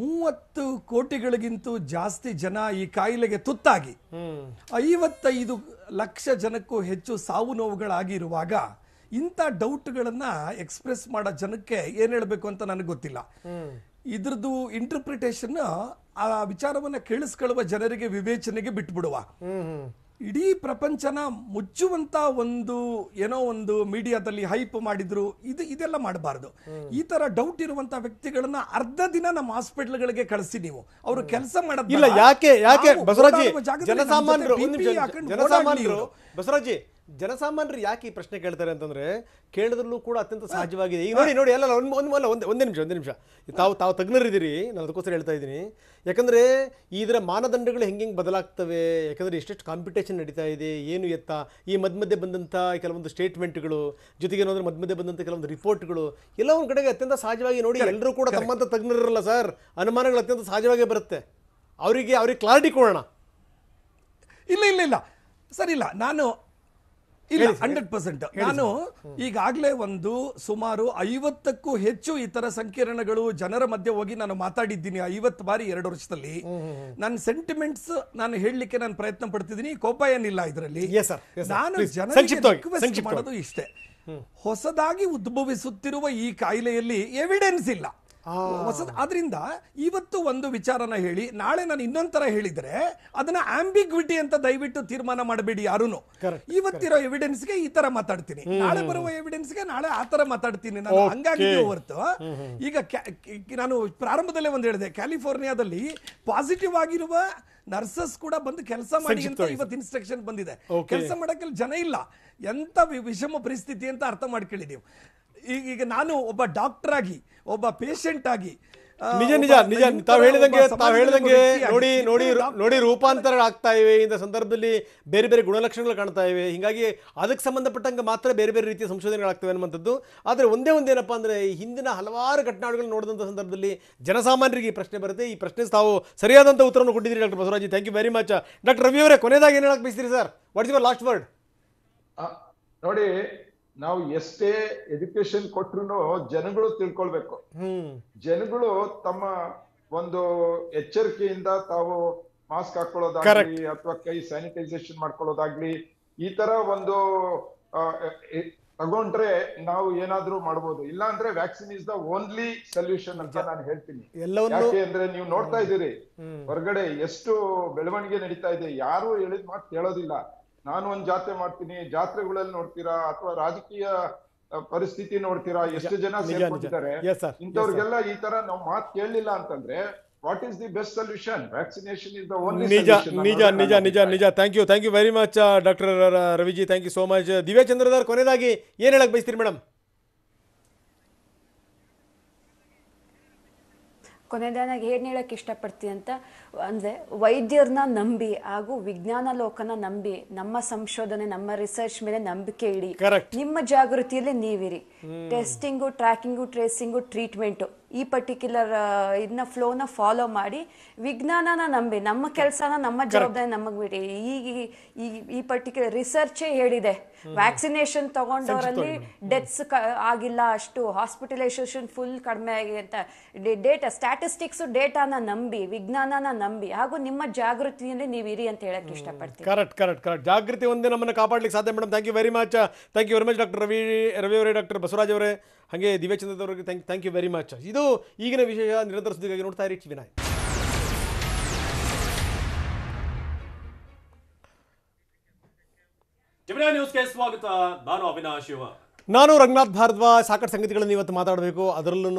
Speaker 8: 30 ಕೋಟಿಗಳಿಗಿಂತ ಜಾಸ್ತಿ ಜನ ಈ ಕಾಯಿಲೆಗೆ ತುತ್ತಾಗಿ 55 ಲಕ್ಷ ಜನಕ್ಕೂ ಹೆಚ್ಚು ಸಾವು ನೋವುಗಳಾಗಿರುವಾಗ ಇಂಥ ಡೌಟ್ಗಳನ್ನ ಎಕ್ಸ್ಪ್ರೆಸ್ ಮಾಡೋ ಜನಕ್ಕೆ ಏನ್ ಹೇಳ್ಬೇಕು ಅಂತ ನನಗೆ ಗೊತ್ತಿಲ್ಲ. ಇದ್ರದ್ದು ಇಂಟರ್ಪ್ರಿಟೇಷನ್ ಆ ವಿಚಾರವನ್ನ ಕೇಳಿಸ್ಕೊಳ್ಳುವ ಜನರಿಗೆ ವಿವೇಚನೆಗೆ ಬಿಟ್ಬಿಡುವ. ಇಡೀ ಪ್ರಪಂಚನ ಮುಚ್ಚುವಂತ ಒಂದು ಮೀಡಿಯಾದಲ್ಲಿ ಹೈಪ್ ಮಾಡಿದ್ರು, ಇದೆಲ್ಲ ಮಾಡಬಾರ್ದು. ಈ ತರ ಡೌಟ್ ಇರುವಂತ ವ್ಯಕ್ತಿಗಳನ್ನ ಅರ್ಧ ದಿನ ನಮ್ಮ ಹಾಸ್ಪಿಟಲ್ಗಳಿಗೆ ಕಳಿಸಿ, ನೀವು ಅವರು ಕೆಲಸ
Speaker 2: ಮಾಡೋದಿಲ್ಲ. ಯಾಕೆ ಬಸವರಾಜ್, ಜನಸಾಮಾನ್ಯರು ಯಾಕೆ ಈ ಪ್ರಶ್ನೆ ಕೇಳ್ತಾರೆ ಅಂತಂದ್ರೆ, ಕೇಳಿದ್ರಲ್ಲೂ ಕೂಡ ಅತ್ಯಂತ ಸಹಜವಾಗಿದೆ. ಈಗ ನೋಡಿ ಅಲ್ಲ ಒಂದೇ ನಿಮಿಷ ತಾವು ತಜ್ಞರಿದ್ದೀರಿ, ನಾನು ಅದಕ್ಕೋಸ್ಕರ ಹೇಳ್ತಾ ಇದ್ದೀನಿ. ಯಾಕಂದ್ರೆ ಇದರ ಮಾನದಂಡಗಳು ಹೆಂಗೆ ಬದಲಾಗ್ತವೆ, ಯಾಕಂದ್ರೆ ಎಷ್ಟೆಷ್ಟು ಕಾಂಪಿಟೇಷನ್ ನಡೀತಾ ಇದೆ, ಏನು ಎತ್ತ ಈ ಮಧ್ಯೆ ಬಂದಂಥ ಕೆಲವೊಂದು ಸ್ಟೇಟ್ಮೆಂಟ್ಗಳು, ಜೊತೆಗೆ ಏನಾದರೂ ಮಧ್ಯೆ ಬಂದಂಥ ಕೆಲವೊಂದು ರಿಪೋರ್ಟ್ಗಳು ಎಲ್ಲ ಒಂದು ಕಡೆಗೆ ಅತ್ಯಂತ ಸಹಜವಾಗಿ ನೋಡಿ, ಎಲ್ಲರೂ ಕೂಡ ತಮ್ಮಂಥ ತಜ್ಞರಿರಲ್ಲ ಸರ್, ಅನುಮಾನಗಳು ಅತ್ಯಂತ ಸಹಜವಾಗಿ ಬರುತ್ತೆ. ಅವರಿಗೆ ಕ್ಲಾರಿಟಿ ಕೊಡೋಣ.
Speaker 8: ಇಲ್ಲ ಸರ್, ಇಲ್ಲ 100% ನಾನು ಈಗಾಗಲೇ ಸುಮಾರು 50ಕ್ಕೂ ಹೆಚ್ಚು ಇತರ ಸಂಕಿರಣಗಳು ಜನರ ಮಧ್ಯೆ ಹೋಗಿ ನಾನು ಮಾತಾಡಿದ್ದೀನಿ 50 ಬಾರಿ 2 ವರ್ಷದಲ್ಲಿ. ನನ್ನ ಸೆಂಟಿಮೆಂಟ್ಸ್ ನಾನು ಹೇಳಲಿಕ್ಕೆ ನಾನು ಪ್ರಯತ್ನ ಪಡ್ತಿದ್ದೀನಿ, ಕೋಪ ಏನಿಲ್ಲ ಇದರಲ್ಲಿ. ನಾನು ಜನರಿಗೆ ರಿಕ್ವೆಸ್ಟ್ ಮಾಡೋದು ಇಷ್ಟೇ, ಹೊಸದಾಗಿ ಉದ್ಭವಿಸುತ್ತಿರುವ ಈ ಕಾಯಿಲೆಯಲ್ಲಿ ಎವಿಡೆನ್ಸ್ ಇಲ್ಲ. ಆದ್ರಿಂದ ಇವತ್ತು ಒಂದು ವಿಚಾರನ ಹೇಳಿ, ನಾಳೆ ನಾನು ಇನ್ನೊಂದ್ ತರ ಹೇಳಿದ್ರೆ ಅದನ್ನ ಆಂಬಿಗ್ವಿಟಿ ಅಂತ ದಯವಿಟ್ಟು ತೀರ್ಮಾನ ಮಾಡಬೇಡಿ ಯಾರುನು. ಇವತ್ತಿರೋ ಎವಿಡೆನ್ಸ್ಗೆ ಈ ತರ ಮಾತಾಡ್ತೀನಿ, ನಾಳೆ ಬರುವ ಎವಿಡೆನ್ಸ್ಗೆ ನಾಳೆ ಆ ತರ ಮಾತಾಡ್ತೀನಿ. ನಾನು ಹಂಗಾಗಿ ಹೊರತು ಈಗ ನಾನು ಪ್ರಾರಂಭದಲ್ಲೇ ಒಂದು ಹೇಳಿದೆ, ಕ್ಯಾಲಿಫೋರ್ನಿಯಾದಲ್ಲಿ ಪಾಸಿಟಿವ್ ಆಗಿರುವ ನರ್ಸಸ್ ಕೂಡ ಬಂದು ಕೆಲಸ ಮಾಡಿ ಅಂತ ಇವತ್ತು ಇನ್ಸ್ಟ್ರಕ್ಷನ್ ಬಂದಿದೆ. ಕೆಲಸ ಮಾಡಕ್ಕೆ ಜನ ಇಲ್ಲ. ಎಂತ ವಿಷಮ ಪರಿಸ್ಥಿತಿ ಅಂತ ಅರ್ಥ ಮಾಡ್ಕೊಳ್ಳಿ ನೀವು. ಈಗ ನಾನು ಒಬ್ಬ ಡಾಕ್ಟರ್ ಆಗಿ, ಒಬ್ಬ ಪೇಷಂಟ್ ಆಗಿ,
Speaker 2: ನಿಜ ತಾವು ಹೇಳಿದಂಗೆ ನೋಡಿ ರೂಪಾಂತರ ಆಗ್ತಾ ಇವೆ. ಇಂಥ ಸಂದರ್ಭದಲ್ಲಿ ಬೇರೆ ಬೇರೆ ಗುಣಲಕ್ಷಣಗಳು ಕಾಣ್ತಾ ಇವೆ. ಹೀಗಾಗಿ ಅದಕ್ಕೆ ಸಂಬಂಧಪಟ್ಟಂಗೆ ಮಾತ್ರ ಬೇರೆ ಬೇರೆ ರೀತಿಯ ಸಂಶೋಧನೆಗಳಾಗ್ತವೆ ಅನ್ನುವಂಥದ್ದು. ಆದರೆ ಒಂದೇನಪ್ಪ ಅಂದರೆ, ಹಿಂದಿನ ಹಲವಾರು ಘಟನೆಗಳನ್ನು ನೋಡಿದಂಥ ಸಂದರ್ಭದಲ್ಲಿ ಜನಸಾಮಾನ್ಯರಿಗೆ ಈ ಪ್ರಶ್ನೆ ಬರುತ್ತೆ. ಈ ಪ್ರಶ್ನೆ ತಾವು ಸರಿಯಾದಂಥ ಉತ್ತರವನ್ನು ಕೊಟ್ಟಿದ್ದೀರಿ doctor Basavaraj. Thank you very much. Doctor Ravi ಅವರೇ, ಕೊನೆಯದಾಗಿ ಏನು ಹೇಳಕ್ಕೆ ಬಯಸ್ತೀರಿ sir? What is your last word?
Speaker 7: ನೋಡಿ, ನಾವು ಎಷ್ಟೇ ಎಜುಕೇಶನ್ ಕೊಟ್ರು ಜನಗಳು ತಿಳ್ಕೊಳ್ಬೇಕು. ಜನಗಳು ತಮ್ಮ ಒಂದು ಎಚ್ಚರಿಕೆಯಿಂದ ತಾವು ಮಾಸ್ಕ್ ಹಾಕೊಳ್ಳೋದಾಗ್ಲಿ ಅಥವಾ ಕೈ ಸ್ಯಾನಿಟೈಸೇಷನ್ ಮಾಡ್ಕೊಳ್ಳೋದಾಗ್ಲಿ ಈ ತರ ಒಂದು ತಗೊಂಡ್ರೆ ನಾವು ಏನಾದ್ರೂ ಮಾಡ್ಬೋದು. ಇಲ್ಲ ಅಂದ್ರೆ vaccine is the only solution ಅಂತ ನಾನು ಹೇಳ್ತೀನಿ. ಯಾಕೆ ಅಂದ್ರೆ ನೀವು ನೋಡ್ತಾ ಇದ್ದೀರಿ ಹೊರಗಡೆ ಎಷ್ಟು ಬೆಳವಣಿಗೆ ನಡೀತಾ ಇದೆ. ಯಾರು ಹೇಳಿದ ಮಾತು ಕೇಳೋದಿಲ್ಲ. ನಾನು ಒಂದ್ ಜಾತ್ರೆ ಮಾಡ್ತೀನಿ, ಜಾತ್ರೆಗಳಲ್ಲಿ ನೋಡ್ತೀರಾ ಅಥವಾ ರಾಜಕೀಯ ಪರಿಸ್ಥಿತಿ ನೋಡ್ತೀರಾ, ಎಷ್ಟು ಜನ ಸೇರ್ಕೊಂಡಿದ್ದಾರೆ. ಇಂಥವ್ರಿಗೆಲ್ಲ ಈ ತರ ನಾವು ಮಾತು ಕೇಳಲಿಲ್ಲ ಅಂತಂದ್ರೆ what is the best solution? Vaccination is the only solution.
Speaker 2: ನಿಜ. Thank you very much doctor Raviji. Thank you so much. Divya Chandradhar, ಕೊನೆಯದಾಗಿ ಏನ್ ಹೇಳಕ್ ಬಯಸ್ತೀರಿ ಮೇಡಮ್?
Speaker 5: ಕೊನೆಯದಾಗಿ ಏನು ಹೇಳಕ್ಕೆ ಇಷ್ಟಪಡ್ತೀನಿ ಅಂತ ಅಂದರೆ, ವೈದ್ಯರನ್ನ ನಂಬಿ ಹಾಗೂ ವಿಜ್ಞಾನ ಲೋಕನ ನಂಬಿ, ನಮ್ಮ ಸಂಶೋಧನೆ ನಮ್ಮ ರಿಸರ್ಚ್ ಮೇಲೆ ನಂಬಿಕೆ ಇಡಿ. ನಿಮ್ಮ ಜಾಗೃತಿಯಲ್ಲಿ ನೀವಿರಿ. ಟೆಸ್ಟಿಂಗು, ಟ್ರ್ಯಾಕಿಂಗು, ಟ್ರೇಸಿಂಗು, ಟ್ರೀಟ್ಮೆಂಟು ಈ ಪರ್ಟಿಕ್ಯುಲರ್ ಇದನ್ನ ಫ್ಲೋನ ಫಾಲೋ ಮಾಡಿ ವಿಜ್ಞಾನನ ನಂಬಿ, ನಮ್ಮ ಕೆಲಸನ ನಮ್ಮ ಜವಾಬ್ದಾರಿ ನಮಗೆ ಬಿಡಿ. ಈ ಪರ್ಟಿಕ್ಯುಲರ್ ರಿಸರ್ಚೇ ಹೇಳಿದೆ, ವ್ಯಾಕ್ಸಿನೇಷನ್ ತಗೊಂಡವರಲ್ಲಿ ಡೆತ್ಸ್ ಆಗಿಲ್ಲ, ಅಷ್ಟು ಹಾಸ್ಪಿಟಲೈಸೇಷನ್ ಫುಲ್ ಕಡಿಮೆ ಆಗಿದೆ ಅಂತ. ಡೇಟಾ ಸ್ಟ್ಯಾಟಿಸ್ಟಿಕ್ಸ್ ಡೇಟಾನ ನಂಬಿ, ವಿಜ್ಞಾನನ ನಂಬಿ ಹಾಗೂ ನಿಮ್ಮ ಜಾಗೃತಿಯಲ್ಲಿ ನೀವು ಇರಿ ಅಂತ ಹೇಳಕ್ ಇಷ್ಟಪಡ್ತೀನಿ.
Speaker 2: ಕರೆಕ್ಟ್. ಜಾಗೃತಿ ಒಂದೇ ನಮ್ಮನ್ನು ಕಾಪಾಡ್ಲಿಕ್ಕೆ ಸಾಧ್ಯ madam. Thank you very much doctor Ravi ಅವರೇ, ಡಾಕ್ಟರ್ ಬಸವರಾಜ್ ಅವರೇ, ಹಾಗೆ ದಿವ್ಯಚಂದ್ರ ಅವರಿಗೆ ಥ್ಯಾಂಕ್ ಯು ವೆರಿ ಮಚ್. ಇದು ಈಗಿನ ವಿಷಯ. ನಿರಂತರ ಸುದ್ದಿಗಾಗಿ ನೋಡ್ತಾ ಇರಿ ಟಿವಿ9.
Speaker 1: ಜಮಿನಿ ನ್ಯೂಸ್ಗೆ ಸ್ವಾಗತ. ನಾನು ಅವಿನಾಶ್ ಶಿವ.
Speaker 2: ನಾನು ರಂಗನಾಥ್ ಭಾರದ್ವಾಜ್. ಸಾಕಷ್ಟು ಸಂಗತಿಗಳನ್ನು ಇವತ್ತು ಮಾತಾಡಬೇಕು. ಅದರಲ್ಲೂ